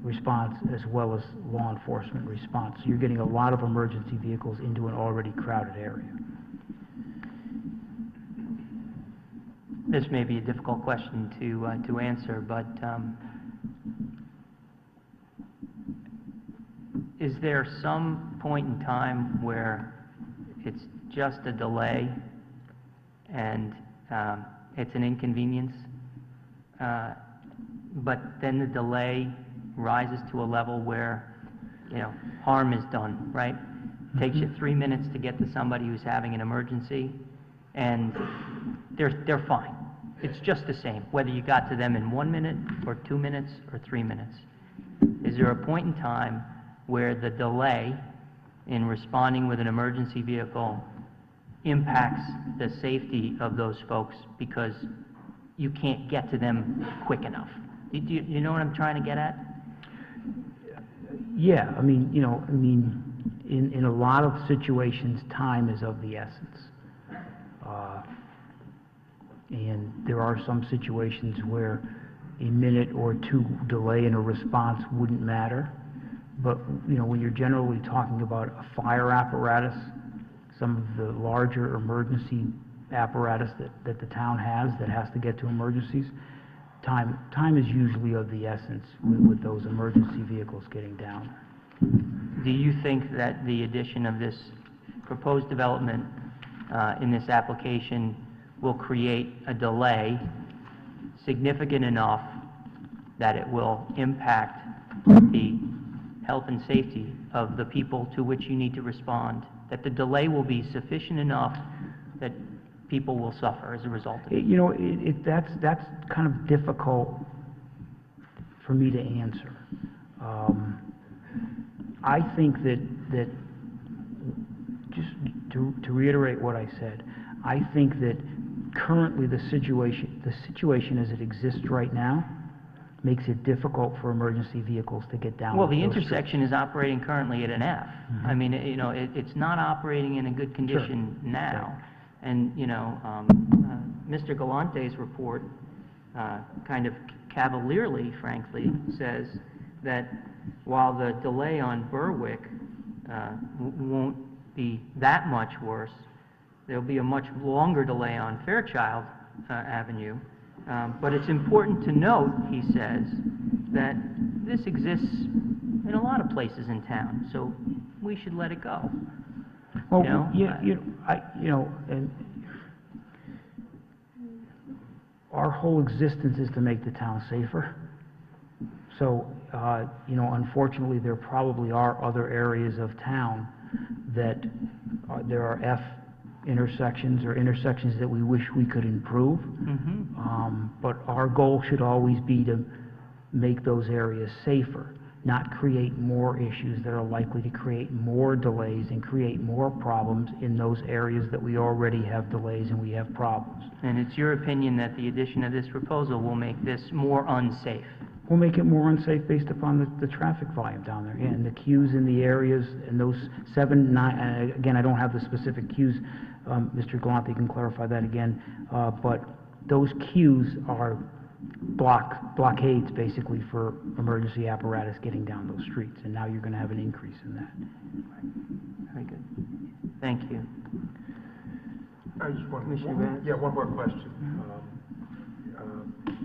response as well as law enforcement response. So you're getting a lot of emergency vehicles into an already crowded area. This may be a difficult question to answer, but is there some point in time where it's just a delay and it's an inconvenience, but then the delay rises to a level where, you know, harm is done, right? It takes you 3 minutes to get to somebody who's having an emergency, and they're fine. It's just the same, whether you got to them in 1 minute or 2 minutes or 3 minutes. Is there a point in time where the delay in responding with an emergency vehicle impacts the safety of those folks because you can't get to them quick enough? Do you know what I'm trying to get at? Yeah, I mean, in a lot of situations, time is of the essence. And there are some situations where a minute or two delay in a response wouldn't matter. But, you know, when you're generally talking about a fire apparatus, some of the larger emergency apparatus that the town has to get to emergencies, time is usually of the essence with those emergency vehicles getting down. Do you think that the addition of this proposed development in this application will create a delay significant enough that it will impact the health and safety of the people to which you need to respond, that the delay will be sufficient enough that people will suffer as a result of it? You know, that's kind of difficult for me to answer. I think that just to reiterate what I said, I think that currently the situation as it exists right now makes it difficult for emergency vehicles to get down. Well, the those intersection streets. is operating currently at an F. I mean, you know, it's not operating in a good condition now. And, you know, Mr. Galante's report kind of cavalierly, frankly, says that while the delay on Berwick won't be that much worse, there'll be a much longer delay on Fairchild Avenue. But it's important to note, he says, that this exists in a lot of places in town, so we should let it go. Well, You know, and our whole existence is to make the town safer. So, unfortunately, there probably are other areas of town that there are F intersections or intersections that we wish we could improve. But our goal should always be to make those areas safer, not create more issues that are likely to create more delays and create more problems in those areas that we already have delays and we have problems. And it's your opinion that the addition of this proposal will make this more unsafe? We'll make it more unsafe based upon the traffic volume down there, and the queues in the areas, and those 7, 9, again, I don't have the specific queues, Mr. Galante can clarify that again, but those queues are blockades basically for emergency apparatus getting down those streets, and now you're going to have an increase in that. Very good. Thank you. I just want, Commissioner Vance? yeah, one more question.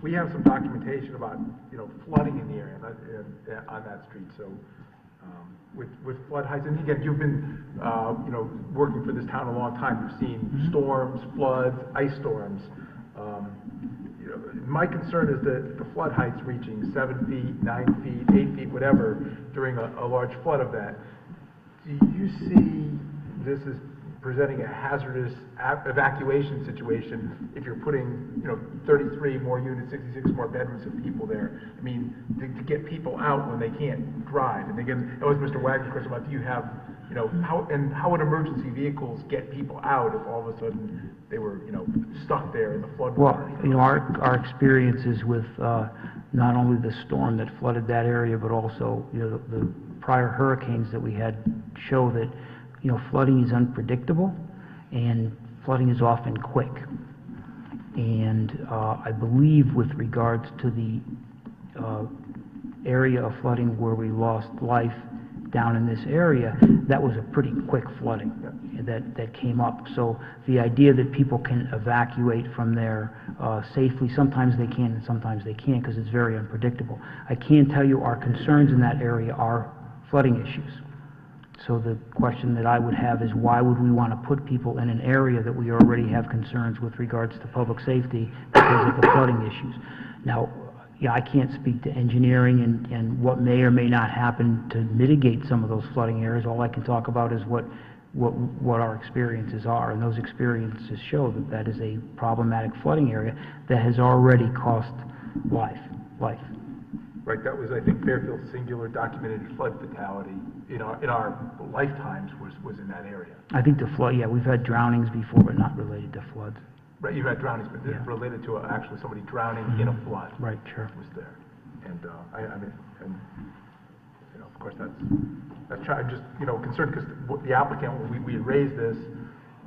We have some documentation about, flooding in the area on that street, so, with flood heights, and again, you've been, working for this town a long time, you've seen storms, floods, ice storms. My concern is that the flood heights reaching 7 feet, 9 feet, 8 feet, whatever, during a large flood event. Do you see this as presenting a hazardous evacuation situation if you're putting, 33 more units, 66 more bedrooms of people there? I mean, to get people out when they can't drive. And again, that was Mr. Wagner's question about, do you have, how would emergency vehicles get people out if all of a sudden they were, stuck there in the flood water? Well, our experiences with not only the storm that flooded that area, but also, the prior hurricanes that we had show that, flooding is unpredictable, and flooding is often quick. And I believe with regards to the area of flooding where we lost life down in this area, that was a pretty quick flooding that came up. So the idea that people can evacuate from there safely, sometimes they can and sometimes they can't because it's very unpredictable. I can tell you our concerns in that area are flooding issues. So the question that I would have is, why would we want to put people in an area that we already have concerns with regards to public safety because of the flooding issues? Now, I can't speak to engineering and what may or may not happen to mitigate some of those flooding areas. All I can talk about is what our experiences are, and those experiences show that that is a problematic flooding area that has already cost life. Right, that was, I think, Fairfield's singular documented flood fatality in our lifetimes was in that area. I think the flood, we've had drownings before, but not related to floods. Right, you've had drownings, but related to actually somebody drowning in a flood. Right, sure. Was there. And, of course, I'm just, concerned because the applicant, when we had raised this,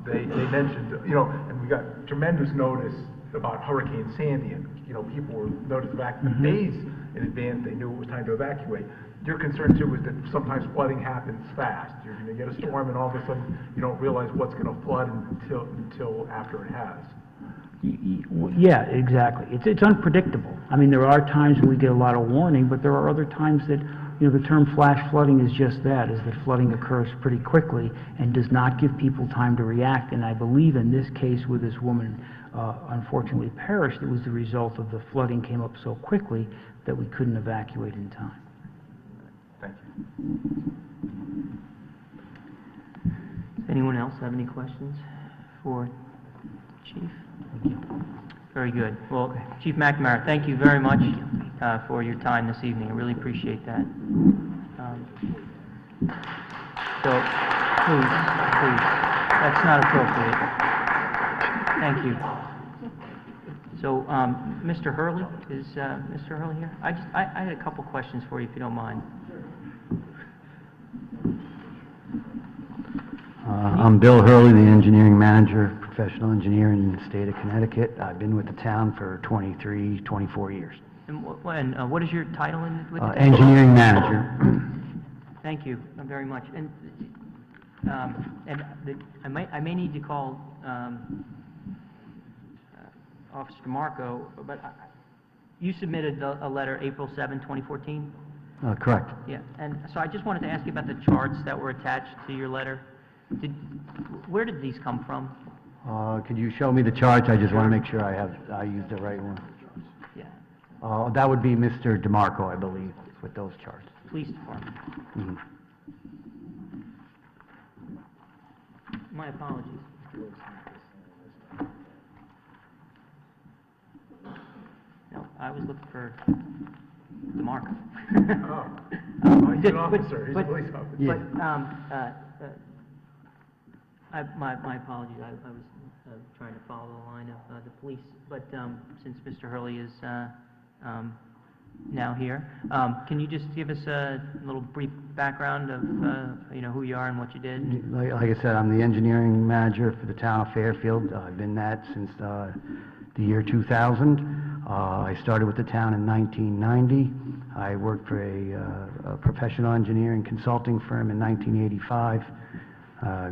they mentioned, and we got tremendous notice about Hurricane Sandy, and, people were noticed back days in advance, they knew it was time to evacuate. Your concern too is that sometimes flooding happens fast. You're going to get a storm and all of a sudden you don't realize what's going to flood until after it has. Yeah, exactly. It's unpredictable. I mean, there are times when we get a lot of warning, but there are other times that, the term flash flooding is just that, is that flooding occurs pretty quickly and does not give people time to react. And I believe in this case where this woman unfortunately perished, it was the result of the flooding came up so quickly that we couldn't evacuate in time. Thank you. Does anyone else have any questions for Chief? Very good. Well, Chief McNamara, thank you very much for your time this evening. I really appreciate that. So, please, that's not appropriate. Thank you. So, Mr. Hurley, is Mr. Hurley here? I had a couple questions for you, if you don't mind. I'm Bill Hurley, the engineering manager, professional engineer in the state of Connecticut. I've been with the town for 24 years. And what is your title with the town? Engineering manager. Thank you very much. And I may need to call Officer DeMarco, but you submitted a letter April 7, 2014? Correct. Yeah, and so I just wanted to ask you about the charts that were attached to your letter. Where did these come from? Could you show me the charts? I just want to make sure I use the right one. Yeah. That would be Mr. DeMarco, I believe, with those charts. Police Department. Mhm. My apologies. No, I was looking for DeMarco. Oh, he's an officer, he's a police officer. Yeah. My apologies, I was trying to follow the line of the police, but since Mr. Hurley is now here, can you just give us a little brief background of, who you are and what you did? Like I said, I'm the engineering manager for the town of Fairfield. I've been that since the year 2000. I started with the town in 1990. I worked for a professional engineering consulting firm in 1985.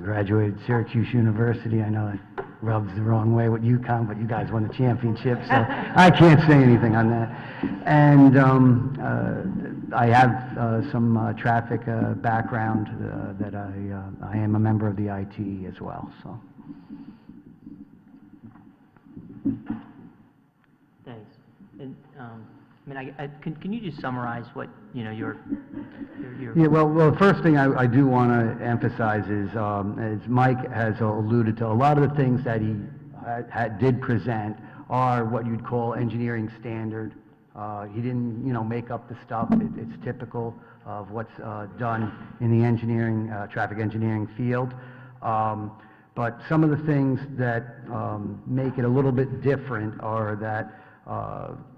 Graduated Syracuse University. I know it rubs the wrong way with UConn, but you guys won the championship, so I can't say anything on that. And I have some traffic background that I am a member of the IT as well. So. Thanks. And, can you just summarize what, your... Yeah, well, the first thing I do want to emphasize is, as Mike has alluded to, a lot of the things that he did present are what you'd call engineering standard. He didn't, make up the stuff. It's typical of what's done in the engineering, traffic engineering field. But some of the things that make it a little bit different are that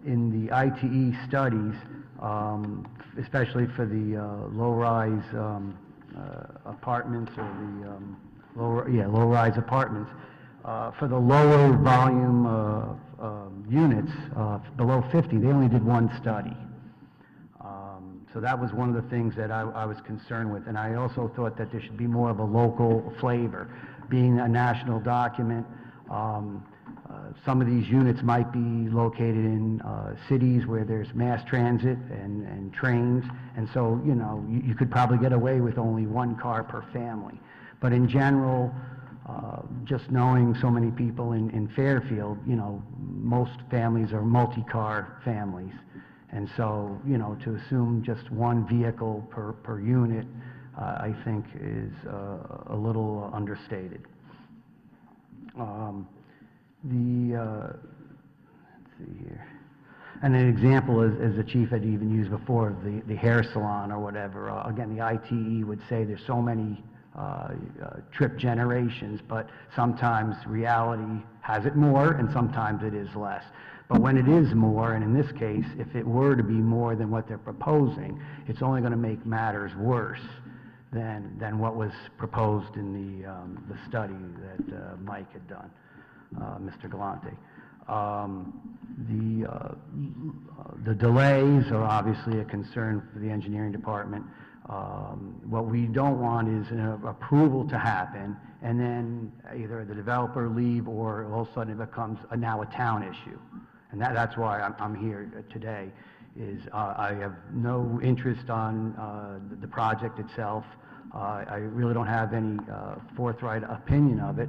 in the ITE studies, especially for the low-rise apartments or the low-rise apartments, for the lower volume units below 50, they only did one study. So that was one of the things that I was concerned with, and I also thought that there should be more of a local flavor. Being a national document, some of these units might be located in cities where there's mass transit and trains, and so, you could probably get away with only one car per family. But in general, just knowing so many people in Fairfield, most families are multi-car families. And so, to assume just one vehicle per unit, I think is a little understated. Let's see here. And an example, as the chief had even used before, the hair salon or whatever. Again, the ITE would say there's so many trip generations, but sometimes reality has it more and sometimes it is less. But when it is more, and in this case, if it were to be more than what they're proposing, it's only going to make matters worse than what was proposed in the study that Mike had done, Mr. Galante. The delays are obviously a concern for the engineering department. What we don't want is an approval to happen, and then either the developer leave, or all of a sudden it becomes now a town issue. And that's why I'm here today, is I have no interest on the project itself. I really don't have any forthright opinion of it,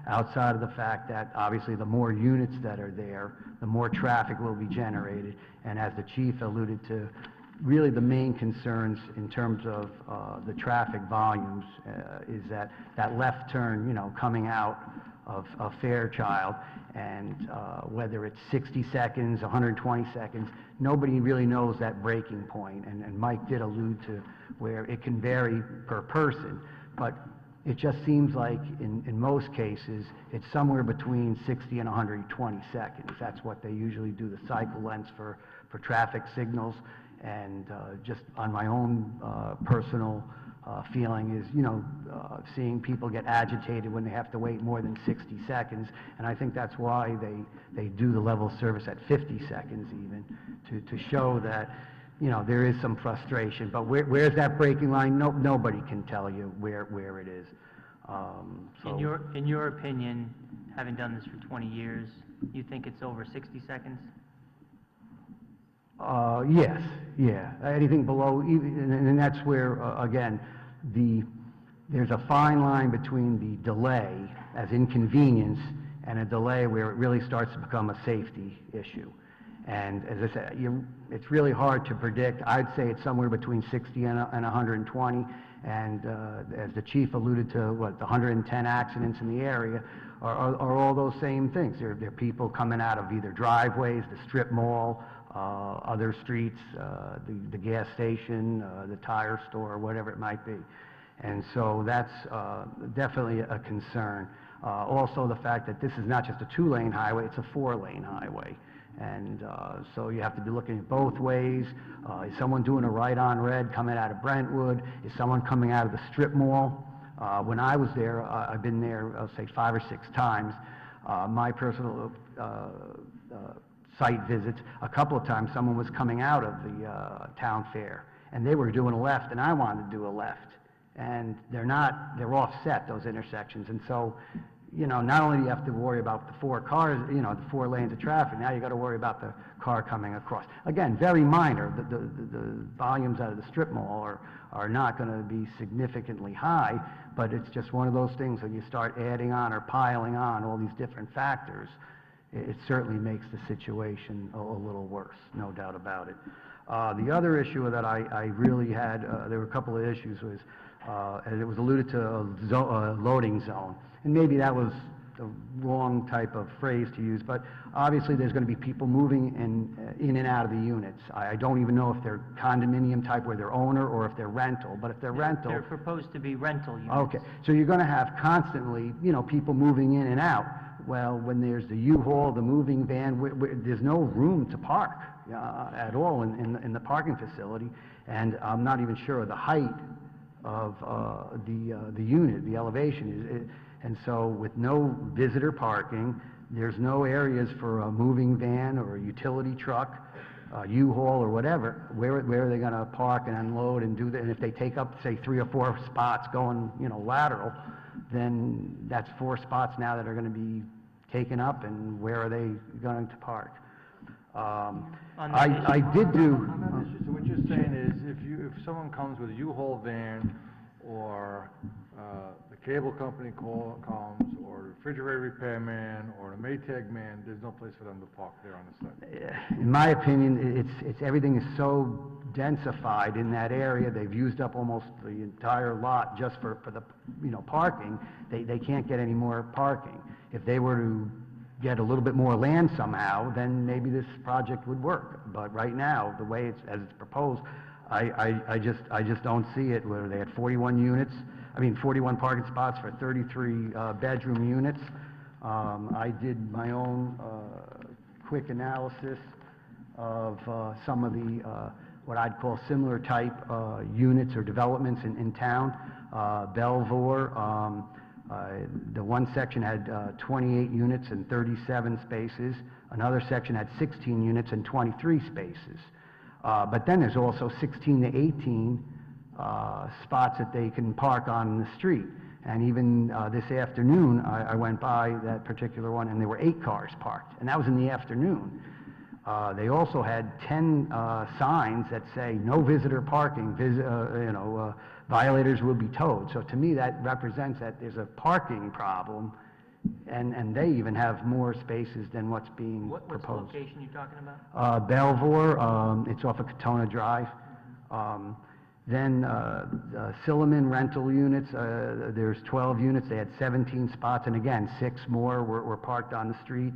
outside of the fact that obviously the more units that are there, the more traffic will be generated. And as the chief alluded to, really the main concerns in terms of the traffic volumes is that left turn, coming out of Fairchild, and whether it's 60 seconds, 120 seconds, nobody really knows that breaking point. And Mike did allude to where it can vary per person, but it just seems like in most cases, it's somewhere between 60 and 120 seconds. That's what they usually do, the cycle lengths for traffic signals. And just on my own personal feeling is, seeing people get agitated when they have to wait more than 60 seconds. And I think that's why they do the level of service at 50 seconds even, to show that, there is some frustration. But where's that breaking line? Nobody can tell you where it is. So In your opinion, having done this for 20 years, you think it's over 60 seconds? Yes, yeah. Anything below, and that's where, again, the there's a fine line between the delay as inconvenience and a delay where it really starts to become a safety issue. And as I said, it's really hard to predict. I'd say it's somewhere between 60 and 120. And as the chief alluded to, the 110 accidents in the area are all those same things. They're people coming out of either driveways, the strip mall, other streets, the gas station, the tire store, whatever it might be. And so that's definitely a concern. Also the fact that this is not just a 2-lane highway, it's a 4-lane highway. And so you have to be looking at both ways. Is someone doing a right-on red coming out of Brentwood? Is someone coming out of the strip mall? When I was there, I've been there, I'll say 5 or 6 times. My personal site visits, a couple of times someone was coming out of the town fair, and they were doing a left, and I wanted to do a left. And they're offset, those intersections. And so, not only do you have to worry about the 4 cars, the 4 lanes of traffic, now you got to worry about the car coming across. Again, very minor. The volumes out of the strip mall are not going to be significantly high, but it's just one of those things when you start adding on or piling on all these different factors, it certainly makes the situation a little worse, no doubt about it. The other issue that I really had, there were a couple of issues, was, and it was alluded to a loading zone. And maybe that was the wrong type of phrase to use, but obviously there's going to be people moving in and out of the units. I don't even know if they're condominium type where they're owner or if they're rental, but if they're rental... They're proposed to be rental units. Okay, so you're going to have constantly, people moving in and out. Well, when there's the U-Haul, the moving van, there's no room to park at all in the parking facility, and I'm not even sure of the height of the unit, the elevation. And so with no visitor parking, there's no areas for a moving van or a utility truck, U-Haul or whatever. Where are they going to park and unload and do that? And if they take up, say, 3 or 4 spots going, lateral, then that's 4 spots now that are going to be taken up, and where are they going to park? I did do... On that issue, so what you're saying is if someone comes with a U-Haul van or the cable company comes, or refrigerator repairman, or a Maytag man, there's no place for them to park there on the site. In my opinion, it's everything is so densified in that area. They've used up almost the entire lot just for the parking. They can't get any more parking. If they were to get a little bit more land somehow, then maybe this project would work. But right now, the way as it's proposed, I just don't see it. Where they had 41 parking spots for 33 bedroom units. I did my own quick analysis of some of the what I'd call similar type units or developments in town. Belvoir, the one section had 28 units and 37 spaces. Another section had 16 units and 23 spaces. But then there's also 16 to 18 spots that they can park on the street. And even this afternoon, I went by that particular one, and there were 8 cars parked, and that was in the afternoon. They also had 10 signs that say no visitor parking, violators will be towed. So to me, that represents that there's a parking problem, and they even have more spaces than what's being What's proposed. the location you're talking about? Belvoir, it's off of Katona Drive. Then Silliman rental units, there's 12 units, they had 17 spots, and again, 6 more were parked on the street.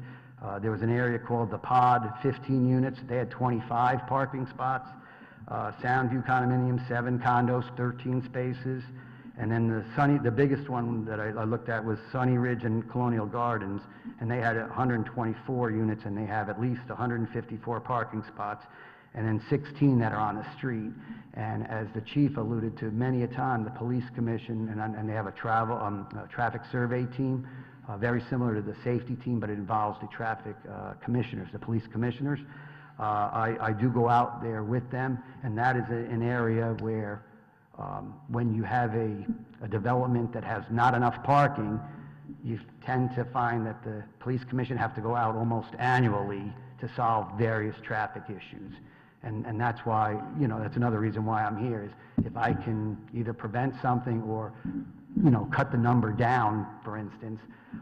There was an area called the Pod, 15 units, they had 25 parking spots. Soundview condominium, 7 condos, 13 spaces. And then the biggest one that I looked at was Sunny Ridge and Colonial Gardens, and they had 124 units, and they have at least 154 parking spots, and then 16 that are on the street. And as the chief alluded to many a time, the police commission, and they have a traffic survey team, very similar to the safety team, but it involves the traffic commissioners, the police commissioners. I do go out there with them, and that is an area where when you have a development that has not enough parking, you tend to find that the police commission have to go out almost annually to solve various traffic issues. And that's why, that's another reason why I'm here, is if I can either prevent something or cut the number down, for instance,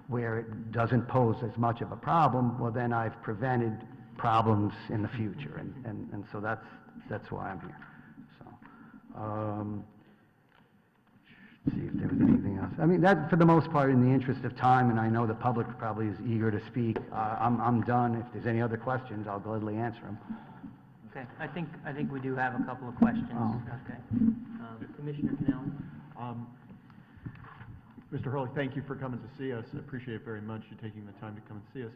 where it doesn't pose as much of a problem, well, then I've prevented problems in the future, and so that's why I'm here. So, let's see if there was anything else. I mean, that, for the most part, in the interest of time, and I know the public probably is eager to speak, I'm done. If there's any other questions, I'll gladly answer them. Okay, I think we do have a couple of questions. Oh. Okay. Commissioner Canale? Mr. Hurley, thank you for coming to see us. I appreciate it very much, you taking the time to come and see us.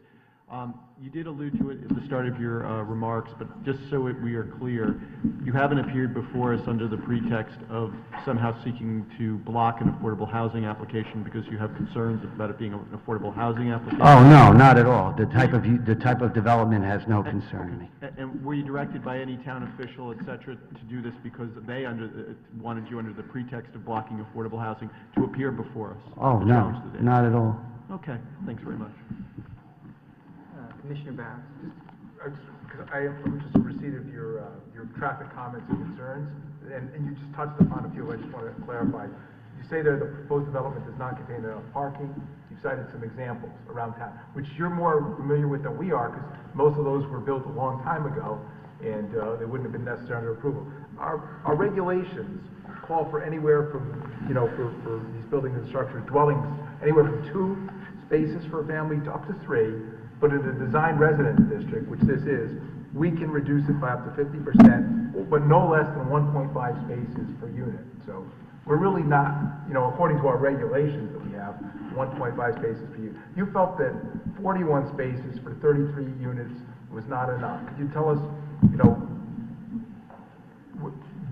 You did allude to it at the start of your remarks, but just so we are clear, you haven't appeared before us under the pretext of somehow seeking to block an affordable housing application because you have concerns about it being an affordable housing application? Oh, no, not at all. The type of development has no concern to me. And were you directed by any town official, et cetera, to do this because they wanted you under the pretext of blocking affordable housing to appear before us? Oh, to no, challenge the date? not at all. Okay, thanks very much. Commissioner Barron? Because I am just in receipt of your traffic comments and concerns, and you just touched upon a few. I just want to clarify. You say there the proposed development does not contain enough parking. You've cited some examples around town, which you're more familiar with than we are, because most of those were built a long time ago, and they wouldn't have been necessary under approval. Our regulations call for anywhere from, for these buildings and structures, dwellings, anywhere from 2 spaces for a family to up to 3. But in a design residence district, which this is, we can reduce it by up to 50%, but no less than 1.5 spaces per unit. So we're really not, according to our regulations that we have, 1.5 spaces per unit. You felt that 41 spaces for 33 units was not enough. Could you tell us,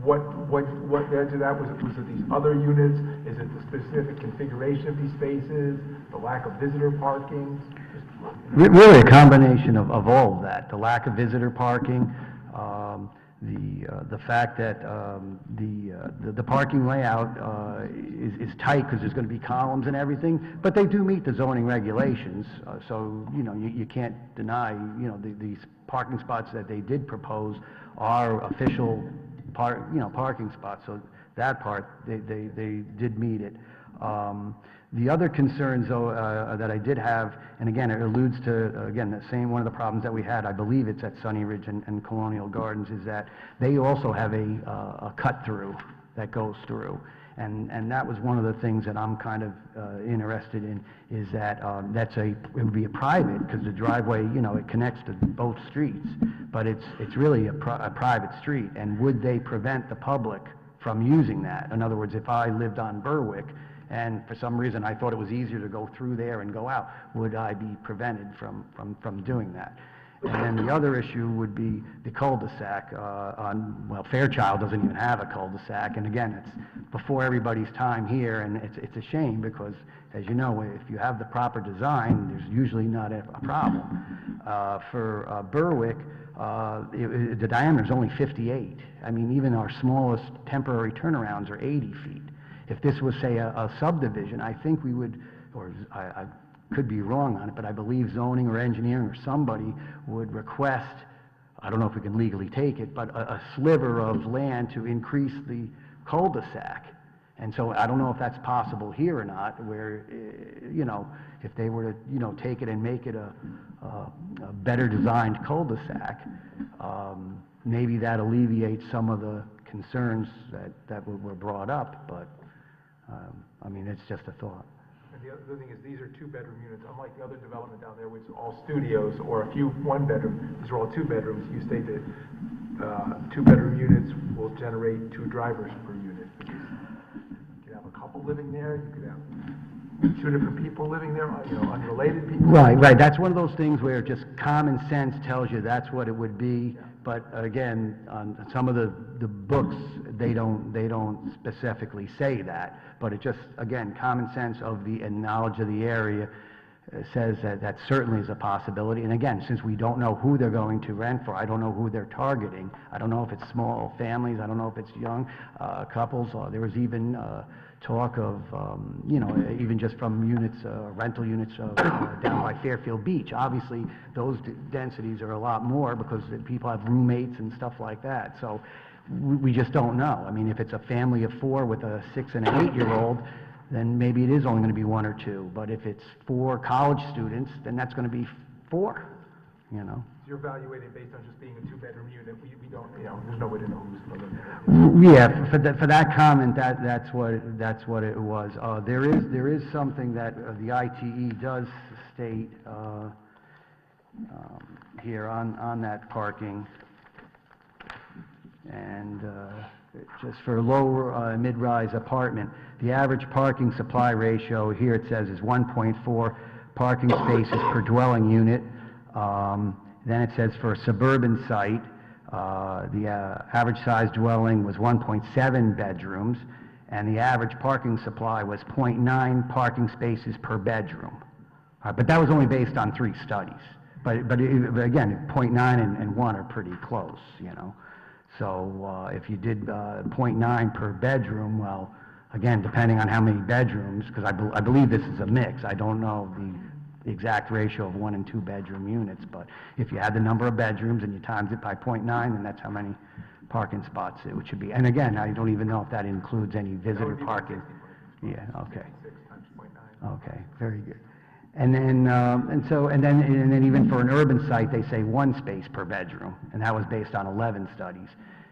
what led to that? Was it these other units? Is it the specific configuration of these spaces? The lack of visitor parking? Really a combination of all of that. The lack of visitor parking, the fact that the parking layout is tight because there's going to be columns and everything, but they do meet the zoning regulations, so you can't deny these parking spots that they did propose are official parking spots. So that part they did meet it. The other concerns, though, that I did have, and again, it alludes to, again, the same one of the problems that we had, I believe it's at Sunny Ridge and Colonial Gardens, is that they also have a cut-through that goes through. And that was one of the things that I'm kind of interested in, is that it would be a private, because the driveway, it connects to both streets, but it's really a private street, and would they prevent the public from using that? In other words, if I lived on Berwick, and for some reason I thought it was easier to go through there and go out, would I be prevented from doing that? And then the other issue would be the cul-de-sac Fairchild doesn't even have a cul-de-sac, and again, it's before everybody's time here, and it's a shame because, as you know, if you have the proper design, there's usually not a problem. For Berwick, the diameter is only 58. I mean, even our smallest temporary turnarounds are 80 feet. If this was, say, a subdivision, I think we would, or I could be wrong on it, but I believe zoning or engineering or somebody would request, I don't know if we can legally take it, but a sliver of land to increase the cul-de-sac. And so I don't know if that's possible here or not, where, if they were to, take it and make it a better designed cul-de-sac, maybe that alleviates some of the concerns that were brought up, but, I mean, it's just a thought. And the other thing is, these are 2-bedroom units, unlike the other development down there, which is all studios, or a few 1-bedroom. These are all 2 bedrooms. You state that 2-bedroom units will generate 2 drivers per unit. You could have a couple living there, you could have 2 different people living there, unrelated people. Right. That's one of those things where just common sense tells you that's what it would be. But again, on some of the books, they don't specifically say that. But it just, again, common sense of the and knowledge of the area says that certainly is a possibility. And again, since we don't know who they're going to rent for, I don't know who they're targeting. I don't know if it's small families. I don't know if it's young couples. There was even talk of, even just from units, rental units down by Fairfield Beach. Obviously, those densities are a lot more because people have roommates and stuff like that. So we just don't know. I mean, if it's a family of 4 with a 6- and an 8-year-old, then maybe it is only going to be 1 or 2. But if it's 4 college students, then that's going to be 4, you know. You're evaluating based on just being a 2-bedroom unit, we don't, you know, there's no way to know who's living there. Yeah, for that comment, that's what it was. There is something that the ITE does state here on that parking, and just for a low mid-rise apartment, the average parking supply ratio here it says is 1.4 parking spaces per dwelling unit. Then it says for a suburban site, the average size dwelling was 1.7 bedrooms, and the average parking supply was 0.9 parking spaces per bedroom. But that was only based on 3 studies. But again, 0.9 and 1 are pretty close, you know. So if you did 0.9 per bedroom, well, again, depending on how many bedrooms, because I believe this is a mix. I don't know the exact ratio of 1 and 2 bedroom units, but if you add the number of bedrooms and you times it by 0.9, then that's how many parking spots it should be. And again, I don't even know if that includes any visitor parking. Yeah, okay. 6 times 0.9. Okay, very good. And then even for an urban site, they say 1 space per bedroom, and that was based on 11 studies.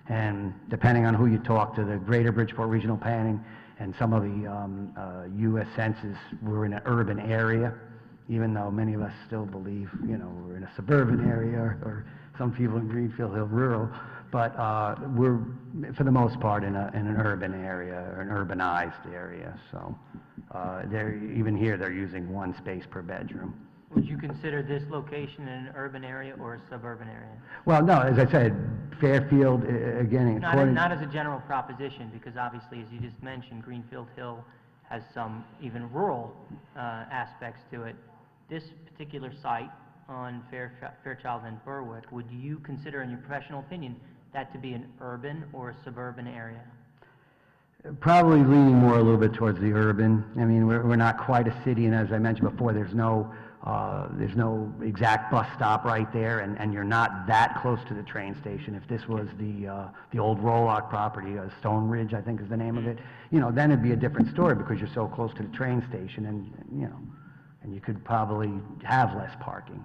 And depending on who you talk to, the Greater Bridgeport Regional Planning and some of the U.S. Census were in an urban area, even though many of us still believe, you know, we're in a suburban area, or some people in Greenfield Hill rural, but we're, for the most part, in an urban area, or an urbanized area. So even here, they're using 1 space per bedroom. Would you consider this location in an urban area or a suburban area? Well, no, as I said, Fairfield, again, Not as a general proposition, because obviously, as you just mentioned, Greenfield Hill has some even rural aspects to it. This particular site on Fairchild and Berwick, would you consider, in your professional opinion, that to be an urban or a suburban area? Probably leaning more a little bit towards the urban. I mean, we're not quite a city, and as I mentioned before, there's no exact bus stop right there, and you're not that close to the train station. If this was the old Rolock property, Stone Ridge, I think is the name of it, you know, then it'd be a different story because you're so close to the train station, and you know, and you could probably have less parking.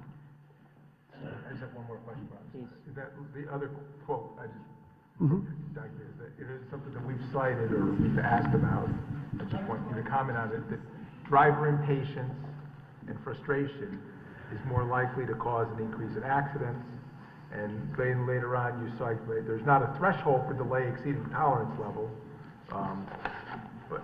I just have one more question, Bob. Please. Is that the other quote, I just, it is something that we've cited or we've asked about, I just want you to comment on it, that driver impatience and frustration is more likely to cause an increase in accidents, and then later on you cite, there's not a threshold for delay exceeding tolerance level, but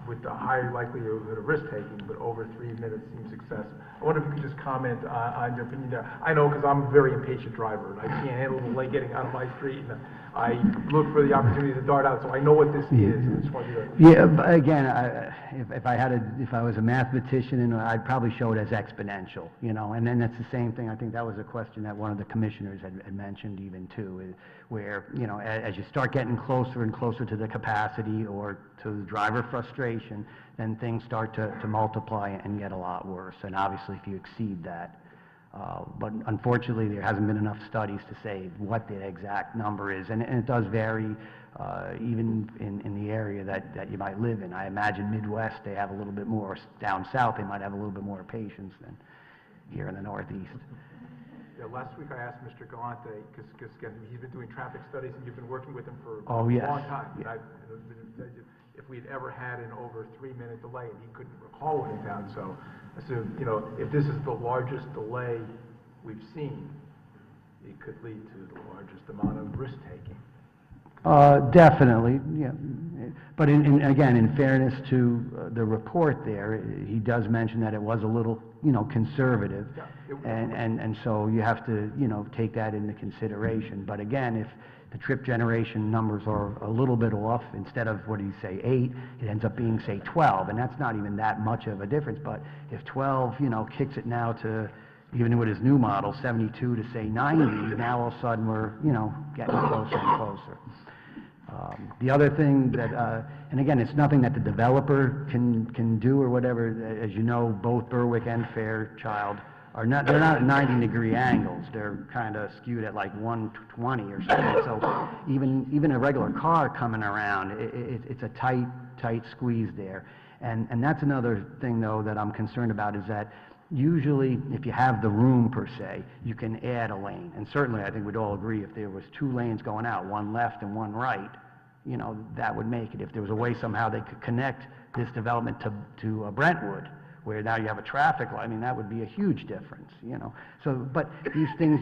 with the higher likelihood of risk-taking, but over 3 minutes seems excessive. I wonder if you could just comment on your opinion there. I know, because I'm a very impatient driver, and I can't handle the delay getting out of my street, and I look for the opportunity to dart out, so I know what this is. I just want you to... Yeah, but again, if I was a mathematician, I'd probably show it as exponential, you know, and then that's the same thing. I think that was a question that one of the commissioners had mentioned even too, where, you know, as you start getting closer and closer to the capacity or to the driver frustration, then things start to multiply and get a lot worse. And obviously, if you exceed that, but unfortunately, there hasn't been enough studies to say what the exact number is, and it does vary even in the area that you might live in. I imagine Midwest, they have a little bit more. Down south, they might have a little bit more patience than here in the Northeast. Yeah, last week I asked Mr. Galante, because again, he's been doing traffic studies, and you've been working with him for a long time. Yeah. And if we'd ever had an over 3-minute delay, and he couldn't recall what he found, so I said, you know, if this is the largest delay we've seen, it could lead to the largest amount of risk-taking. Definitely, yeah. But again, in fairness to the report there, he does mention that it was a little, you know, conservative. Yeah, And so you have to, you know, take that into consideration. But again, if the trip generation numbers are a little bit off, instead of, what do you say, 8, it ends up being, say, 12, and that's not even that much of a difference. But if 12, you know, kicks it now to, even with his new model, 72 to, say, 90, now all of a sudden we're, you know, getting closer and closer. The other thing that, and again, it's nothing that the developer can do or whatever. As you know, both Berwick and Fairchild they're not at 90-degree angles. They're kind of skewed at like 120 or something. So even a regular car coming around, it's a tight squeeze there. And that's another thing, though, that I'm concerned about, is that usually, if you have the room per se, you can add a lane. And certainly, I think we'd all agree, if there was 2 lanes going out, one left and one right, you know, that would make it. If there was a way somehow they could connect this development to Brentwood, where now you have a traffic light, I mean, that would be a huge difference, you know. So, but these things,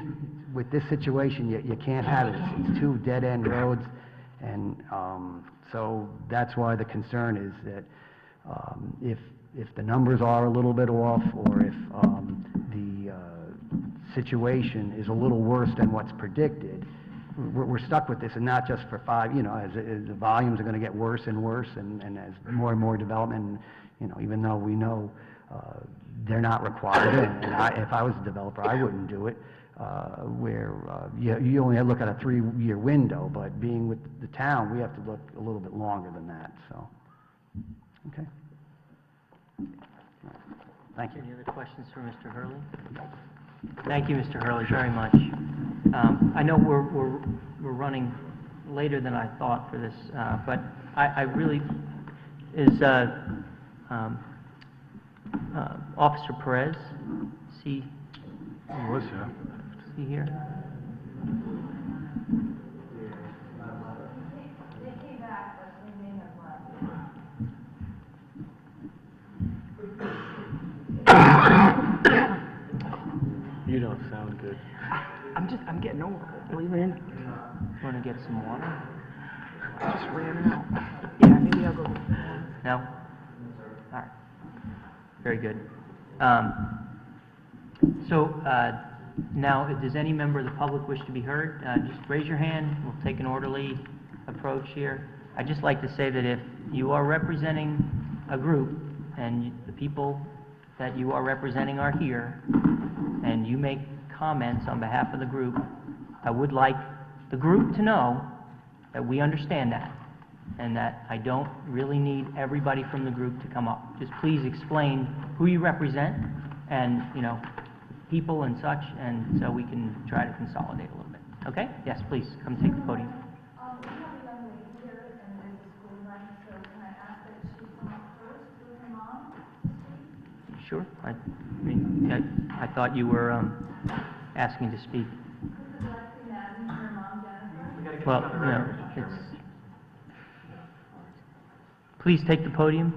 with this situation, you can't have it. It's 2 dead-end roads, and so that's why the concern is that if the numbers are a little bit off, or if the situation is a little worse than what's predicted, we're stuck with this, and not just for 5, you know, as the volumes are going to get worse and worse, and as more and more development, you know, even though we know they're not required, and if I was a developer, I wouldn't do it, where you only look at a 3-year window, but being with the town, we have to look a little bit longer than that, so, okay. Thank you. Any other questions for Mr. Hurley? Thank you, Mr. Hurley, very much. I know we're running later than I thought for this, but I really, is Officer Perez, see? He was here. See here? You don't sound good. I'm getting over it, believe me. Want to get some water? I just ran out. Yeah, maybe I'll go. No? All right. Very good. Now, does any member of the public wish to be heard? Just raise your hand. We'll take an orderly approach here. I'd just like to say that if you are representing a group, and the people that you are representing are here, and you make comments on behalf of the group, I would like the group to know that we understand that, and that I don't really need everybody from the group to come up. Just please explain who you represent, and, you know, people and such, and so we can try to consolidate a little bit. Okay? Yes, please, come take the podium. We have a young lady here, and there's a school run, so can I ask that she come up first with her mom to speak? Sure. I mean, I thought you were asking to speak. Well, no, it's... Please take the podium.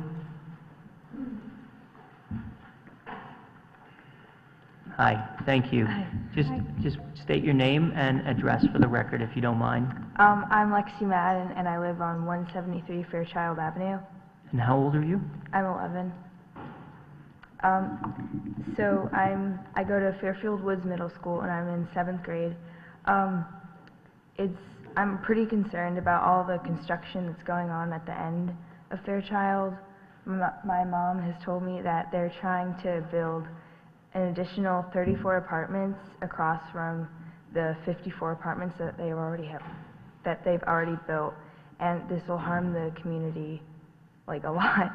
Hi, thank you. Hi. Just state your name and address for the record, if you don't mind. I'm Lexi Madden, and I live on 173 Fairchild Avenue. And how old are you? I'm 11. So I go to Fairfield Woods Middle School, and I'm in 7th grade. I'm pretty concerned about all the construction that's going on at the end of Fairchild. My mom has told me that they're trying to build an additional 34 apartments across from the 54 apartments that they've already built, and this will harm the community like a lot.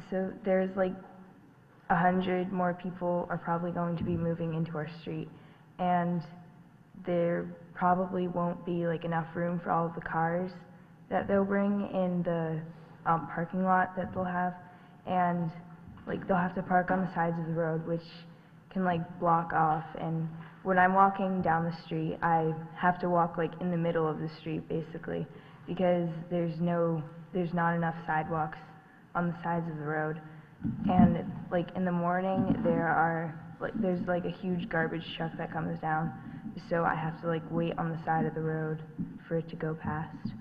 So there's like 100 more people are probably going to be moving into our street, and there probably won't be like enough room for all of the cars that they'll bring in the parking lot that they'll have, and like they'll have to park on the sides of the road, which can like block off. And when I'm walking down the street, I have to walk like in the middle of the street basically, because there's not enough sidewalks on the sides of the road. And like in the morning there's like a huge garbage truck that comes down, so I have to like wait on the side of the road for it to go past.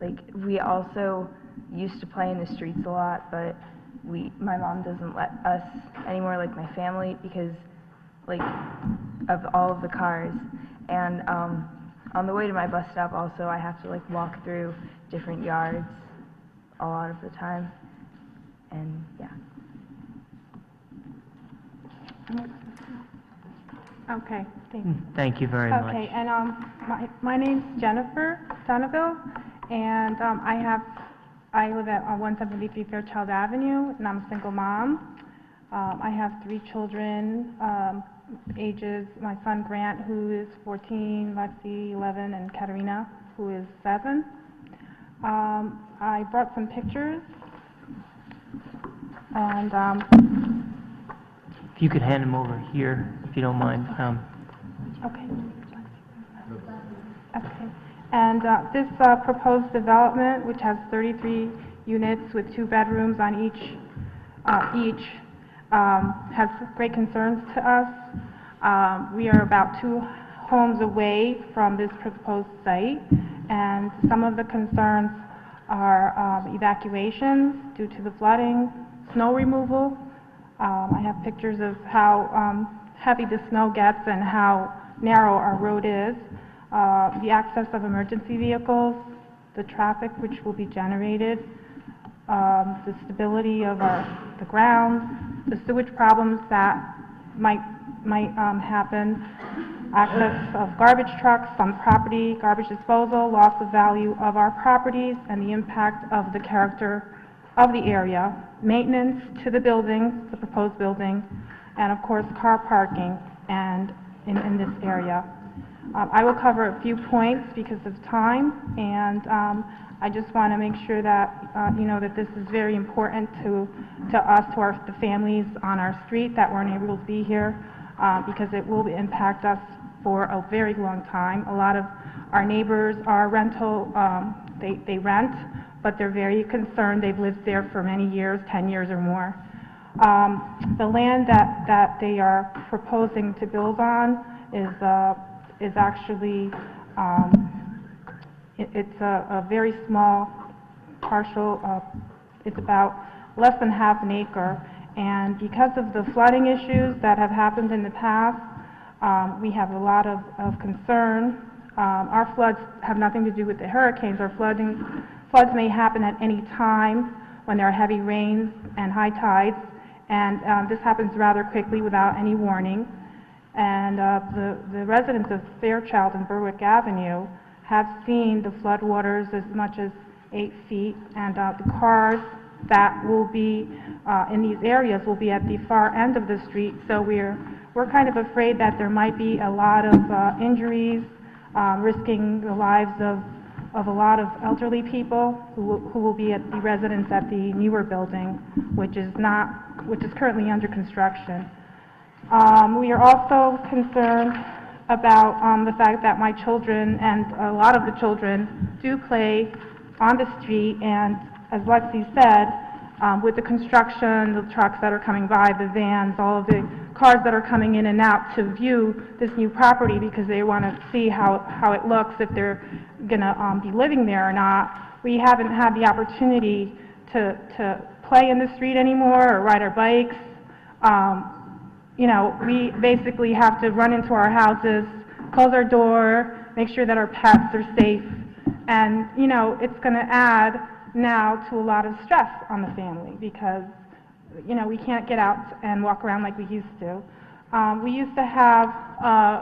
Like we also used to play in the streets a lot, but my mom doesn't let us anymore, like my family, because like of all of the cars. And on the way to my bus stop also, I have to like walk through different yards a lot of the time, and yeah. Okay, thanks. Thank you very much. Okay, and my name's Jennifer Sonneville, and I live at 173 Fairchild Avenue, and I'm a single mom. I have 3 children, ages, my son Grant, who is 14, Lexi, 11, and Katerina, who is 7. I brought some pictures, and If you could hand them over here, if you don't mind. okay. Okay. And this proposed development, which has 33 units with 2 bedrooms on each, has great concerns to us. We are about 2 homes away from this proposed site, and some of the concerns are evacuations due to the flooding, snow removal. I have pictures of how heavy the snow gets and how narrow our road is. The access of emergency vehicles, the traffic which will be generated, the stability of the grounds, the sewage problems that might happen, access of garbage trucks on property, garbage disposal, loss of value of our properties, and the impact of the character of the area, maintenance to the buildings, the proposed building, and of course car parking and in this area. I will cover a few points because of time, and I just want to make sure that you know that this is very important to us, to the families on our street that weren't able to be here, because it will impact us for a very long time. A lot of our neighbors are rental, they rent, but they're very concerned. They've lived there for many years, 10 years or more. The land that they are proposing to build on is actually, it's a very small partial, it's about less than half an acre, and because of the flooding issues that have happened in the past, we have a lot of concern. Our floods have nothing to do with the hurricanes. Our floods may happen at any time when there are heavy rains and high tides, and this happens rather quickly without any warning. And the residents of Fairchild and Berwick Avenue have seen the floodwaters as much as 8 feet, and the cars that will be in these areas will be at the far end of the street, so we're kind of afraid that there might be a lot of injuries, risking the lives of a lot of elderly people who will be at the residence at the newer building, which is currently under construction. We are also concerned about the fact that my children and a lot of the children do play on the street, and as Lexi said, with the construction, the trucks that are coming by, the vans, all of the cars that are coming in and out to view this new property because they want to see how it looks, if they're going to be living there or not. We haven't had the opportunity to play in the street anymore or ride our bikes. You know, we basically have to run into our houses, close our door, make sure that our pets are safe, and, you know, it's going to add now to a lot of stress on the family because, you know, we can't get out and walk around like we used to. We used to have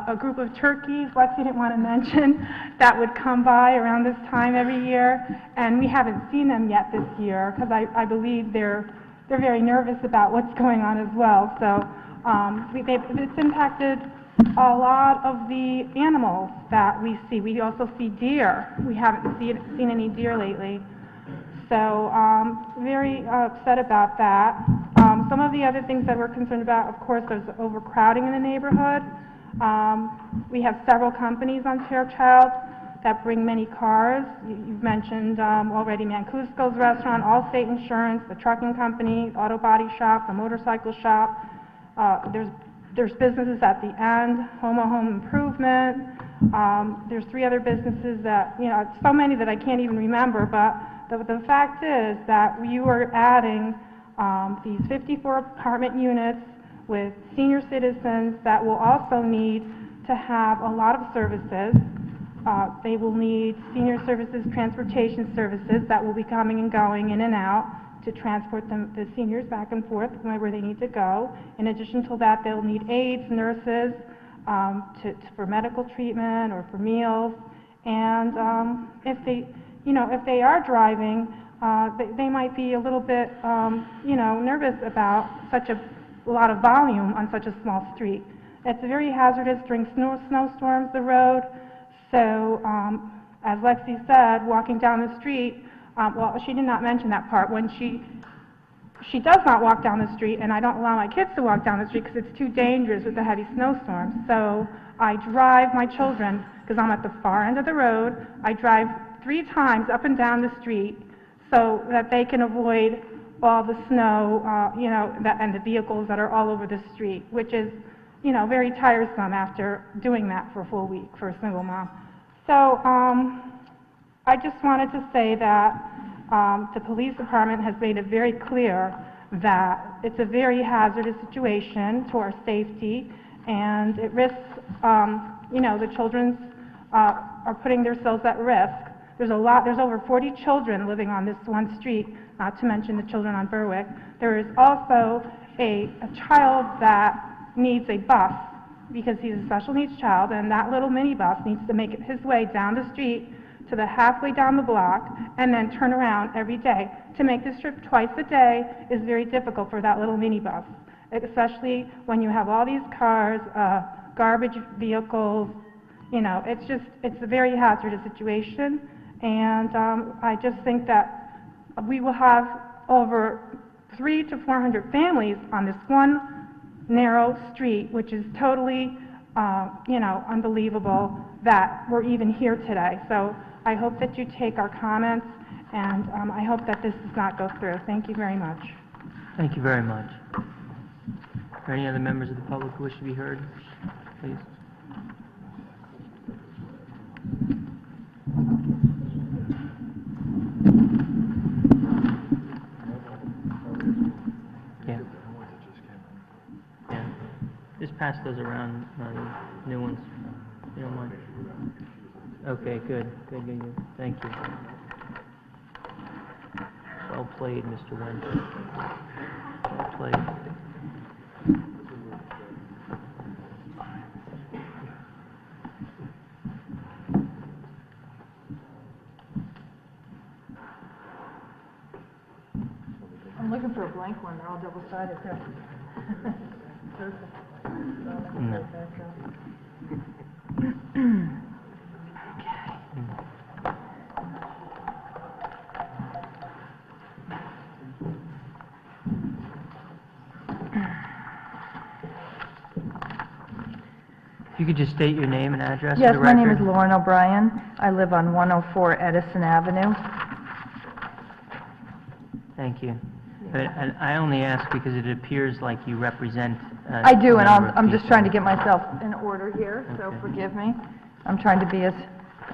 a group of turkeys, Lexi didn't want to mention, that would come by around this time every year, and we haven't seen them yet this year because I believe they're very nervous about what's going on as well. So it's impacted a lot of the animals that we see. We also see deer. We haven't seen any deer lately. So very upset about that. Some of the other things that we're concerned about, of course, there's overcrowding in the neighborhood. We have several companies on Fairchild that bring many cars. You've mentioned already Mancuso's restaurant, Allstate Insurance, the trucking company, auto body shop, the motorcycle shop. There's businesses at the end, home improvement. There's 3 other businesses that, you know, so many that I can't even remember, but the fact is that you are adding these 54 apartment units with senior citizens that will also need to have a lot of services. They will need senior services, transportation services that will be coming and going in and out to transport the seniors back and forth wherever they need to go. In addition to that, they'll need aides, nurses, for medical treatment or for meals. And if they are driving, they might be a little bit, nervous about such a lot of volume on such a small street. It's very hazardous during snowstorms, the road. So as Lexi said, walking down the street, well, she did not mention that part, when she does not walk down the street, and I don't allow my kids to walk down the street because it's too dangerous with the heavy snowstorms. So I drive my children, because I'm at the far end of the road, I drive 3 times up and down the street so that they can avoid all the snow, and the vehicles that are all over the street, which is, very tiresome after doing that for a full week for a single mom. So I just wanted to say that the police department has made it very clear that it's a very hazardous situation to our safety, and it risks, the children's are putting themselves at risk. There's over 40 children living on this one street, not to mention the children on Berwick. There is also a child that needs a bus because he's a special needs child, and that little minibus needs to make his way down the street to the halfway down the block and then turn around every day. To make this trip twice a day is very difficult for that little minibus, especially when you have all these cars, garbage vehicles. It's a very hazardous situation, and I just think that we will have over 300 to 400 families on this one narrow street, which is totally, unbelievable that we're even here today. So I hope that you take our comments, and I hope that this does not go through. Thank you very much. Thank you very much. Are there any other members of the public who wish to be heard? Please. Yeah. Yeah. Just pass those around, new ones, if you don't mind. Okay, good. Thank you. Well played, Mr. Wen. Well played. I'm looking for a blank one, they're all double-sided there. No. If you could just state your name and address for Yes, the my record. name is Lauren O'Brien. I live on 104 Edison Avenue. Thank you. And I only ask because it appears like you represent I do, and a number of I'm just people. trying to get myself in order here, so Okay. forgive me. I'm trying to be as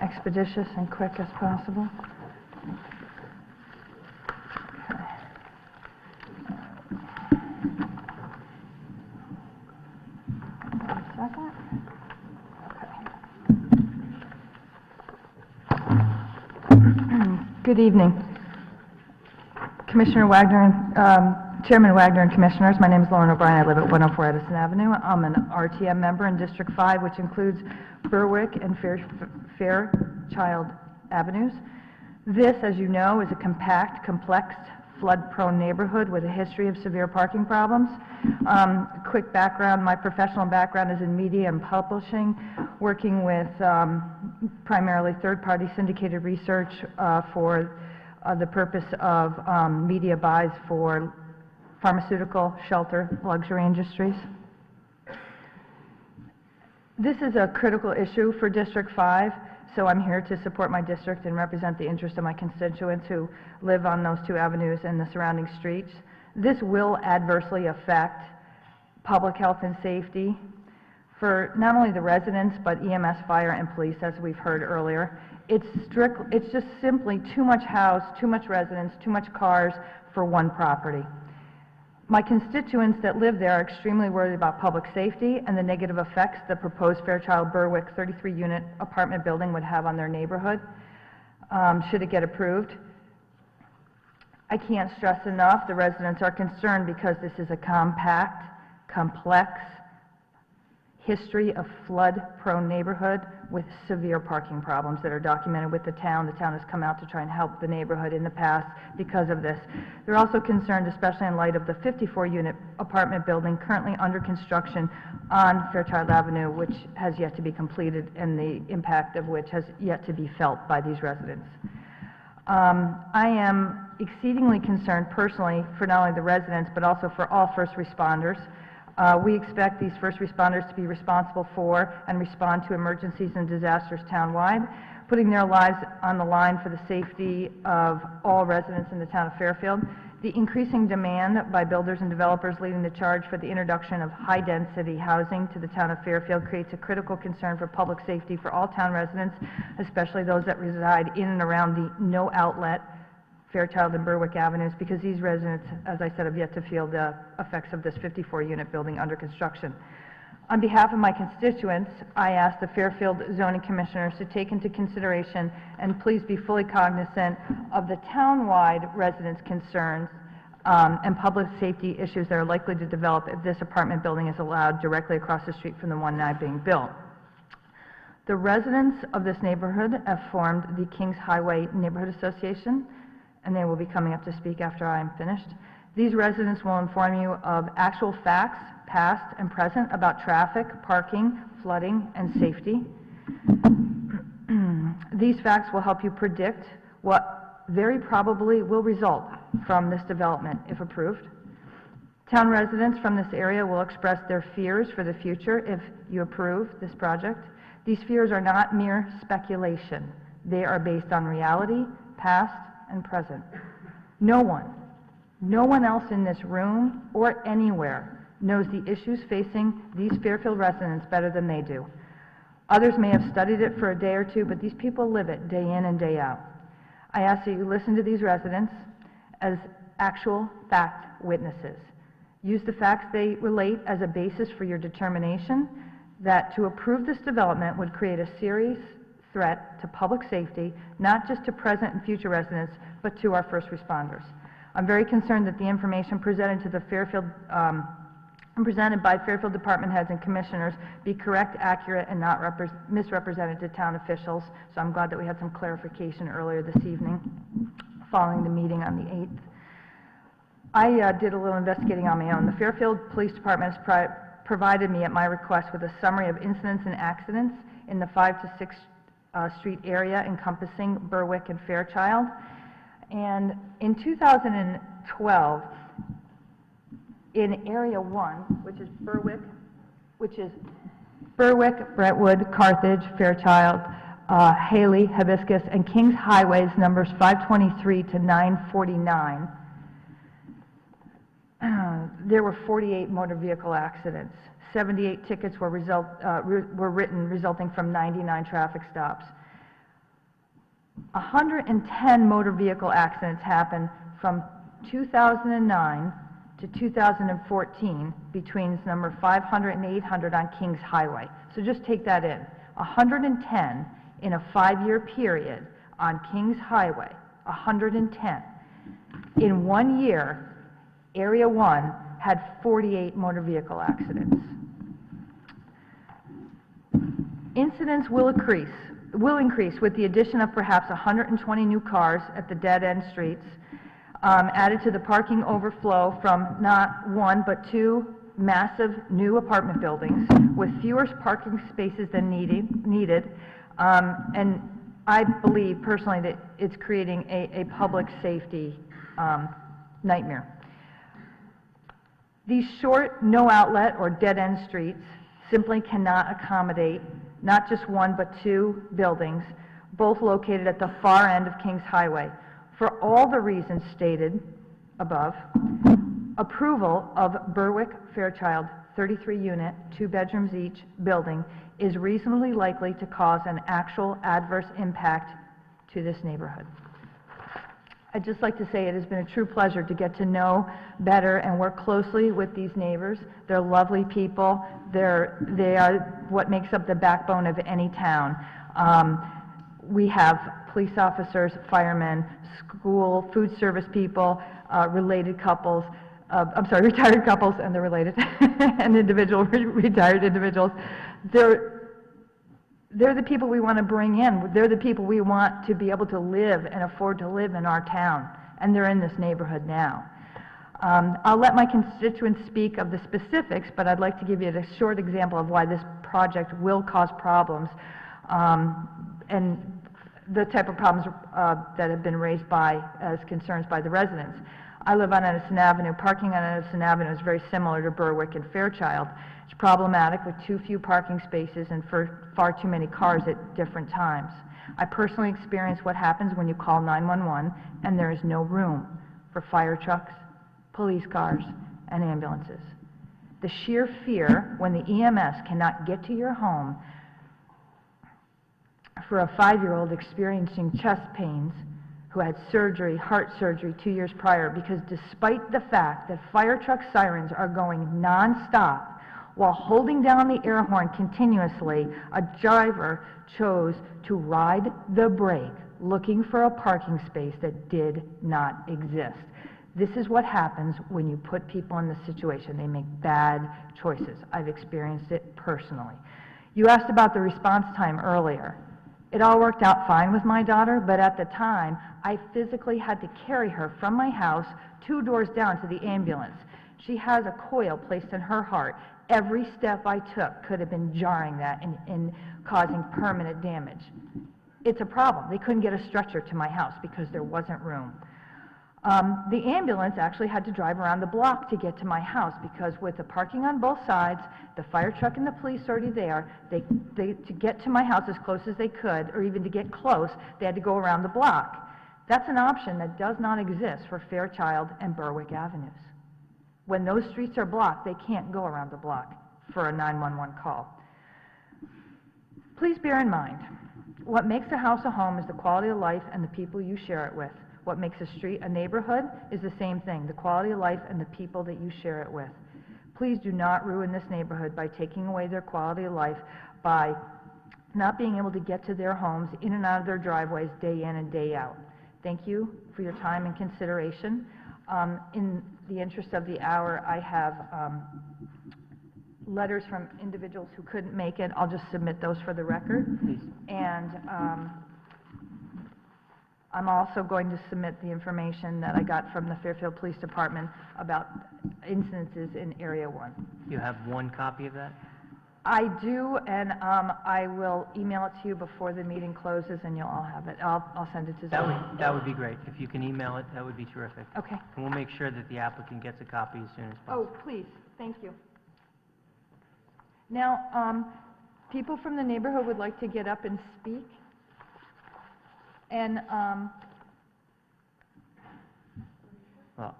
expeditious and quick as possible. Second. Okay. Good evening. Commissioner Wagner, Chairman Wagner and Commissioners, my name is Lauren O'Brien. I live at 104 Edison Avenue. I'm an RTM member in District 5, which includes Berwick and Fairchild Avenues. This, as you know, is a compact, complex, flood-prone neighborhood with a history of severe parking problems. Quick background, my professional background is in media and publishing, working with primarily third-party syndicated research for the purpose of media buys for pharmaceutical, shelter, luxury industries. This is a critical issue for District 5, so I'm here to support my district and represent the interests of my constituents who live on those 2 avenues and the surrounding streets. This will adversely affect public health and safety for not only the residents, but EMS, fire, and police, as we've heard earlier. It's just simply too much house, too much residents, too much cars for one property. My constituents that live there are extremely worried about public safety and the negative effects the proposed Fairchild Berwick 33-unit apartment building would have on their neighborhood, should it get approved. I can't stress enough, the residents are concerned because this is a compact, complex history of flood-prone neighborhood with severe parking problems that are documented with the town. The town has come out to try and help the neighborhood in the past because of this. They're also concerned, especially in light of the 54-unit apartment building currently under construction on Fairchild Avenue, which has yet to be completed, and the impact of which has yet to be felt by these residents. I am exceedingly concerned personally for not only the residents, but also for all first responders. We expect these first responders to be responsible for and respond to emergencies and disasters townwide, putting their lives on the line for the safety of all residents in the town of Fairfield. The increasing demand by builders and developers leading the charge for the introduction of high-density housing to the town of Fairfield creates a critical concern for public safety for all town residents, especially those that reside in and around the no-outlet Fairchild and Berwick Avenues, because these residents, as I said, have yet to feel the effects of this 54-unit building under construction. On behalf of my constituents, I ask the Fairfield zoning commissioners to take into consideration and please be fully cognizant of the town-wide residents' concerns and public safety issues that are likely to develop if this apartment building is allowed directly across the street from the one now being built. The residents of this neighborhood have formed the Kings Highway Neighborhood Association, and they will be coming up to speak after I am finished. These residents will inform you of actual facts, past and present, about traffic, parking, flooding, and safety. These facts will help you predict what very probably will result from this development if approved. Town residents from this area will express their fears for the future if you approve this project. These fears are not mere speculation. They are based on reality, past and present. No one else in this room or anywhere knows the issues facing these Fairfield residents better than they do. Others may have studied it for a day or two, but these people live it day in and day out. I ask that you listen to these residents as actual fact witnesses. Use the facts they relate as a basis for your determination that to approve this development would create a serious threat to public safety, not just to present and future residents, but to our first responders. I'm very concerned that the information presented to the Fairfield, presented by Fairfield department heads and commissioners be correct, accurate, and not misrepresented to town officials. So I'm glad that we had some clarification earlier this evening following the meeting on the 8th. I did a little investigating on my own. The Fairfield Police Department has provided me at my request with a summary of incidents and accidents in the 5 to 6 Street area encompassing Berwick and Fairchild. And in 2012, in Area 1, which is Berwick, Brentwood, Carthage, Fairchild, Haley, Hibiscus, and Kings Highways numbers 523 to 949, there were 48 motor vehicle accidents. 78 tickets were written, resulting from 99 traffic stops. 110 motor vehicle accidents happened from 2009 to 2014 between number 500 and 800 on Kings Highway. So just take that in. 110 in a 5-year period on Kings Highway. 110. In 1 year, Area 1 had 48 motor vehicle accidents. Incidents will increase with the addition of perhaps 120 new cars at the dead-end streets, added to the parking overflow from not one but 2 massive new apartment buildings with fewer parking spaces than needed. And I believe personally that it's creating a public safety nightmare. These short, no-outlet or dead-end streets simply cannot accommodate not just 1 but 2 buildings, both located at the far end of Kings Highway. For all the reasons stated above, approval of Berwick Fairchild 33-unit, 2 bedrooms each building is reasonably likely to cause an actual adverse impact to this neighborhood. I'd just like to say it has been a true pleasure to get to know better and work closely with these neighbors. They're lovely people. They are what makes up the backbone of any town. We have police officers, firemen, school, food service people, related couples, retired couples and they're related, and retired individuals. they're the people we want to bring in. They're the people we want to be able to live and afford to live in our town, and they're in this neighborhood now. I'll let my constituents speak of the specifics, but I'd like to give you a short example of why this project will cause problems, and the type of problems that have been raised as concerns by the residents. I live on Edison Avenue. Parking on Edison Avenue is very similar to Berwick and Fairchild. It's problematic with too few parking spaces and for far too many cars at different times. I personally experienced what happens when you call 911 and there is no room for fire trucks, police cars, and ambulances. The sheer fear when the EMS cannot get to your home for a 5-year-old experiencing chest pains who had surgery, heart surgery 2 years prior, because despite the fact that fire truck sirens are going non-stop while holding down the air horn continuously, a driver chose to ride the brake looking for a parking space that did not exist. This is what happens when you put people in this situation. They make bad choices. I've experienced it personally. You asked about the response time earlier. It all worked out fine with my daughter, but at the time, I physically had to carry her from my house 2 doors down to the ambulance. She has a coil placed in her heart. Every step I took could have been jarring that and causing permanent damage. It's a problem. They couldn't get a stretcher to my house because there wasn't room. The ambulance actually had to drive around the block to get to my house because with the parking on both sides, the fire truck and the police already there, to get to my house as close as they could, or even to get close, they had to go around the block. That's an option that does not exist for Fairchild and Berwick Avenues. When those streets are blocked, they can't go around the block for a 911 call. Please bear in mind, what makes a house a home is the quality of life and the people you share it with. What makes a street a neighborhood is the same thing, the quality of life and the people that you share it with. Please do not ruin this neighborhood by taking away their quality of life, by not being able to get to their homes, in and out of their driveways, day in and day out. Thank you for your time and consideration. In the interest of the hour, I have letters from individuals who couldn't make it. I'll just submit those for the record. Please. And I'm also going to submit the information that I got from the Fairfield Police Department about incidences in Area 1. You have one copy of that? I do, and I will email it to you before the meeting closes, and you'll all have it. I'll send it to Zoe. That would be great. If you can email it, that would be terrific. Okay. And we'll make sure that the applicant gets a copy as soon as possible. Oh, please, thank you. Now, people from the neighborhood would like to get up and speak. And, Well,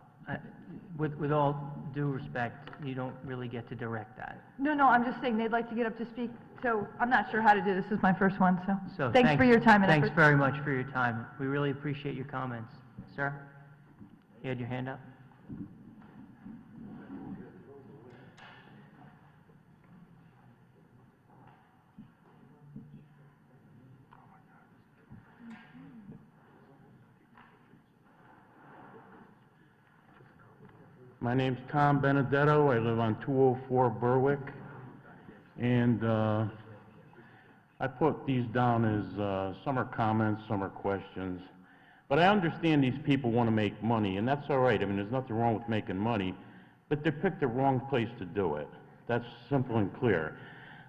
with all due respect, you don't really get to direct that. no, I'm just saying they'd like to get up to speak, so I'm not sure how to do this. This is my first one, so. So Thanks for your time and effort. Thanks very much for your time. We really appreciate your comments. Sir, you had your hand up? My name's Tom Benedetto. I live on 204 Berwick. And I put these down as some are comments, some are questions. But I understand these people want to make money, and that's all right. I mean, there's nothing wrong with making money, but they picked the wrong place to do it. That's simple and clear.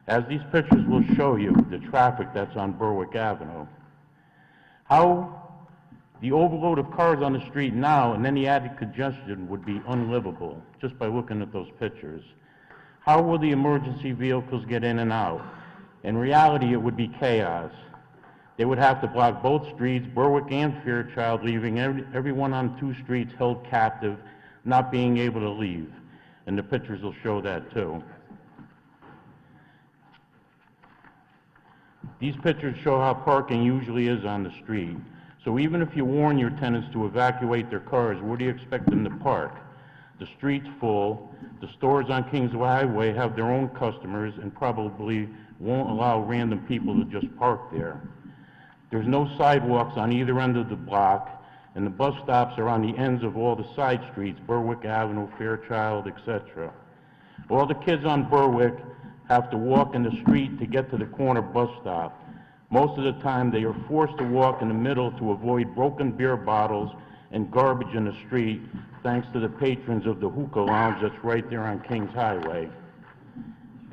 As these pictures will show you, the traffic that's on Berwick Avenue. How the overload of cars on the street now and any added congestion would be unlivable, just by looking at those pictures. How will the emergency vehicles get in and out? In reality, it would be chaos. They would have to block both streets, Berwick and Fairchild, leaving everyone on 2 streets held captive, not being able to leave. And the pictures will show that too. These pictures show how parking usually is on the street. So even if you warn your tenants to evacuate their cars, where do you expect them to park? The street's full, the stores on Kingsway Highway have their own customers and probably won't allow random people to just park there. There's no sidewalks on either end of the block, and the bus stops are on the ends of all the side streets, Berwick Avenue, Fairchild, etc. All the kids on Berwick have to walk in the street to get to the corner bus stop. Most of the time, they are forced to walk in the middle to avoid broken beer bottles and garbage in the street, thanks to the patrons of the hookah lounge that's right there on Kings Highway.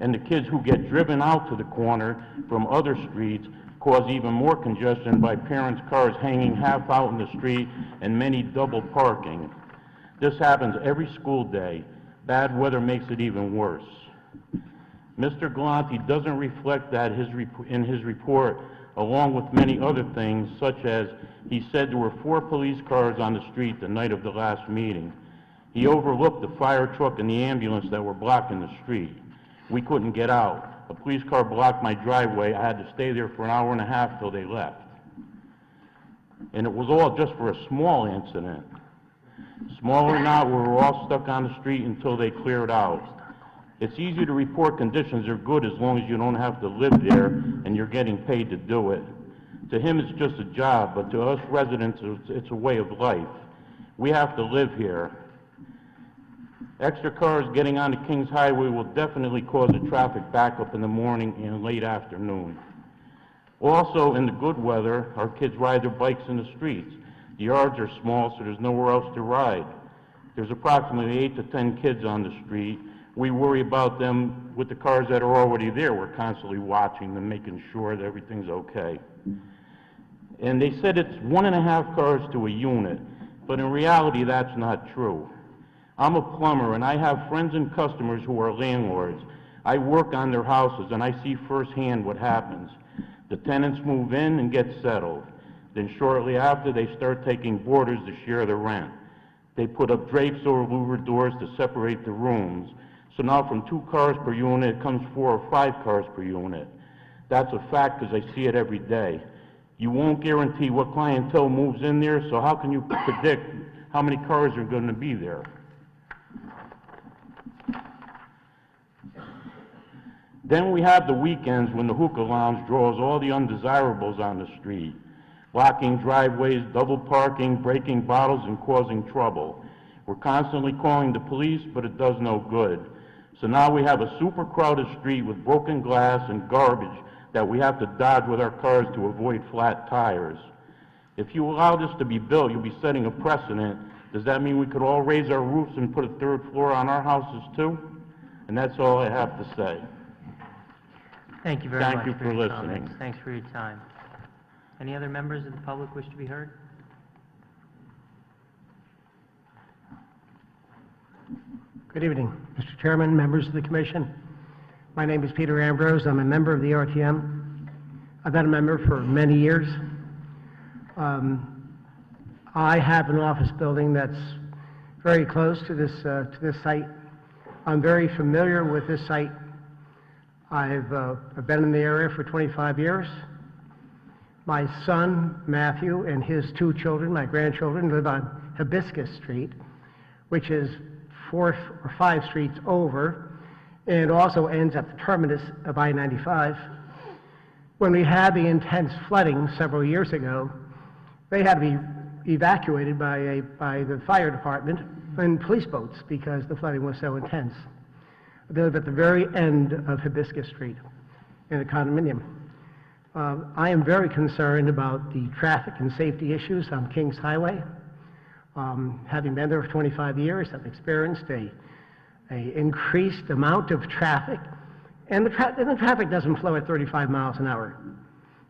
And the kids who get driven out to the corner from other streets cause even more congestion by parents' cars hanging half out in the street and many double parking. This happens every school day. Bad weather makes it even worse. Mr. Galante doesn't reflect that in his report, along with many other things, such as he said there were 4 police cars on the street the night of the last meeting. He overlooked the fire truck and the ambulance that were blocking the street. We couldn't get out. A police car blocked my driveway. I had to stay there for an hour and a half till they left. And it was all just for a small incident. Small or not, we were all stuck on the street until they cleared out. It's easy to report conditions are good as long as you don't have to live there and you're getting paid to do it. To him, it's just a job, but to us residents, it's a way of life. We have to live here. Extra cars getting onto Kings Highway will definitely cause a traffic backup in the morning and late afternoon. Also, in the good weather, our kids ride their bikes in the streets. The yards are small, so there's nowhere else to ride. There's approximately 8 to 10 kids on the street. We worry about them with the cars that are already there. We're constantly watching them, making sure that everything's okay. And they said it's 1.5 cars to a unit, but in reality, that's not true. I'm a plumber, and I have friends and customers who are landlords. I work on their houses, and I see firsthand what happens. The tenants move in and get settled. Then shortly after, they start taking boarders to share the rent. They put up drapes over louvered doors to separate the rooms. So now from 2 cars per unit, it comes 4 or 5 cars per unit. That's a fact because I see it every day. You won't guarantee what clientele moves in there, so how can you predict how many cars are going to be there? Then we have the weekends when the hookah lounge draws all the undesirables on the street, blocking driveways, double parking, breaking bottles, and causing trouble. We're constantly calling the police, but it does no good. So now we have a super crowded street with broken glass and garbage that we have to dodge with our cars to avoid flat tires. If you allow this to be built, you'll be setting a precedent. Does that mean we could all raise our roofs and put a 3rd floor on our houses too? And that's all I have to say. Thank you very much. Thank you for your listening. comments. Thanks for your time. Any other members of the public wish to be heard? Good evening, Mr. Chairman, members of the Commission. My name is Peter Ambrose. I'm a member of the RTM. I've been a member for many years. I have an office building that's very close to this site. I'm very familiar with this site. I've been in the area for 25 years. My son, Matthew, and his 2 children, my grandchildren, live on Hibiscus Street, which is 4 or 5 streets over, and also ends at the terminus of I-95. When we had the intense flooding several years ago, they had to be evacuated by the fire department and police boats because the flooding was so intense. They live at the very end of Hibiscus Street in a condominium. I am very concerned about the traffic and safety issues on Kings Highway. Having been there for 25 years, I've experienced a increased amount of traffic, and the traffic doesn't flow at 35 miles an hour.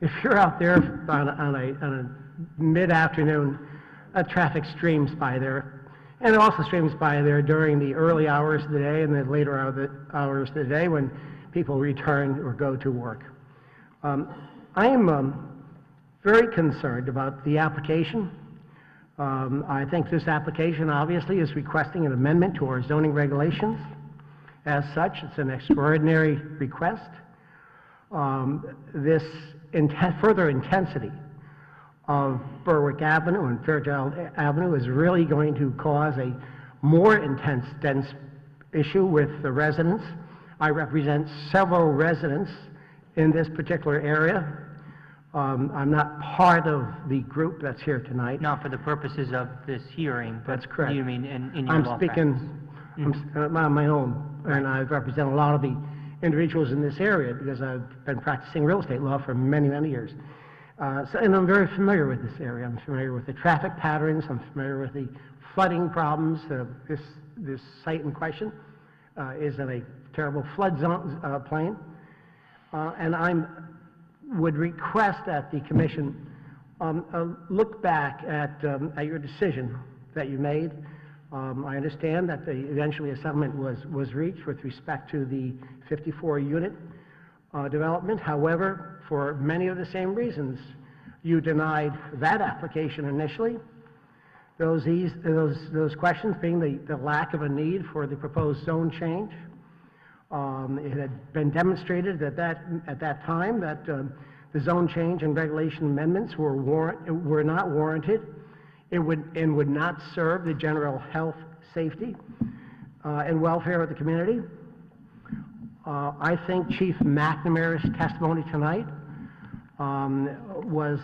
If you're out there on a mid-afternoon, traffic streams by there, and it also streams by there during the early hours of the day and the later hours of the day when people return or go to work. I am very concerned about the application. I think this application obviously is requesting an amendment to our zoning regulations. As such, it's an extraordinary request. This further intensity of Berwick Avenue and Fairchild Avenue is really going to cause a more intense, dense issue with the residents. I represent several residents in this particular area. I'm not part of the group that's here tonight. Not for the purposes of this hearing, but That's correct. you mean in your I'm law speaking practice? on my own, and I represent a lot of the individuals in this area because I've been practicing real estate law for many, many years. And I'm very familiar with this area. I'm familiar with the traffic patterns. I'm familiar with the flooding problems. This site in question is in a terrible flood zone, plain. And I would request that the commission look back at your decision that you made. I understand that eventually a settlement was reached with respect to the 54-unit development. However, for many of the same reasons, you denied that application initially. Those questions being the lack of a need for the proposed zone change. It had been demonstrated at that time that the zone change and regulation amendments were not warranted. It would not serve the general health, safety, and welfare of the community. I think Chief McNamara's testimony tonight was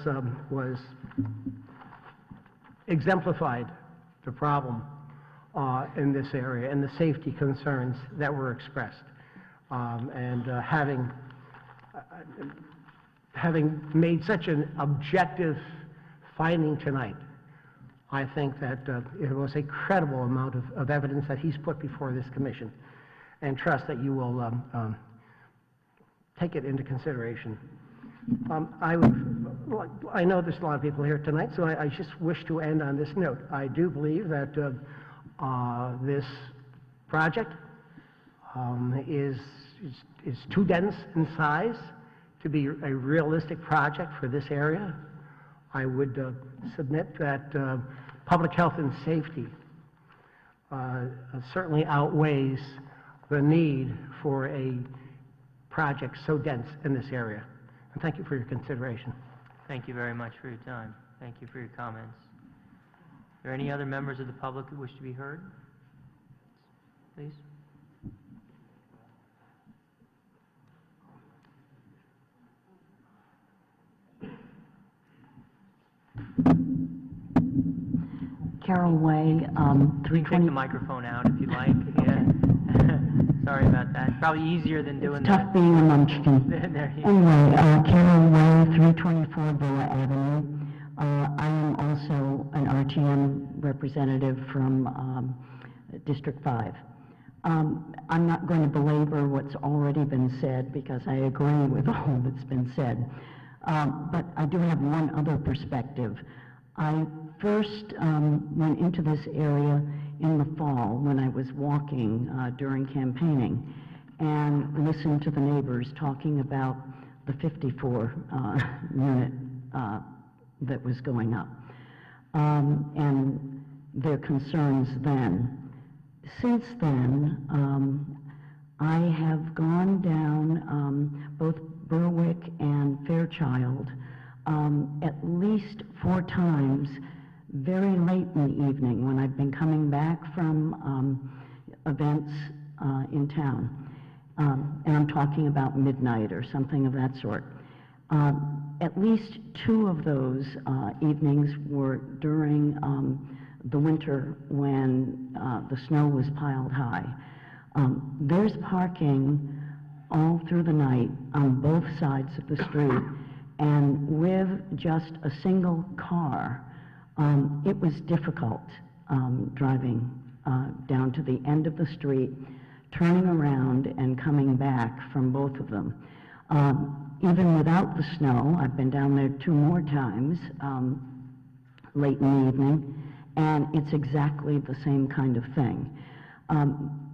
exemplified the problem in this area and the safety concerns that were expressed. Having made such an objective finding tonight, I think that it was a credible amount of evidence that he's put before this commission, and trust that you will take it into consideration. I know there's a lot of people here tonight, so I just wish to end on this note. I do believe that this project is too dense in size to be a realistic project for this area. I would submit that public health and safety certainly outweighs the need for a project so dense in this area. And thank you for your consideration. Thank you very much for your time. Thank you for your comments. Are there any other members of the public who wish to be heard? Please. Carol Way, You can take 320... the microphone out if you like. Yeah. Sorry about that. Probably easier than doing It's that. tough being a munchkin. There you go. Anyway, Carol Way, 324 Brio Avenue. I am also an RTM representative from District 5. I'm not going to belabor what's already been said because I agree with all that's been said. But I do have one other perspective. I first went into this area in the fall when I was walking during campaigning and listened to the neighbors talking about the 54 unit that was going up and their concerns then. Since then, I have gone down both Berwick and Fairchild at least 4 times very late in the evening when I've been coming back from events in town. And I'm talking about midnight or something of that sort. At least 2 of those evenings were during the winter when the snow was piled high. There's parking all through the night on both sides of the street, and with just a single car, it was difficult driving down to the end of the street, turning around and coming back from both of them. Even without the snow, I've been down there 2 more times late in the evening, and it's exactly the same kind of thing.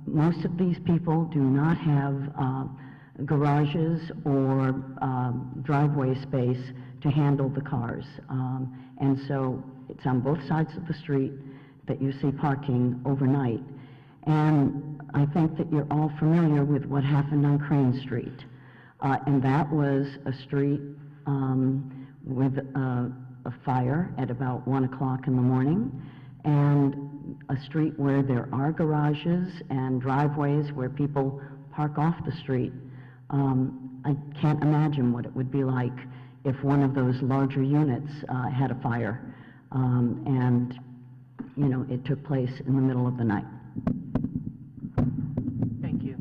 Most of these people do not have garages or driveway space to handle the cars. And so it's on both sides of the street that you see parking overnight. And I think that you're all familiar with what happened on Crane Street. And that was a street with a fire at about 1 o'clock in the morning, and a street where there are garages and driveways where people park off the street. I can't imagine what it would be like if one of those larger units had a fire and, you know, it took place in the middle of the night. Thank you.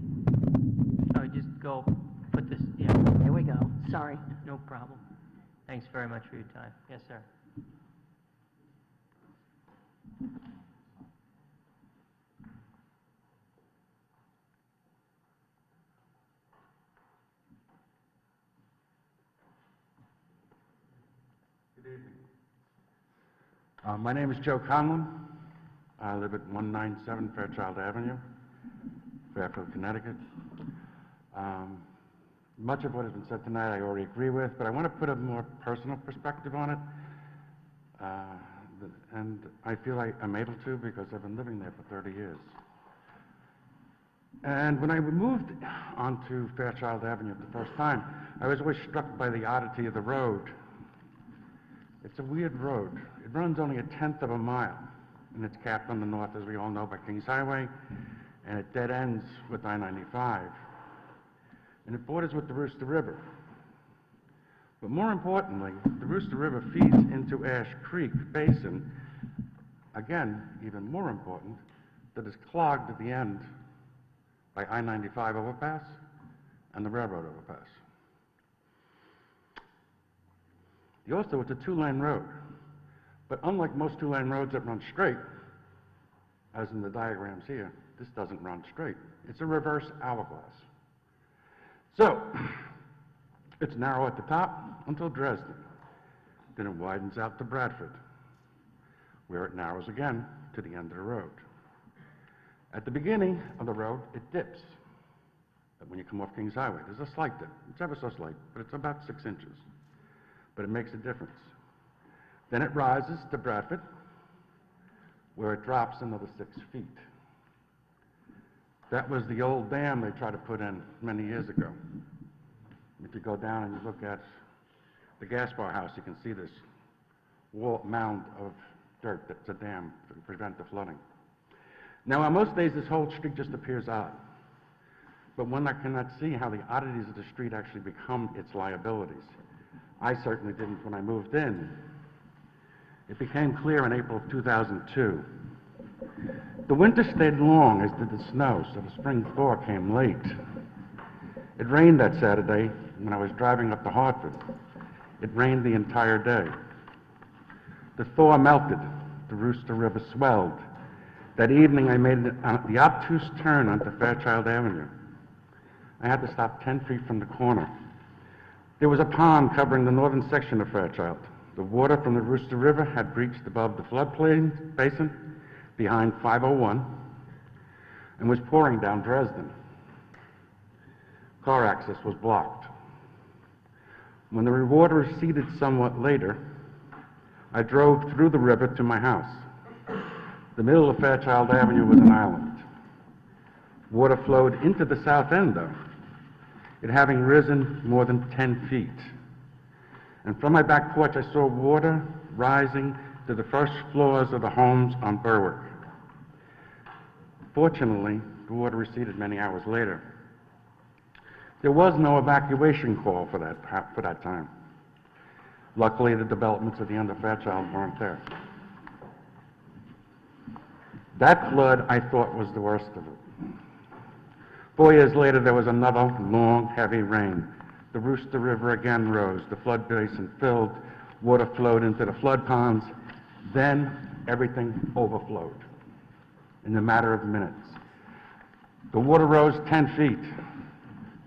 go put this, yeah, There we go, sorry. no problem. Thanks very much for your time. Yes, sir. Good evening. My name is Joe Conlon. I live at 197 Fairchild Avenue, Fairfield, Connecticut. Much of what has been said tonight I already agree with, but I want to put a more personal perspective on it. And I feel I'm able to because I've been living there for 30 years. And when I moved onto Fairchild Avenue the first time, I was always struck by the oddity of the road. It's a weird road. It runs only 1/10 of a mile, and it's capped on the north, as we all know, by Kings Highway, and it dead ends with I-95. And it borders with the Rooster River. But more importantly, the Rooster River feeds into Ash Creek Basin, again, even more important, that is clogged at the end by I-95 overpass and the railroad overpass. Also, it's a two-lane road, but unlike most two-lane roads that run straight, as in the diagrams here, this doesn't run straight. It's a reverse hourglass. So, it's narrow at the top until Dresden. Then it widens out to Bradford, where it narrows again to the end of the road. At the beginning of the road, it dips. But when you come off Kings Highway, there's a slight dip. It's ever so slight, but it's about 6 inches. But it makes a difference. Then it rises to Bradford, where it drops another 6 feet. That was the old dam they tried to put in many years ago. If you go down and you look at the gas bar house, you can see this mound of dirt that's a dam to prevent the flooding. Now, on most days, this whole street just appears odd. But one that cannot see how the oddities of the street actually become its liabilities. I certainly didn't when I moved in. It became clear in April of 2002. The winter stayed long, as did the snow, so the spring thaw came late. It rained that Saturday when I was driving up to Hartford. It rained the entire day. The thaw melted. The Rooster River swelled. That evening, I made the obtuse turn onto Fairchild Avenue. I had to stop 10 feet from the corner. There was a pond covering the northern section of Fairchild. The water from the Rooster River had breached above the floodplain basin behind 501 and was pouring down Dresden. Car access was blocked. When the water receded somewhat later, I drove through the river to my house. The middle of Fairchild Avenue was an island. Water flowed into the south end, though, it having risen more than 10 feet. And from my back porch, I saw water rising to the first floors of the homes on Berwick. Fortunately, the water receded many hours later. There was no evacuation call for that time. Luckily, the developments at the end of Fairchild weren't there. That flood, I thought, was the worst of it. 4 years later, there was another long, heavy rain. The Rooster River again rose. The flood basin filled. Water flowed into the flood ponds. Then everything overflowed in a matter of minutes. The water rose 10 feet.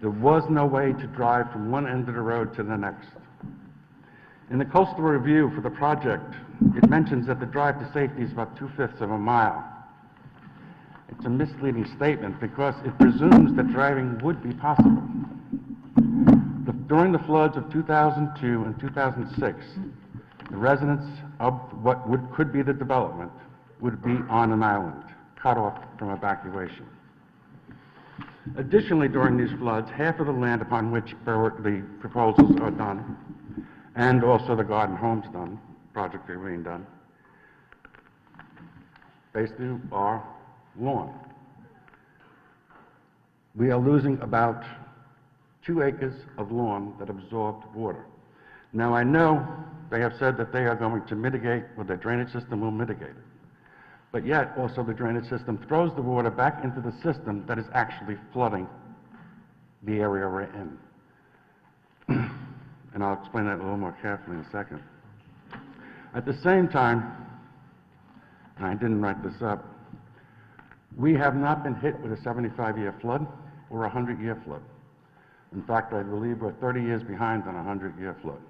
There was no way to drive from one end of the road to the next. In the coastal review for the project, it mentions that the drive to safety is about 2/5 of a mile. It's a misleading statement because it presumes that driving would be possible. During the floods of 2002 and 2006, the residents of what could be the development would be on an island, cut off from evacuation. Additionally, during these floods, half of the land upon which the proposals are done, and also the garden homes done, project are being done, basically are lawn. We are losing about 2 acres of lawn that absorbed water. Now, I know they have said that they are going to mitigate, or the drainage system will mitigate it. But yet, also the drainage system throws the water back into the system that is actually flooding the area we're in. And I'll explain that a little more carefully in a second. At the same time, and I didn't write this up, we have not been hit with a 75-year flood or a 100-year flood. In fact, I believe we're 30 years behind on a 100-year flood.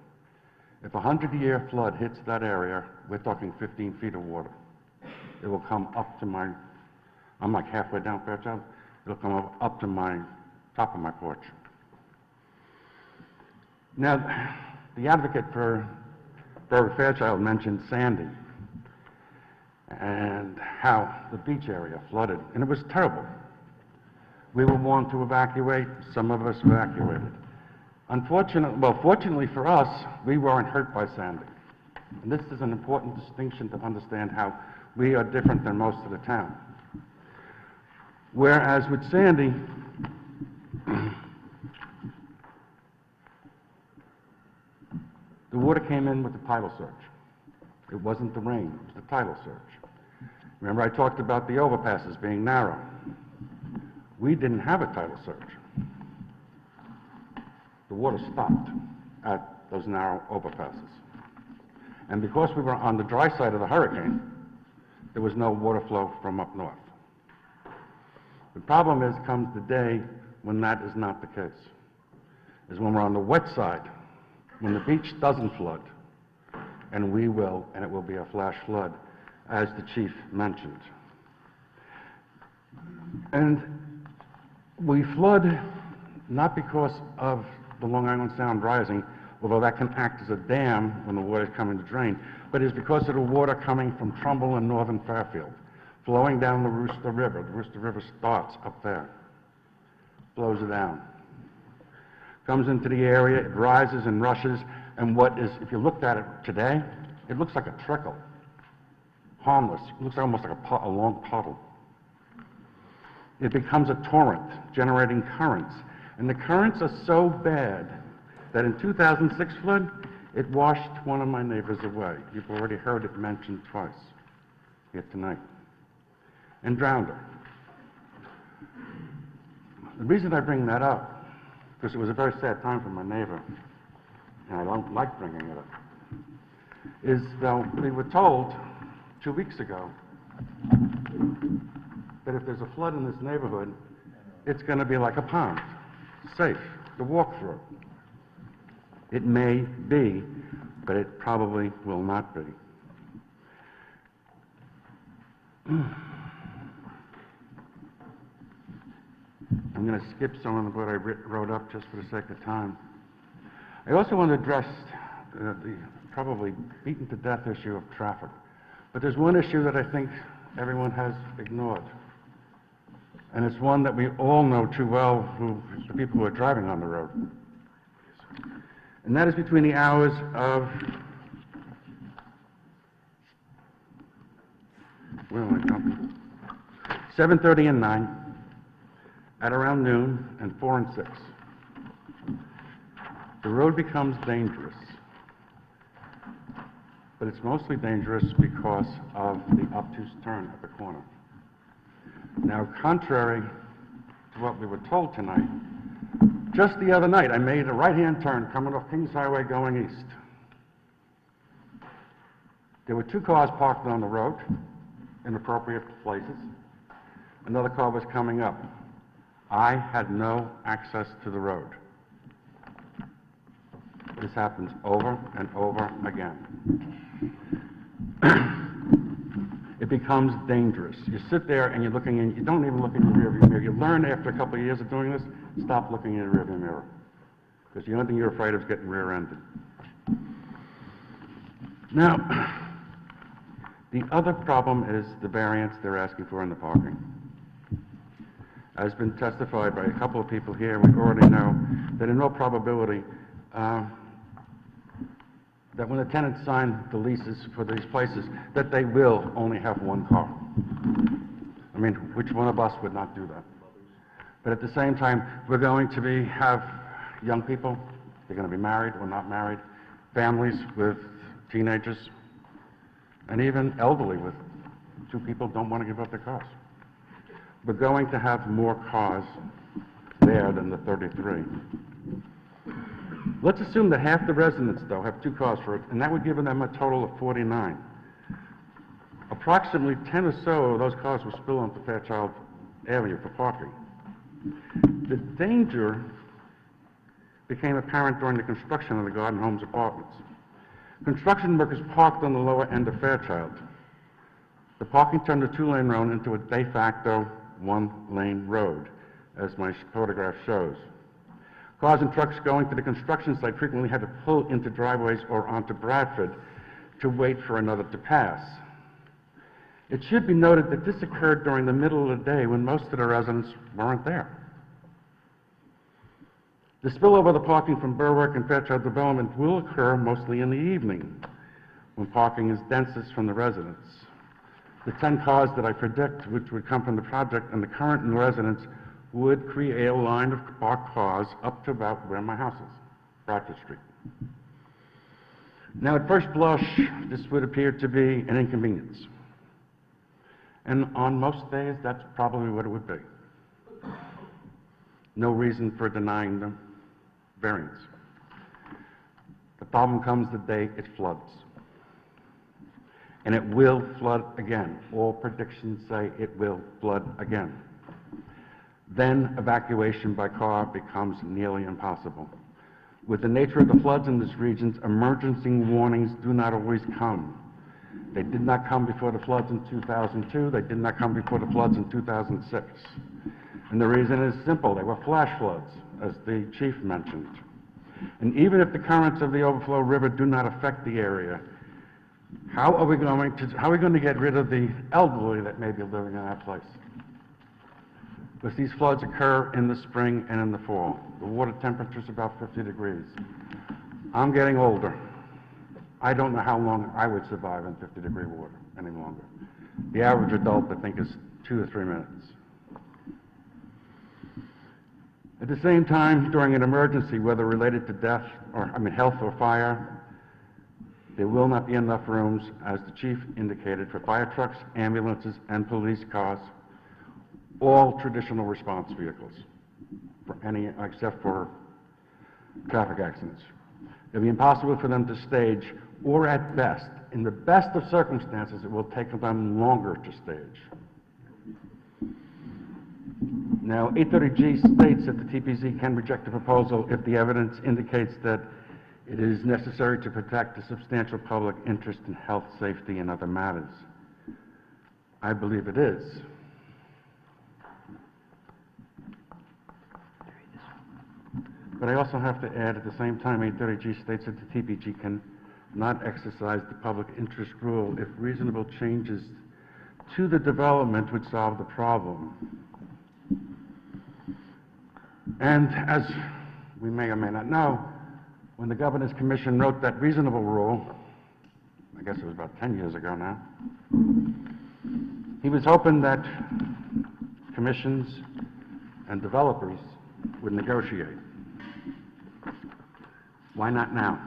If a 100-year flood hits that area, we're talking 15 feet of water. It will come up to my, I'm like halfway down Fairchild, it'll come up to my top of my porch. Now, the advocate for Borough Fairchild mentioned Sandy and how the beach area flooded, and it was terrible. We were warned to evacuate, some of us evacuated. Fortunately for us, we weren't hurt by Sandy. And this is an important distinction to understand how we are different than most of the town. Whereas with Sandy, the water came in with the tidal surge. It wasn't the rain, it was the tidal surge. Remember I talked about the overpasses being narrow. We didn't have a tidal surge. The water stopped at those narrow overpasses. And because we were on the dry side of the hurricane, there was no water flow from up north. The problem is, comes the day when that is not the case, is when we're on the wet side, when the beach doesn't flood, and we will, and it will be a flash flood, as the chief mentioned. And we flood not because of the Long Island Sound rising, although that can act as a dam when the water is coming to drain, but it's because of the water coming from Trumbull and northern Fairfield, flowing down the Rooster River. The Rooster River starts up there, flows it down, comes into the area, it rises and rushes, and what is, if you looked at it today, it looks like a trickle, harmless. It looks almost like a long puddle. It becomes a torrent, generating currents. And the currents are so bad that in 2006 flood, it washed one of my neighbors away. You've already heard it mentioned twice here tonight. And drowned her. The reason I bring that up, because it was a very sad time for my neighbor, and I don't like bringing it up, is that we were told 2 weeks ago that if there's a flood in this neighborhood, it's going to be like a pond, safe to walk through. It may be, but it probably will not be. I'm going to skip some of what I wrote up just for the sake of time. I also want to address the probably beaten to death issue of traffic. But there's one issue that I think everyone has ignored. And it's one that we all know too well, the people who are driving on the road. And that is between the hours of, where am I going? 7:30 and 9, at around noon, and 4 and 6. The road becomes dangerous. But it's mostly dangerous because of the obtuse turn at the corner. Now, contrary to what we were told tonight, just the other night I made a right-hand turn coming off Kings Highway going east. There were 2 cars parked on the road in appropriate places. Another car was coming up. I had no access to the road. This happens over and over again. It becomes dangerous. You sit there and you're looking in, you don't even look in your rearview mirror. You learn after a couple of years of doing this, stop looking in your rearview mirror. Because the only thing you're afraid of is getting rear-ended. Now, the other problem is the variance they're asking for in the parking. As been testified by a couple of people here, we already know that in all probability, that when the tenants sign the leases for these places, that they will only have 1 car. I mean, which one of us would not do that? But at the same time, we're going to have young people, they're going to be married or not married, families with teenagers, and even elderly with 2 people don't want to give up their cars. We're going to have more cars there than the 33. Let's assume that half the residents, though, have 2 cars for it, and that would give them a total of 49. Approximately 10 or so of those cars will spill onto Fairchild Avenue for parking. The danger became apparent during the construction of the Garden Homes apartments. Construction workers parked on the lower end of Fairchild. The parking turned a 2-lane road into a de facto 1-lane road, as my photograph shows. Cars and trucks going to the construction site frequently had to pull into driveways or onto Bradford to wait for another to pass. It should be noted that this occurred during the middle of the day when most of the residents weren't there. The spillover of the parking from Berwick and Fairchild development will occur mostly in the evening, when parking is densest from the residents. The 10 cars that I predict, which would come from the project and the current residents, would create a line of parked cars up to about where my house is, Bradford Street. Now, at first blush, this would appear to be an inconvenience. And on most days, that's probably what it would be. No reason for denying the variance. The problem comes the day it floods. And it will flood again. All predictions say it will flood again. Then evacuation by car becomes nearly impossible. With the nature of the floods in this region, emergency warnings do not always come. They did not come before the floods in 2002. They did not come before the floods in 2006. And the reason is simple. They were flash floods, as the chief mentioned. And even if the currents of the overflow river do not affect the area, how are we going to get rid of the elderly that may be living in that place? Because these floods occur in the spring and in the fall. The water temperature is about 50 degrees. I'm getting older. I don't know how long I would survive in 50-degree water any longer. The average adult, I think, is 2 or 3 minutes. At the same time, during an emergency, whether related to death or, health or fire, there will not be enough rooms, as the chief indicated, for fire trucks, ambulances, and police cars, all traditional response vehicles, except for traffic accidents. It will be impossible for them to stage, or at best, in the best of circumstances, it will take them longer to stage. Now, 830G states that the TPZ can reject a proposal if the evidence indicates that it is necessary to protect the substantial public interest in health, safety, and other matters. I believe it is. But I also have to add, at the same time, 830G states that the TPG can not exercise the public interest rule if reasonable changes to the development would solve the problem. And as we may or may not know, when the Governor's Commission wrote that reasonable rule, I guess it was about 10 years ago now, he was hoping that commissions and developers would negotiate. Why not now?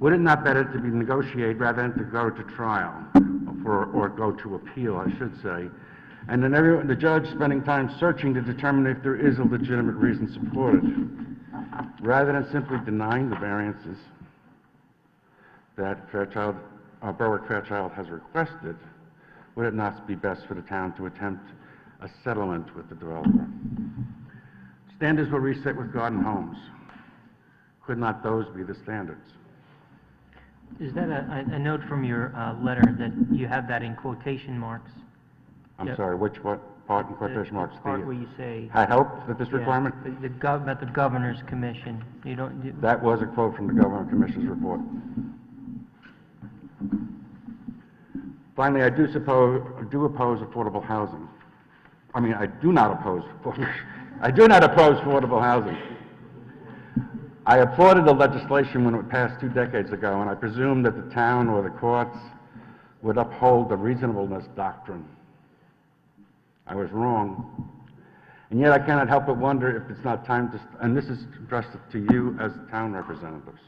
Would it not better to be negotiate rather than to go to trial, or go to appeal, I should say, and then the judge spending time searching to determine if there is a legitimate reason supported, rather than simply denying the variances that Berwick Fairchild has requested? Would it not be best for the town to attempt a settlement with the developer? Standards were reset with Garden Homes. Could not those be the standards? Is that a note from your letter that you have that in quotation marks? I'm sorry, what part in quotation marks? The part where you say... I hope that this requirement? About the Governor's Commission. That was a quote from the Governor's Commission's report. Finally, I do oppose affordable housing. I do not oppose affordable housing. I applauded the legislation when it passed 2 decades ago, and I presumed that the town or the courts would uphold the reasonableness doctrine. I was wrong. And yet I cannot help but wonder if it's not time to, and this is addressed to you as town representatives,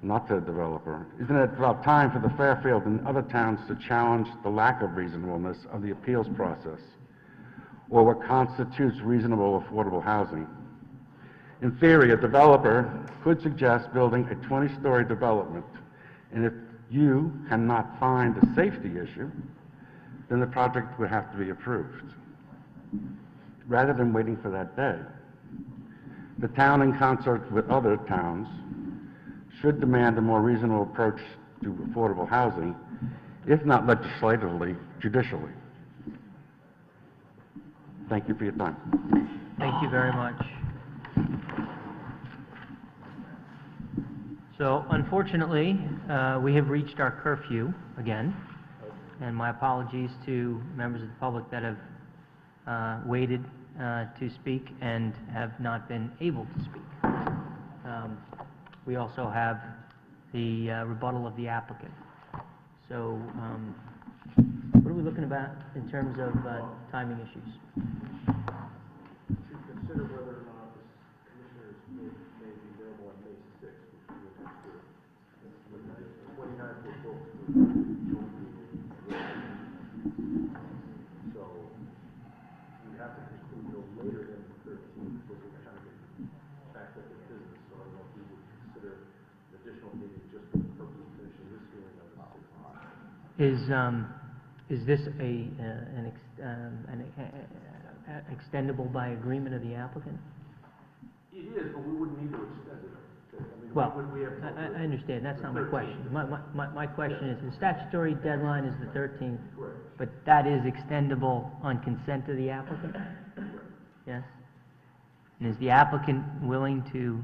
not to the developer. Isn't it about time for the Fairfield and other towns to challenge the lack of reasonableness of the appeals process? or what constitutes reasonable affordable housing. In theory, a developer could suggest building a 20-story development, and if you cannot find a safety issue, then the project would have to be approved. Rather than waiting for that day, the town, in concert with other towns, should demand a more reasonable approach to affordable housing, if not legislatively, judicially. Thank you for your time. Thank you very much. So unfortunately, we have reached our curfew again, and my apologies to members of the public that have waited to speak and have not been able to speak. We also have the rebuttal of the applicant. So what are we looking about in terms of timing issues? Should consider whether or not the commissioners may be available on May 6th, which we would have to. The 29th will go to the joint meeting. So we have to conclude no later than the 13th, because we're trying to get back up to business. So I don't know if we would consider an additional meeting just for the purpose of finishing this hearing on the 6th. Is this extendable by agreement of the applicant? It is, but we wouldn't need to extend it. I mean, Well, we have I understand, that's not my question. My question is, the statutory deadline is the 13th, Correct. but that is extendable on consent of the applicant? Yes? And is the applicant willing to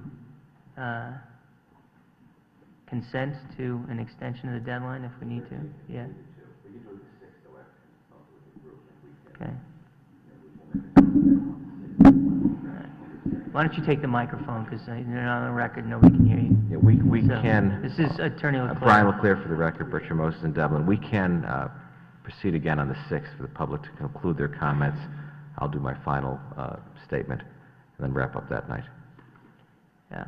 consent to an extension of the deadline if we need to? Yeah? Okay. Why don't you take the microphone, because you're not on the record, nobody can hear you. Yeah, we So, can. This is Attorney Leclerc. Brian Leclerc for the record, Bertram Moses and Devlin. We can proceed again on the 6th for the public to conclude their comments. I'll do my final statement and then wrap up that night. Yeah.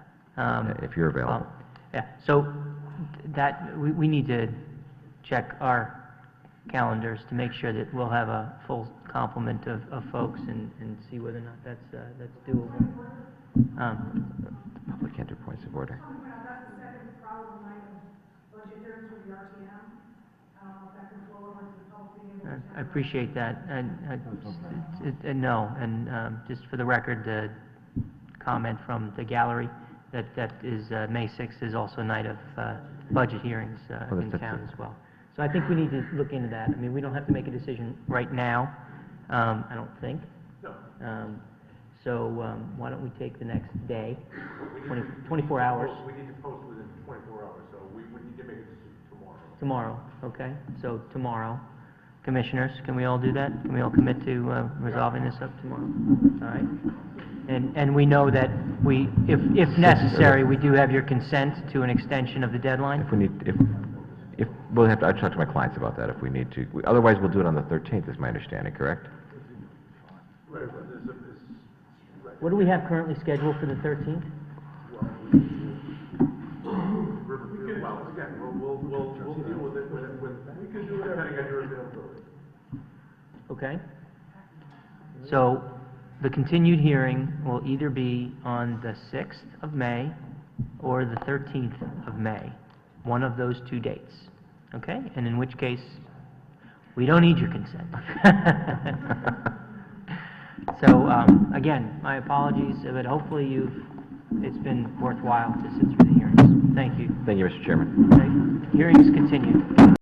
If you're available. Yeah, so that, we need to check our calendars to make sure that we'll have a full complement of folks and see whether or not that's doable. The public can't do points of order. I appreciate that, and no, and just for the record, the comment from the gallery, that is, May 6th is also a night of budget hearings in town as well. So I think we need to look into that. I mean, we don't have to make a decision right now, I don't think. No. So why don't we take the next day, 24 hours? We need to post within 24 hours, so we need to make a decision tomorrow. Tomorrow, okay, so tomorrow. Commissioners, can we all do that? Can we all commit to resolving this up tomorrow? All right? And we know that we, if necessary, we do have your consent to an extension of the deadline? If we need, if we'll have to, I'll talk to my clients about that if we need to. Otherwise, we'll do it on the 13th, is my understanding, correct? Right, but What do we have currently scheduled for the 13th? Well, again, we'll deal with it when we can do it depending on your availability. Okay. So the continued hearing will either be on the 6th of May or the 13th of May, one of those two dates. Okay? And in which case, we don't need your consent. So, again, my apologies, but hopefully it's been worthwhile to sit through the hearings. Thank you. Thank you, Mr. Chairman. Okay. Hearing is continued.